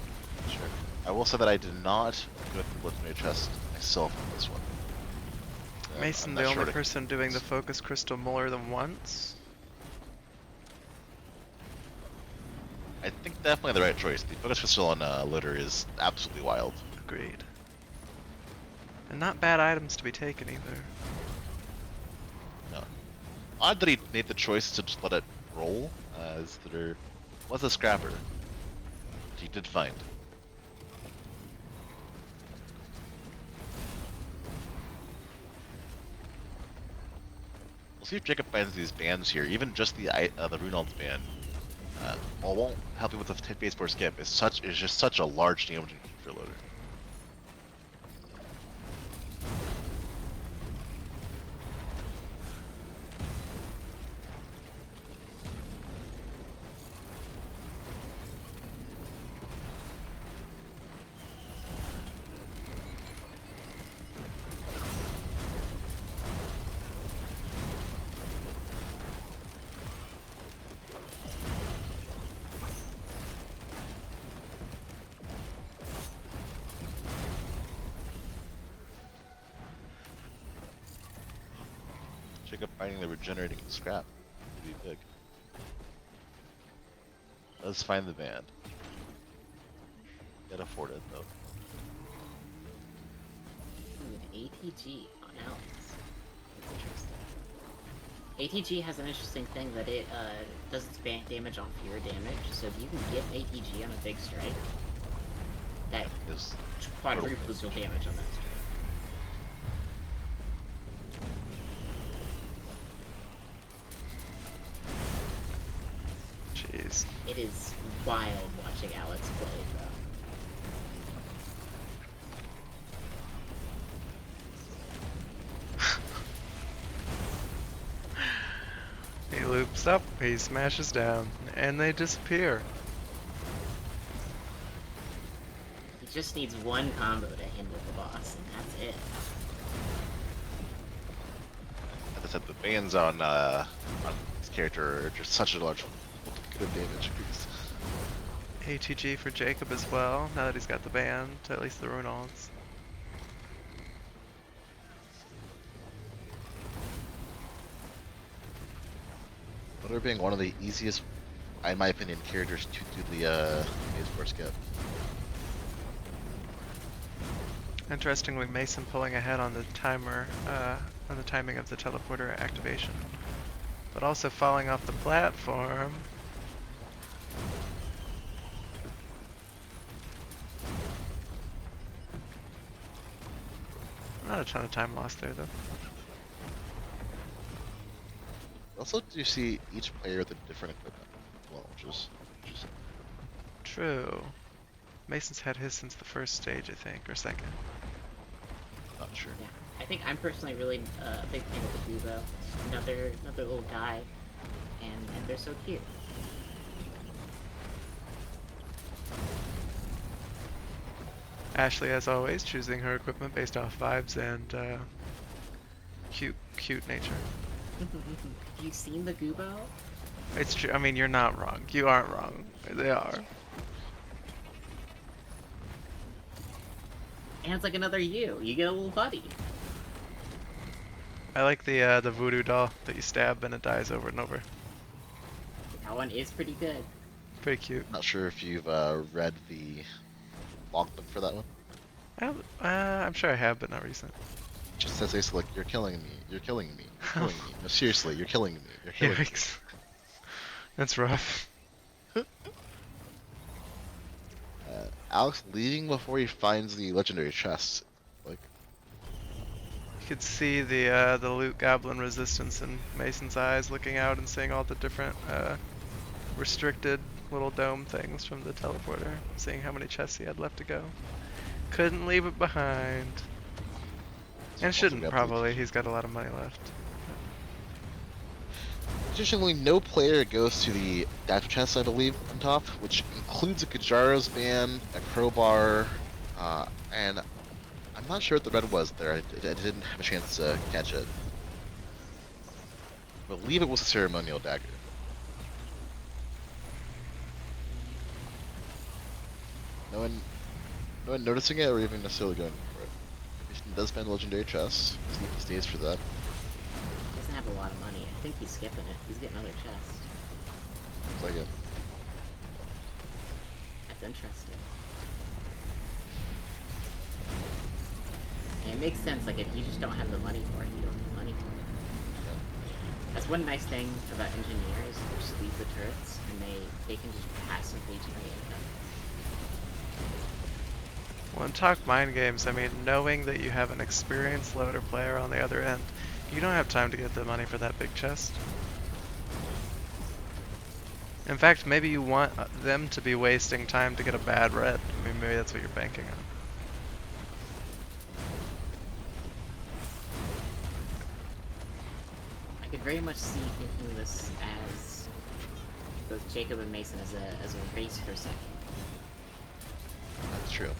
Sure. I will say that I did not go through the legendary chest myself on this one. Mason, I'm the not only sure person doing the focus crystal more than once. I think definitely the right choice. The focus crystal on litter is absolutely wild. Agreed. And not bad items to be taken either. No. Odd that he made the choice to just let it roll, as there was a scrapper. Which he did find. We'll see if Jacob finds these bands here. Even just the Runald's band, while it won't help you with the base force skip, it's just such a large damage for loader. Jacob finding the regenerating scrap would be big. Let's find the band. Can't afford it though. Ooh, an ATG on Alex. That's interesting. ATG has an interesting thing that it does its bank damage on fewer damage, so if you can get ATG on a big strike, that Is quadruples your damage on that strike. Jeez. It is wild watching Alex play, though. He loops up, he smashes down, and they disappear. He just needs one combo to handle the boss, and that's it. As I said, the bands on this character are just such a large multiplicative damage increase. ATG for Jacob as well, now that he's got the band, at least the Runalds. Loader being one of the easiest, in my opinion, characters to do the base force skip. Interestingly, Mason pulling ahead on the timer, on the timing of the teleporter activation. But also falling off the platform. Not a ton of time lost there, though. Also, do you see each player with a different equipment? Well, which is True. Mason's had his since the first stage, I think, or second. not sure. Yeah, I think I'm personally really a big fan of the Gubo. Another little guy, and they're so cute. Ashley, as always, choosing her equipment based off vibes and cute nature. Have you seen the Gubo? It's true. I mean, you're not wrong. You aren't wrong. They are. And it's like another you. You get a little buddy. I like the voodoo doll that you stab and it dies over and over. That one is pretty good. Pretty cute. Not sure if you've read the logbook for that one. I'm sure I have, but not recent. It just says basically like, you're killing me, you're killing me, you're killing me. No, seriously, you're killing me, you're killing me. Yikes. That's rough. Alex leaving before he finds the legendary chest. Like, You could see the loot goblin resistance in Mason's eyes, looking out and seeing all the different restricted little dome things from the teleporter, seeing how many chests he had left to go. Couldn't leave it behind. And shouldn't got the- probably. He's got a lot of money left. Additionally, no player goes to the dash chest, I believe, on top, which includes a Kajaro's band, a crowbar, and I'm not sure what the red was there. I didn't have a chance to catch it. I believe it was a ceremonial dagger. No one noticing it or even necessarily going for it. He does find a legendary chest. He stays for that. He doesn't have a lot of money. I think he's skipping it. He's getting another chest. Looks like it. That's interesting. And it makes sense, like, if you just don't have the money for it, you don't have the money for it. That's one nice thing about engineers. They just leave the turrets, and they can just passively generate income. Well, in talk mind games, I mean, knowing that you have an experienced loader player on the other end, you don't have time to get the money for that big chest. In fact, maybe you want them to be wasting time to get a bad red. I mean, maybe that's what you're banking on. I could very much see thinking this as both Jacob and Mason as a race for second. That's true.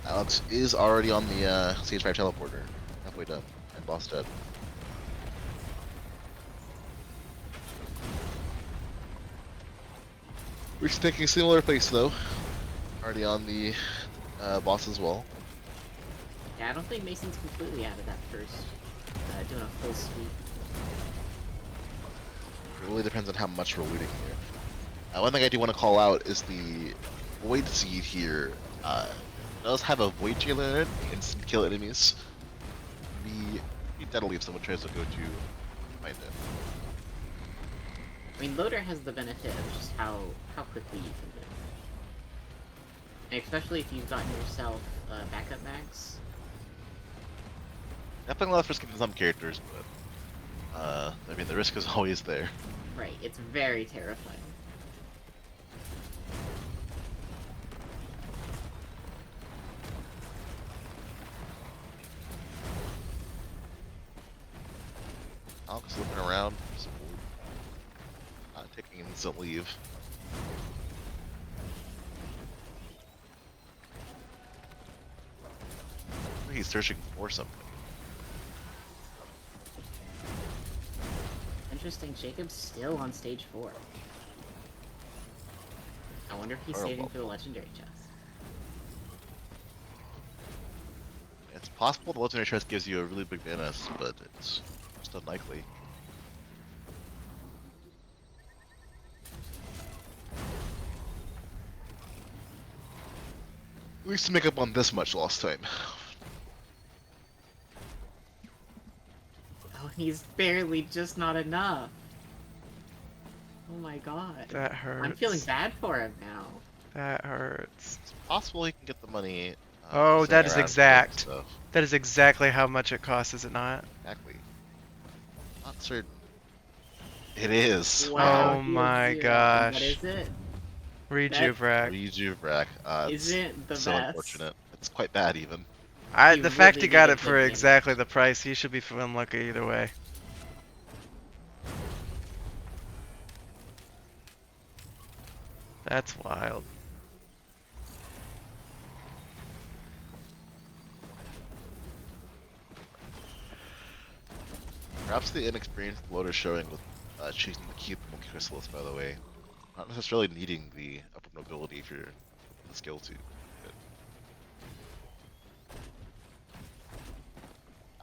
Alex is already on the stage 5 teleporter. Halfway done. And boss dead. We're taking a similar place though. Already on the boss as well. Yeah, I don't think Mason's completely out of that first. Doing a full sweep. It really depends on how much we're looting here. One thing I do want to call out is the Void Seed here. Does have a Void Jailer in it, instant kill enemies. Be deadly if someone tries to go to find it. I mean, Loader has the benefit of just how quickly you can move. And especially if you've gotten yourself backup mags. Definitely a lot of risk in some characters, but I mean the risk is always there. Right, it's very terrifying. Alex looking around, not taking an instant leave. He's searching for something. Interesting, Jacob's still on stage 4. I wonder if he's Horrible. saving for the legendary chest. It's possible the legendary chest gives you a really big bonus, but it's just unlikely. At least to make up on this much lost time. Oh, he's barely just not enough. Oh my god. That hurts. I'm feeling bad for him now. That hurts. It's possible he can get the money. Oh, that is around exact. stuff. That is exactly how much it costs, is it not? Exactly. Not certain. It is. Oh he my is zero. gosh. What is it? Rejuvenac. Rejuvenac. Isn't the so best? unfortunate. It's quite bad even. You The fact really he got need it to for take exactly damage. the price, he should be feeling lucky either way. That's wild. Perhaps the inexperienced loader showing with choosing to keep the Monkey Chrysalis, by the way. Not necessarily needing the upper nobility if you're the skill to.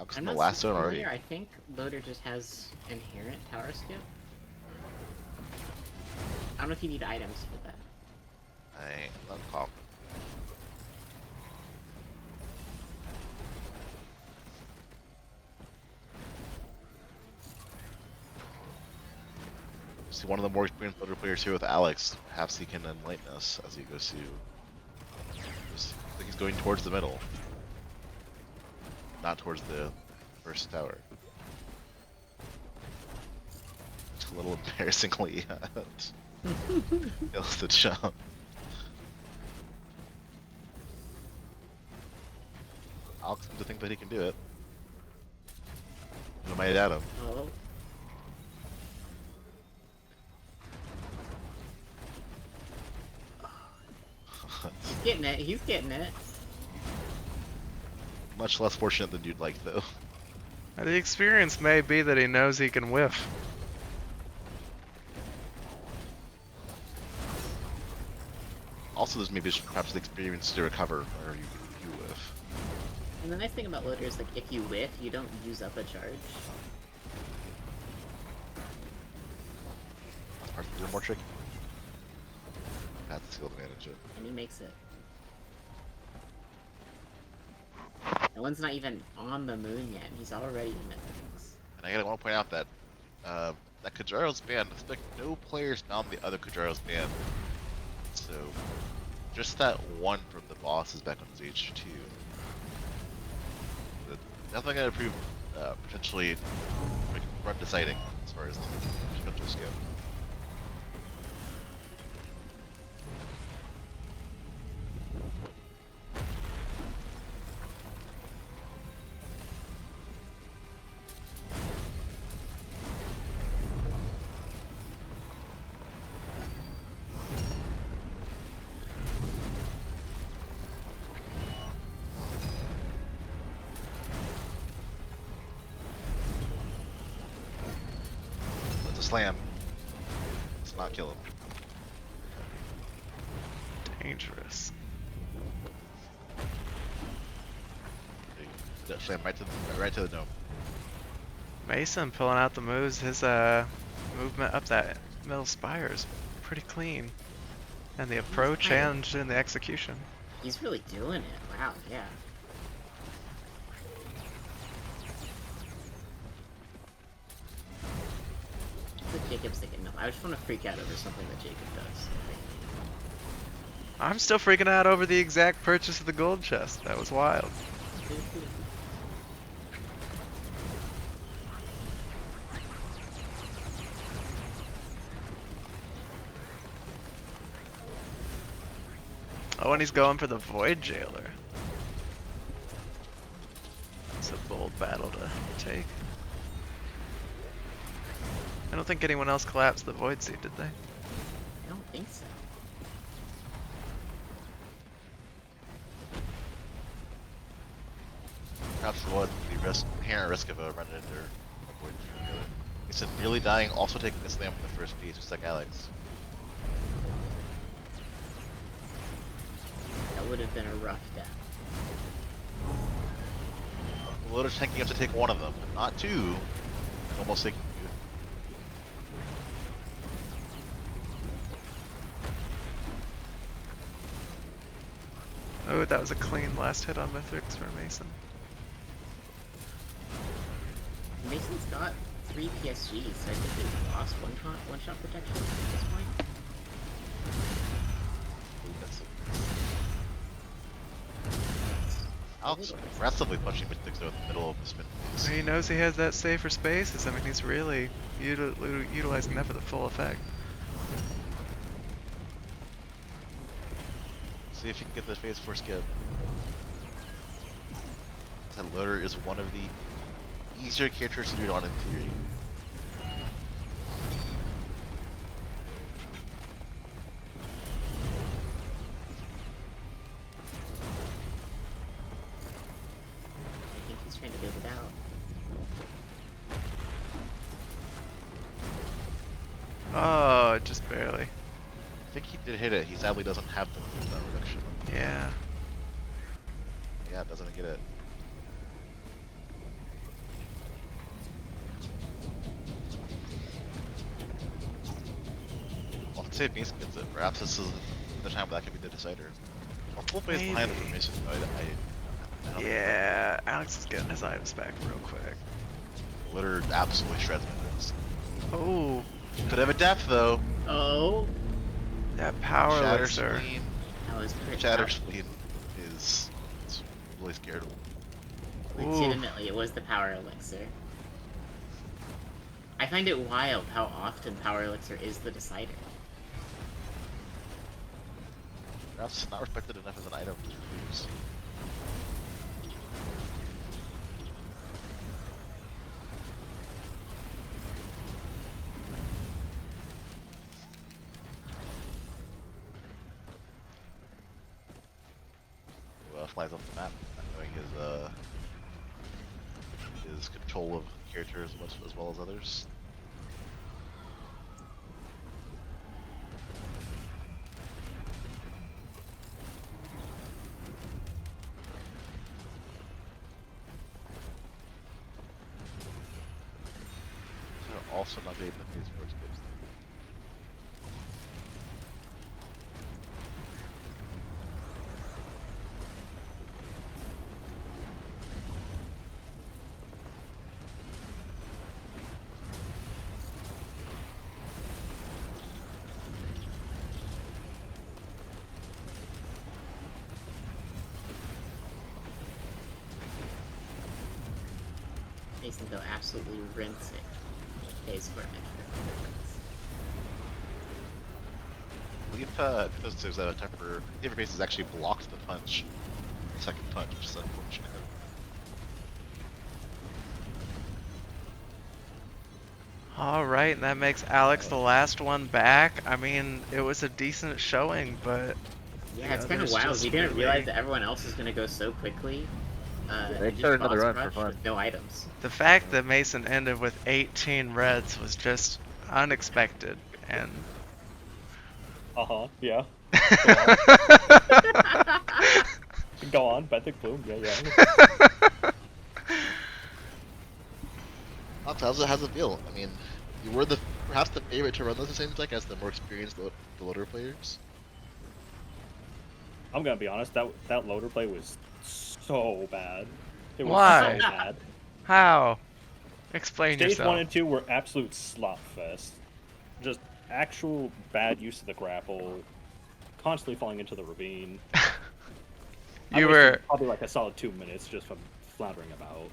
Alex I'm in the not last super zone already. familiar. I think Loader just has inherent tower skip. I don't know if you need items for that. I ain't not call. See one of the more experienced Loader players here with Alex, half he can enlighten us as he goes to. I think he's going towards the middle, not towards the first tower. It's a little embarrassingly fails the jump. Alex seems to think that he can do it. I might doubt him. Oh. He's getting it. He's getting it. Much less fortunate than you'd like, though. The experience may be that he knows he can whiff. Also, there's maybe just perhaps the experience to recover whenever you whiff. And the nice thing about Loader is, like, if you whiff, you don't use up a charge. That's part of the more tricky. That's the skill to manage it. And he makes it. No one's not even on the moon yet, and he's already in mythics. And I want to point out that that Kajaro's banned. I expect no players found the other Kajaro's banned. So just that one from the boss is back on stage 2. But definitely gonna prove potentially run deciding as far as the potential go. Slam. Let's not kill him. Dangerous. Slam right to the dome. Mason pulling out the moves. His movement up that middle spire is pretty clean, and the approach and the execution. He's really doing it. Wow, yeah. What Jacob's thinking of. I just want to freak out over something that Jacob does. I'm still freaking out over the exact purchase of the gold chest. That was wild. Oh, and he's going for the Void Jailer. It's a bold battle to take. I don't think anyone else collapsed the Void Seed, did they? I don't think so. Perhaps the inherent risk of a run into a void. He said nearly dying, also taking the slam from the first piece, just like Alex. That would have been a rough death. The Loader's tanking up to take one of them, not two. Almost taking two. Oh, that was a clean last hit on Mythrix for Mason. Mason's got 3 PSGs, so I think he's lost one-shot protection at this point. Alex aggressively pushing Mythics over the middle of the spin phase. He knows he has that safer spaces. I mean, he's really utilizing that for the full effect. See if you can get the phase 4 skip. That Loader is one of the easier characters to do it on in theory. I think he's trying to build it out. Oh, just barely. I think he did hit it. He sadly doesn't have the reduction. Yeah. Yeah, doesn't get it. Let's see if Mason gets it. Perhaps this is the time where that could be the decider. Well, full phase behind Maybe. for Mason. I don't Yeah, Alex is getting his items back real quick. think Litter absolutely shreds minutes. Oh, Could have a death though. Oh, that power Shatter's elixir. spleen. that was pretty. Shatter's spleen is really scared. Legitimately, it was the power elixir. I find it wild how often power elixir is the decider. Perhaps not respected enough as an item to use. Flies off the map, not knowing his control of characters as well as others. So also not able to use first gives. Mason, though, absolutely rinsing. Pays for an extra. Because there's a temper, the interface has actually blocked the punch, the second punch, which is unfortunate. Alright, and that makes Alex the last one back. I mean, it was a decent showing, but Yeah, it's kind of there's wild. just We didn't really- realize that everyone else is gonna go so quickly. They and started just another boss run for rush fun. with no items. the fact that Mason ended with 18 reds was just unexpected, and Yeah. Go on, Benthic Bloom. Yeah. How's it feel? I mean, you were perhaps the favorite to run this, it seems like, as the more experienced the loader players. I'm gonna be honest. That loader play was so bad. It was Why? so bad. how? Explain Stage yourself. 1 and 2 were absolute slop fest. Just actual bad use of the grapple, constantly falling into the ravine. I You wasted were probably like a solid 2 minutes just from floundering about.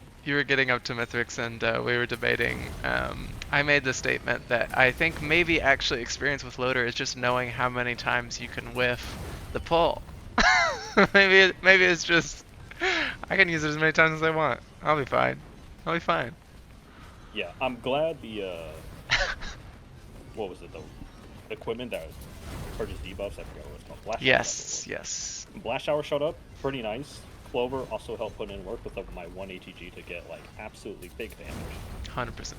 getting up to Mithrix, and we were debating. I made the statement that I think maybe actually experience with loader is just knowing how many times you can whiff the pull. maybe it's just I can use it as many times as I want. I'll be fine. Yeah, I'm glad the what was it, the equipment that purchased debuffs, I forgot what it's called. Blast Shower, Yes. I think. Blast Shower showed up, pretty nice. Clover also helped put in work with my 1 ATG to get like absolutely big damage. 100%.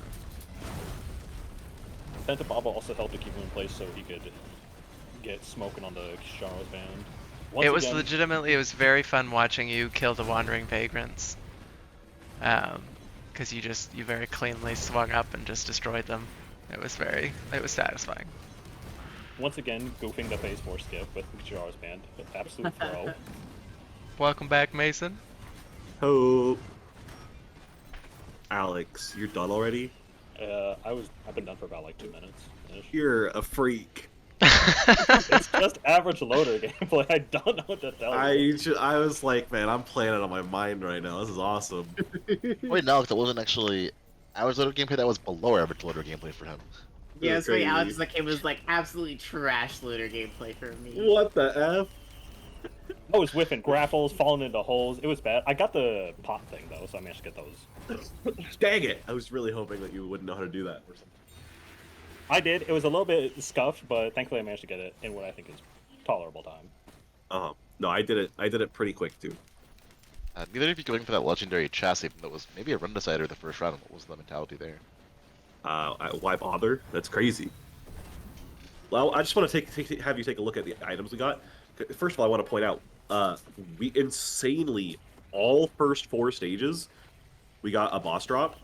Penta Baba also helped to keep him in place so he could get smoking on the Kisharo's band. Once It was again, legitimately, it was very fun watching you kill the wandering vagrants. Because you very cleanly swung up and just destroyed them. It was satisfying. once again, goofing the phase 4 skip with Kisharo's band. Absolute throw. Welcome back, Mason. Oh, Alex, you're done already? I've been done for about like 2 minutes. You're a freak. It's just average loader gameplay. I don't know what to tell you. I was like, man, I'm playing it on my mind right now. This is awesome. Wait, no, that wasn't actually average loader gameplay. That was below average loader gameplay for him. Yeah, That's it's right. crazy. Alex like it was like absolutely trash loader gameplay for me. What the F? I was whiffing grapples, falling into holes. It was bad. I got the pop thing though, so I managed to get those. Dang it! I was really hoping that you wouldn't know how to do that or something. I did. It was a little bit scuffed, but thankfully I managed to get it in what I think is tolerable time. No, I did it pretty quick too. Neither of you going for that legendary chest, even though it was maybe a run decider the first round. What was the mentality there? Why bother? That's crazy. Well, I just want to have you take a look at the items we got. First of all, I want to point out, we insanely, all first 4 stages, we got a boss drop.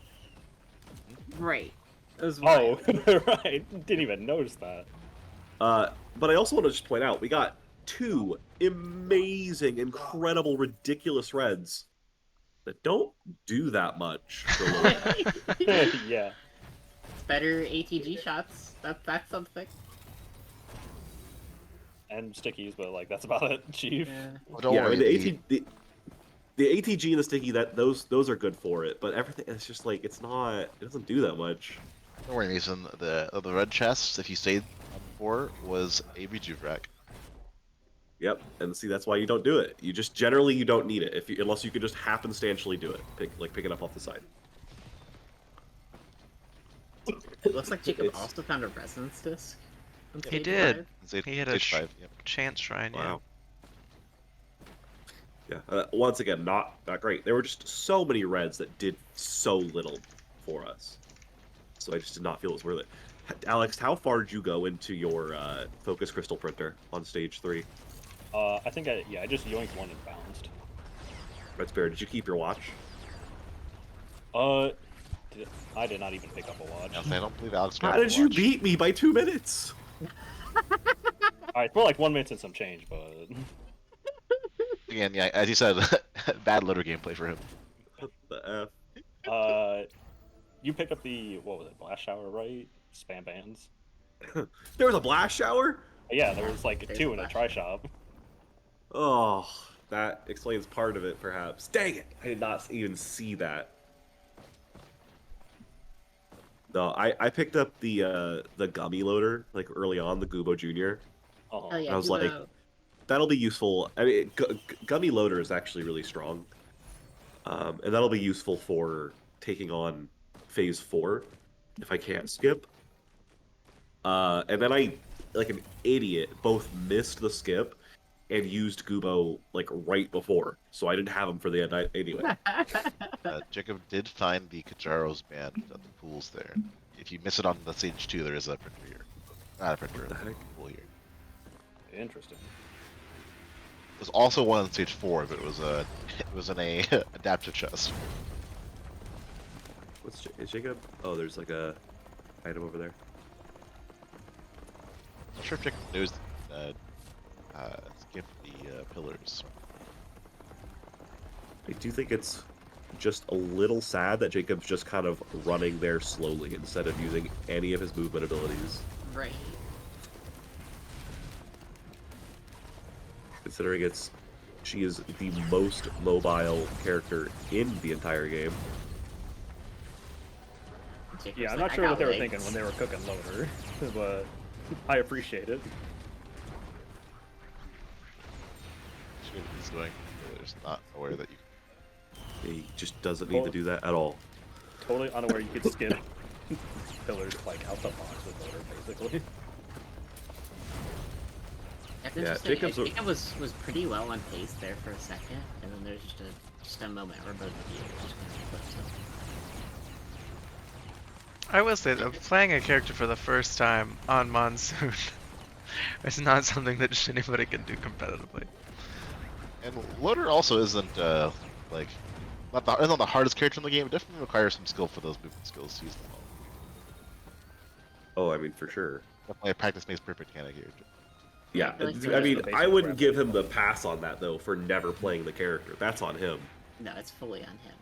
Right. It was Oh, wild. right. Didn't even notice that. But I also want to just point out we got 2 amazing, incredible, ridiculous reds that don't do that much for Loadout. Yeah. It's better ATG shots. That's something. And stickies, but like that's about it, Chief. Yeah. Well, don't Yeah, I worry. mean, the ATG and the sticky, those are good for it, but everything, it's just like it doesn't do that much. Don't worry, Mason. The red chest, if you stayed on 4, was a rejuve. Yep, and see that's why you don't do it. You just generally you don't need it unless you could just happenstantially do it, pick it up off the side. It looks like Jacob It's- also found a resonance disc. on He stage did. five. He had a Stage 5. Yep. chance shrine. Yeah. Wow. Yeah. Once again, not great. There were just so many reds that did so little for us, so I just did not feel it was worth it. Alex, how far did you go into your focus crystal printer on stage 3? I think I just yoinked one and bounced. Red Spirit, did you keep your watch? I did not even pick up a watch. I don't believe Alex. How grabbed did the you watch. beat me by 2 minutes? Alright, we're like 1 minute and some change, but Again, yeah, as you said, bad loader gameplay for him. What the F? you picked up the what was it, blast shower, right? Spam bands. There was a blast shower? Yeah, there was like There's 2 a in a blast try shop. Oh, that explains part of it, perhaps. Dang it! I did not even see that. No, I picked up the gummy loader like early on, the Gubo Junior. Uh-huh. Oh yeah. I was like, that'll be useful. I mean, gummy loader is actually really strong, and that'll be useful for taking on phase 4 if I can't skip. And then I, like an idiot, both missed the skip and used Gubo like right before, so I didn't have him for the end anyway. Jacob did find the Kajaro's band at the pools there. If you miss it on the stage 2, there is a printer here. Not a printer, What the a heck? pool here. Interesting. There's also one on stage 4, but it was in a adaptive chest. Is Jacob? Oh, there's like a item over there. Not sure if Jacob knows skip the pillars. I do think it's just a little sad that Jacob's just kind of running there slowly instead of using any of his movement abilities. Right. Considering she is the most mobile character in the entire game. Jacob's Yeah, I'm like, not "I sure got what they were legs." thinking when they were cooking loader, but I appreciate it. He's going. There's not aware that you. He just doesn't need to do that at all. Totally unaware you could skip pillars like out the box with loader, basically. That's Yeah, interesting. Jacob's Jacob was pretty well on pace there for a second, and then there's just a moment where both of you just kind of flipped it. I will say though, playing a character for the first time on Monsoon is not something that just anybody can do competitively. And loader also isn't like not the hardest character in the game. It definitely requires some skill for those movement skills to use them all. Oh, I mean, for sure. Definitely a practice makes perfect kind of character. Yeah, I feel like I that's mean, the basic I wouldn't premise. give him the pass on that, though, for never playing the character. That's on him. No, it's fully on him.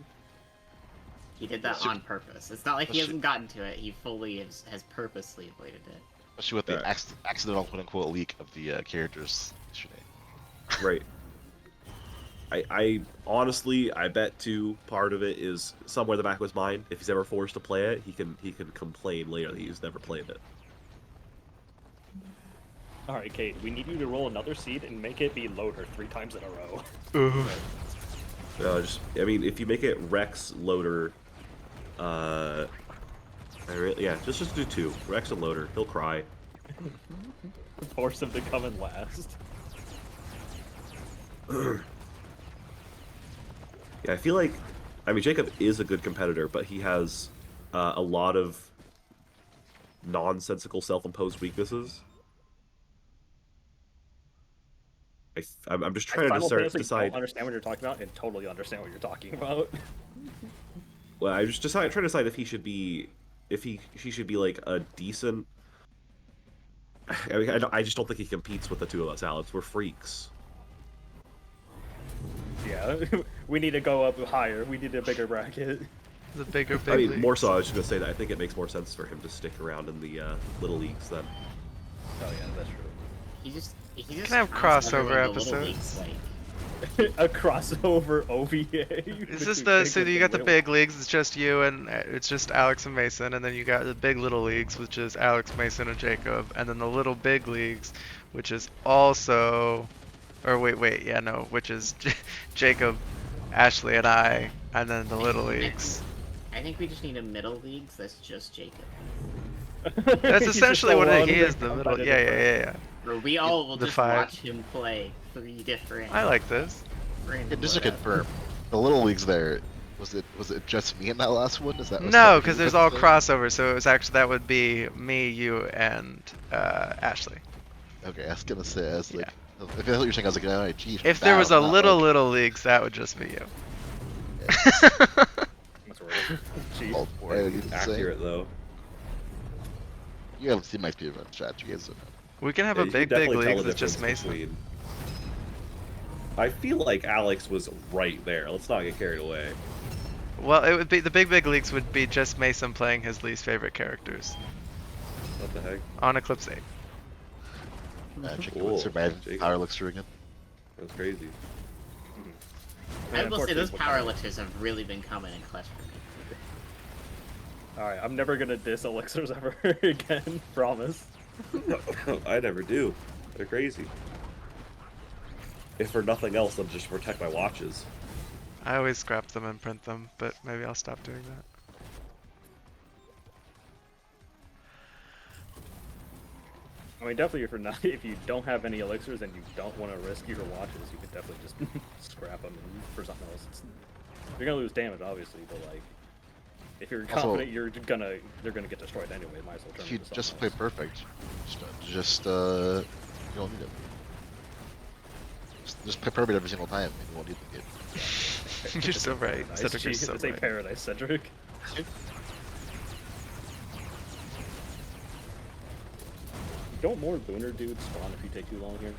He did that Especially- on purpose. It's not like he especially- hasn't gotten to it. He fully has purposely avoided it. Especially with the Right. accidental quote-unquote leak of the characters yesterday. Right. I honestly, I bet too, part of it is somewhere in the back of his mind. If he's ever forced to play it, he can complain later that he's never played it. Alright, Kate, we need you to roll another seed and make it be loader 3 times in a row. I mean, if you make it Rex, Loader, yeah, just do 2. Rex and Loader. He'll cry. Force him to come in last. Yeah, I feel like, I mean, Jacob is a good competitor, but he has a lot of nonsensical self-imposed weaknesses. I'm just trying to simultaneously decide. don't understand what you're talking about and totally understand what you're talking about. Well, I just trying to decide if he should be, she should be like a decent I mean, I just don't think he competes with the two of us, Alex. We're freaks. Yeah, we need to go up higher. We need a bigger bracket. The bigger I mean, leagues. more so, I was just gonna say that I think it makes more sense for him to stick around in the little leagues then. Oh yeah, that's true. He just Can have crossover episodes. Leagues, like, A crossover OVA. Is this the so you got the big leagues? It's just you and it's just Alex and Mason, and then you got the big little leagues, which is Alex, Mason, and Jacob, and then the little big leagues, which is also, or wait, yeah, no, which is Jacob, Ashley, and I, and then the little leagues. I think we just need a middle leagues that's just Jacob. That's essentially what he is. The middle. Yeah. Where we all will The just five. watch him play 3 different. I like this. random Just to loadout. confirm, the little leagues there, was it just me in that last one? Is that was No, that because you there's put all there? crossover, so it was actually that would be me, you, and Ashley. Okay, I was gonna say, I was Yeah. like, if that's what you're saying, I was like, oh, geez. If there was a not little like, leagues, that would just be you. That's right. Jeez. all for it, Accurate though. You haven't seen my speedrun strategy, is it? We can have Yeah, a you can big definitely tell leagues the with just difference Mason. between- I feel like Alex was right there. Let's not get carried away. Well, it would be the big leagues would be just Mason playing his least favorite characters What the heck? on Eclipse 8. Magic Cool. would survive Jacob. Power Elixir again. That's crazy. I And will say those unfortunately, power elixirs have really been coming in clutch for me. Alright, I'm never gonna diss elixirs ever again. Promise. I never do. They're crazy. If for nothing else, then just protect my watches. I always scrap them and print them, but maybe I'll stop doing that. I mean, definitely if you don't have any elixirs and you don't want to risk your watches, you can definitely just scrap them for something else. You're gonna lose damage, obviously, but like, if you're Also- confident they're gonna get destroyed anyway. Might as well turn If you them into just something play else. perfect, you don't need it. Just play perfect every single time, and you won't need the game. You're so right. Paradise. Cedric, you're Jeez, so it's a right. paradise, Cedric. Don't more lunar dudes spawn if you take too long here?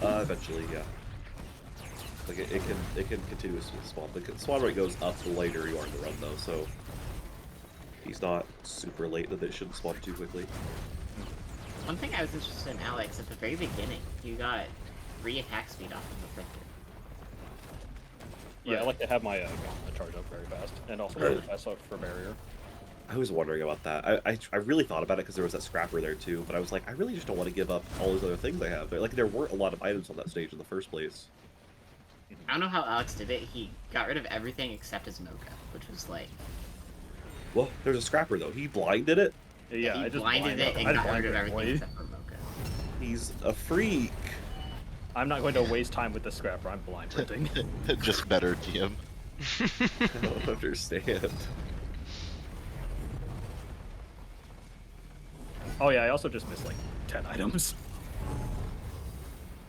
Eventually, yeah. Like it can continuously spawn. The spawn rate goes up the later you are in the run, though. So he's not super late that it shouldn't spawn too quickly. One thing I was interested in, Alex, at the very beginning, you got 3 attack speed off of the Fricker. Yeah, I like to have my gauntlet charge up very fast, and also very fast for barrier. I was wondering about that. I really thought about it because there was that scrapper there too, but I was like, I really just don't want to give up all those other things I have. Like there weren't a lot of items on that stage in the first place. I don't know how Alex did it. He got rid of everything except his Mocha, which was like... Well, there's a scrapper though. He blinded it. Yeah, he I just blinded it and I got rid blinded of it, everything boy. except for Mocha. He's a freak. I'm not going to waste time with the scrapper. I'm blind printing. Just better GM. I don't understand. Oh yeah, I also just missed like 10 items.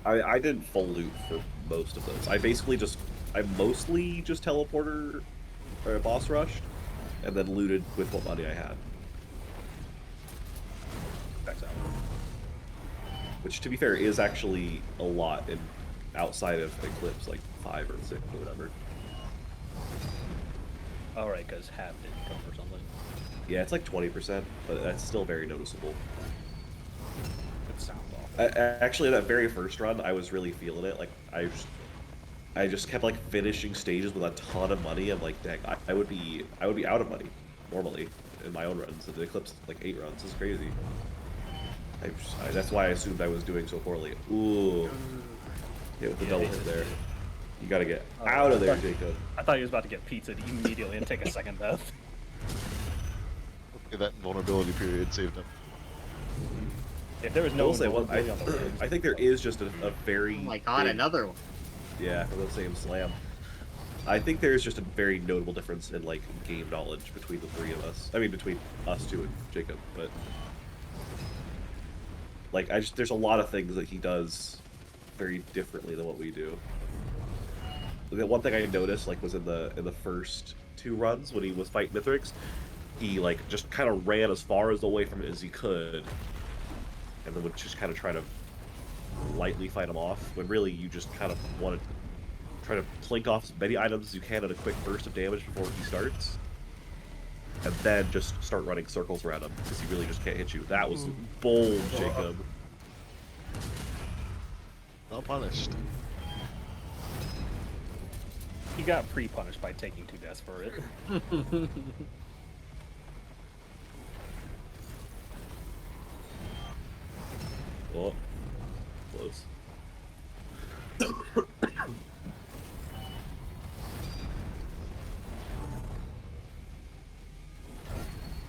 I didn't full loot for most of those. I mostly just teleporter or boss rushed, and then looted with what money I had. Checks out. Which, to be fair, is actually a lot in outside of Eclipse, like 5 or 6 or whatever. Alright, because half didn't come for something. Yeah, it's like 20%, but that's still very noticeable. It sounds awful. Actually, that very first run, I was really feeling it. Like, I just kept like finishing stages with a ton of money. I'm like, dang, I would be out of money normally in my own runs. And the Eclipse like 8 runs is crazy. That's why I assumed I was doing so poorly. Ooh, hit with the double hit there. You gotta get out of there, Jacob. I thought he was about to get pizza immediately and take a second death. That vulnerability period saved him. If there was I no will say one, vulnerability on the road, I think there is just a very Oh my god, big- another one. Yeah, for the same slam. I think there's just a very notable difference in like game knowledge between the three of us. I mean, between us two and Jacob, but like there's a lot of things that he does very differently than what we do. The one thing I noticed like was in the first 2 runs when he was fighting Mithrix, he like just kind of ran as far as away from it as he could, and then would just kind of try to lightly fight him off, when really you just kind of want to try to plink off as many items as you can at a quick burst of damage before he starts. And then just start running circles around him, because he really just can't hit you. That was bold, Jacob. Well punished. He got pre-punished by taking 2 deaths for it. Oh, close.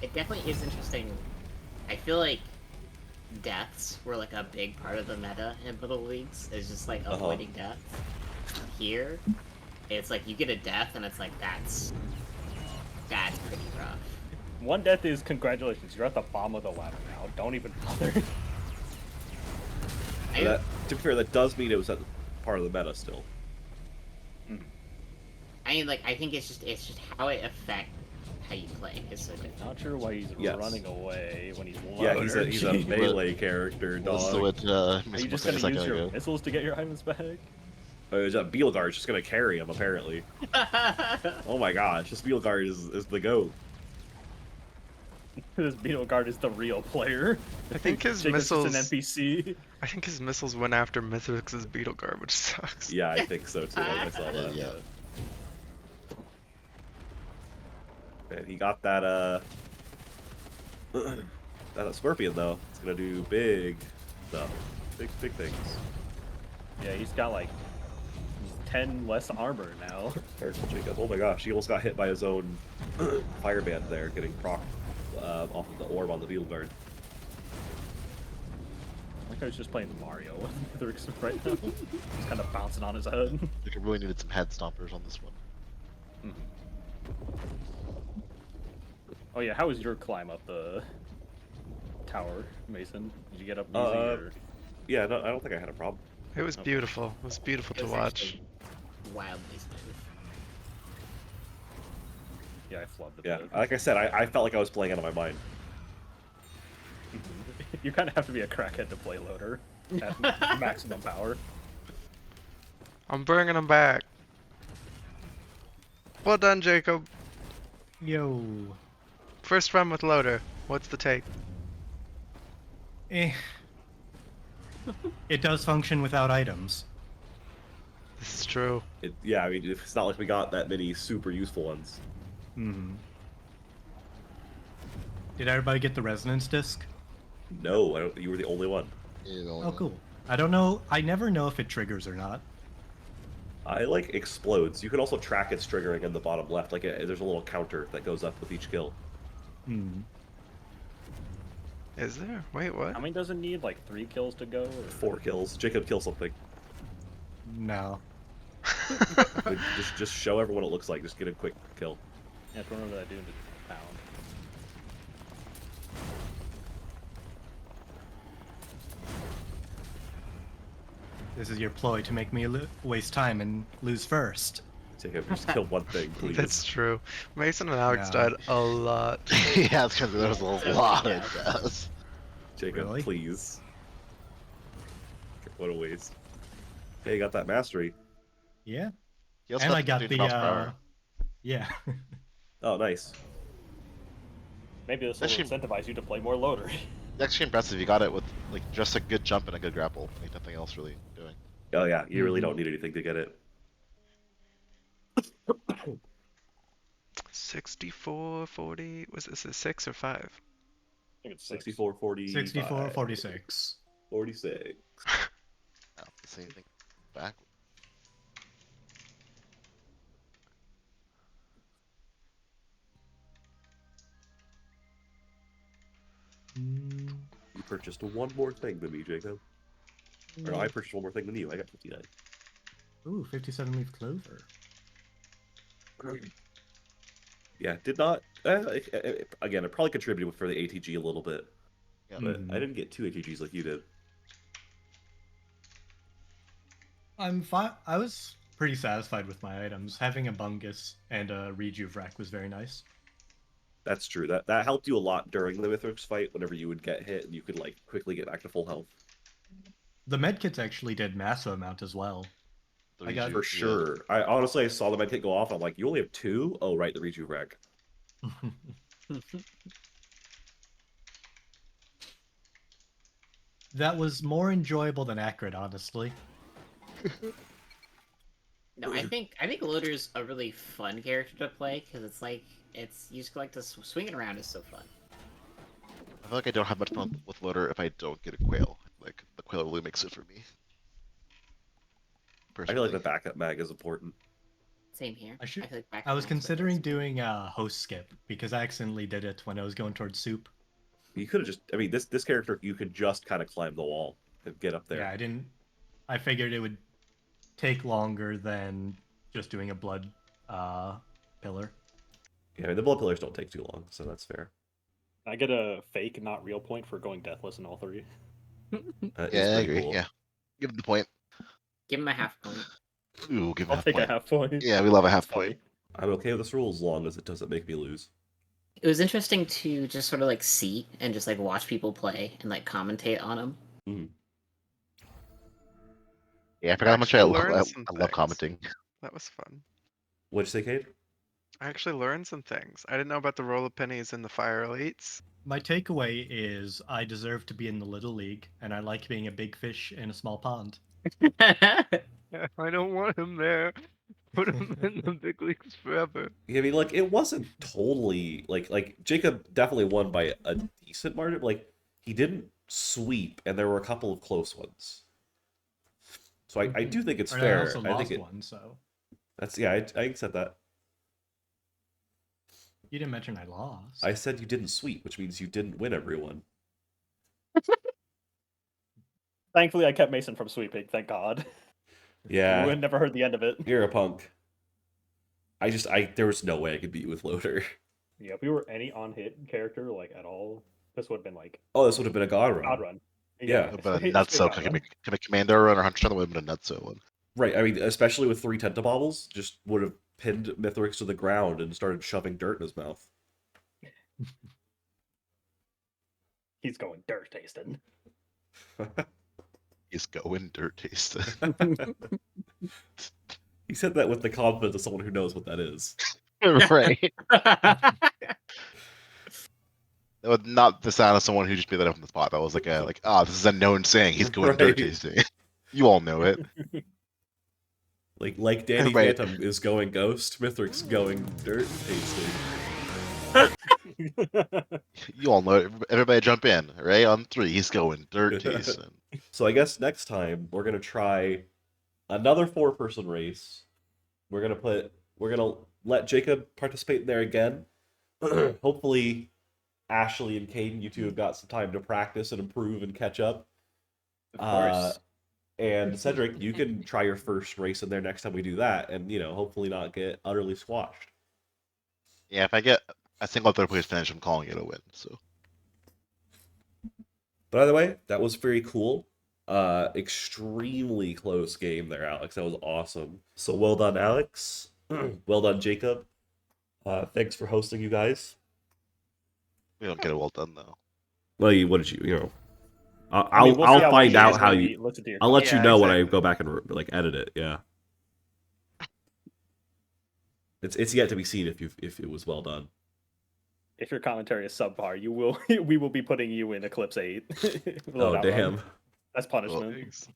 It definitely is interesting. I feel like deaths were like a big part of the meta in Little Leagues. It's just like avoiding deaths. Here, it's like you get a death and it's like that's pretty rough. 1 death is congratulations. You're at the bottom of the ladder now. Don't even bother. That, to be fair, that does mean it was at part of the meta still. I mean, like, I think it's just how it affects how you play is so different. Not sure why he's running away when he's low. Yeah, he's a melee character, This is dog. what Are you just a gonna second use your ago. missiles to get your items back? Beelguard's just gonna carry him, apparently. Oh my gosh, this Beelguard is the GOAT. This Beetle Guard is the real player. I think his Jacob's just missiles. an NPC. I think his missiles went after Mythix's Beetle Guard, which sucks. Yeah, I think so too. I saw that. Yeah. And he got that that Scorpion though. It's gonna do big stuff. Big things. Yeah, he's got like 10 less armor now. Careful, Jacob. Oh my gosh, he almost got hit by his own fireband there, getting procced off of the orb on the field guard. I think I was just playing Mario with Mythix right now. Just kind of bouncing on his head. We really needed some head stompers on this one. Oh yeah, how was your climb up the tower, Mason? Did you get up easy or? Yeah, no, I don't think I had a problem. It was beautiful. It was beautiful to watch. Wildly smooth. Yeah, I flubbed a Yeah, bit. like I said, I felt like I was playing out of my mind. You kind of have to be a crackhead to play loader at maximum power. I'm bringing him back. Well done, Jacob. Yo. First run with loader. What's the take? Eh. It does function without items. This is true. Yeah, I mean, it's not like we got that many super useful ones. Did everybody get the resonance disc? No, you were the only one. Oh, cool. I don't know. I never know if it triggers or not. I like explodes. You can also track its triggering in the bottom left. Like there's a little counter that goes up with each kill. Is there? Wait, what? How many does it need? Like 3 kills to go? Or... 4 kills. Jacob, kill something. No. just show everyone what it looks like. Just get a quick kill. Yeah, I remember that doing the pound. This is your ploy to make me waste time and lose first. Jacob, just kill one thing, please. That's true. Mason and Alex No. died a lot. Yeah, it's because there was a lot of deaths. Jacob, Really? please. What a waste. Hey, you got that mastery. Yeah. He also And I got 50 the miles per hour. yeah. Oh, nice. Maybe this will Actually- incentivize you to play more loader. It's actually impressive. You got it with like just a good jump and a good grapple. Like nothing else really doing. Oh yeah, you really don't need anything to get it. 64, 40. Was this a 6 or 5? I think it's 64, 40, 64, 46. 46. Oh, the same thing back. You purchased one more thing than me, Jacob. Or no, I purchased one more thing than you. I got 59. Ooh, 57 leaf clover. Yeah, did not. Again, it probably contributed for the ATG a little bit, Yeah. but I didn't get 2 ATGs like you did. I'm fine. I was pretty satisfied with my items. Having a Bungus and a Rejuve rack was very nice. That's true. That helped you a lot during the Mithrix fight. Whenever you would get hit, and you could like quickly get back to full health. The medkits actually did massive amount as well. The I got- rejuve, For sure. I honestly saw the medkit go off. I'm like, you only have 2? Oh, right, the rejuve rag. That was more enjoyable than accurate, honestly. No, I think Loader's a really fun character to play because it's like you just like to swing it around is so fun. I feel like I don't have much fun with Loader if I don't get a quail. Like the quail really makes it for me. I feel Personally. like the backup mag is important. Same here. I should- feel like back I was to back considering is- doing a host skip because I accidentally did it when I was going towards soup. You could have just, I mean, this character, you could just kind of climb the wall and get up there. Yeah, I didn't. I figured it would take longer than just doing a blood pillar. Yeah, I mean, the blood pillars don't take too long, so that's fair. I get a fake, not real point for going deathless in all 3. That is Yeah, I pretty agree. cool. Yeah. Give him the point. Give him a half point. Ooh, give him I'll half take point. a half point. Yeah, we love a half That's funny. point. I'm okay with this rule as long as it doesn't make me lose. It was interesting to just sort of like see and just like watch people play and like commentate on them. Yeah, I forgot how much I Actually learned some love things. commenting. That was fun. What'd you say, Cade? I actually learned some things. I didn't know about the roll of pennies and the fire elites. My takeaway is I deserve to be in the little league, and I like being a big fish in a small pond. I don't want him there. Put him in the big leagues forever. Yeah, I mean, like, it wasn't totally, like Jacob definitely won by a decent margin. Like, he didn't sweep, and there were a couple of close ones. So I do think it's And fair. I also I lost think one, so that's, yeah, I accept that. you didn't mention I lost. I said you didn't sweep, which means you didn't win everyone. Thankfully, I kept Mason from sweeping. Thank God. Yeah, We would never heard the end of it. you're a punk. There was no way I could beat you with Loader. Yeah, if we were any on-hit character, like, at all, this would have been, like, Oh, this would have been a god run. God run. Yeah. But a straight nutso God could run. be a commando run or hunter that would have been a nutso one. Right, I mean, especially with 3 Tentabobbles, just would have pinned Mithrix to the ground and started shoving dirt in his mouth. He's going dirt tasting. He's going dirt tasting. He said that with the confidence of someone who knows what that is. Right. That was not the sound of someone who just made that up on the spot. That was like this is a known saying. He's going dirt Right. tasting. You all know it. Like Danny Right. Phantom is going ghost, Mithrix going dirt tasting. You all know it. Everybody jump in, right? On 3, he's going dirt tasting. So I guess next time we're gonna try another 4-person race. We're gonna let Jacob participate in there again. Hopefully Ashley and Cayden, you two have got some time to practice and improve and catch up. Of course. And Cedric, you can try your first race in there next time we do that, and hopefully not get utterly squashed. Yeah, if I get a single third place finish, I'm calling it a win. So But either way, that was very cool. Extremely close game there, Alex. That was awesome. So well done, Alex. Well done, Jacob. Thanks for hosting, you guys. we don't get it well done though. Well, what did you? I'll I mean, we'll see I'll how find much you out guys how wanna you. listen to your I'll let you Yeah, know when I exactly. go back and like edit it. Yeah. It's yet to be seen if it was well done. If your commentary is subpar, we will be putting you in Eclipse 8. Oh Loadout run. damn! That's punishment. Thanks.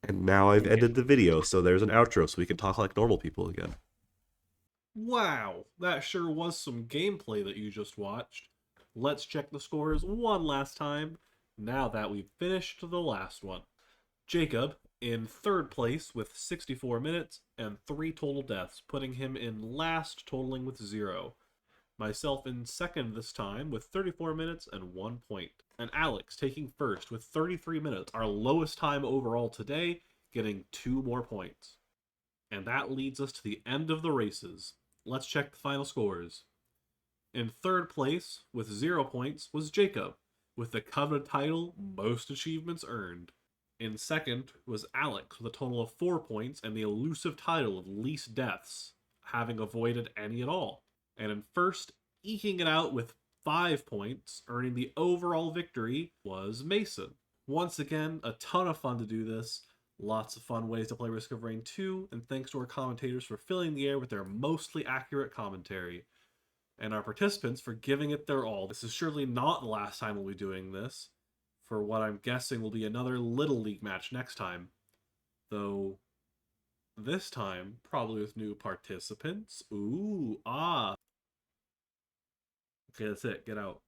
And now I've ended the video, so there's an outro, so we can talk like normal people again. Wow, that sure was some gameplay that you just watched. Let's check the scores one last time, now that we've finished the last one. Jacob in third place with 64 minutes and 3 total deaths, putting him in last, totaling with 0. Myself in second this time with 34 minutes and 1 point. And Alex taking first with 33 minutes, our lowest time overall today, getting 2 more points. And that leads us to the end of the races. Let's check the final scores. In third place, with 0 points, was Jacob, with the coveted title, Most Achievements Earned. In second was Alex, with a total of 4 points and the elusive title of Least Deaths, having avoided any at all. And in first, eking it out with 5 points, earning the overall victory, was Mason. Once again, a ton of fun to do this. Lots of fun ways to play Risk of Rain 2, and thanks to our commentators for filling the air with their mostly accurate commentary. And our participants for giving it their all. This is surely not the last time we'll be doing this, for what I'm guessing will be another Little League match next time. Though, this time, probably with new participants. Ooh, ah. Okay, that's it. Get out.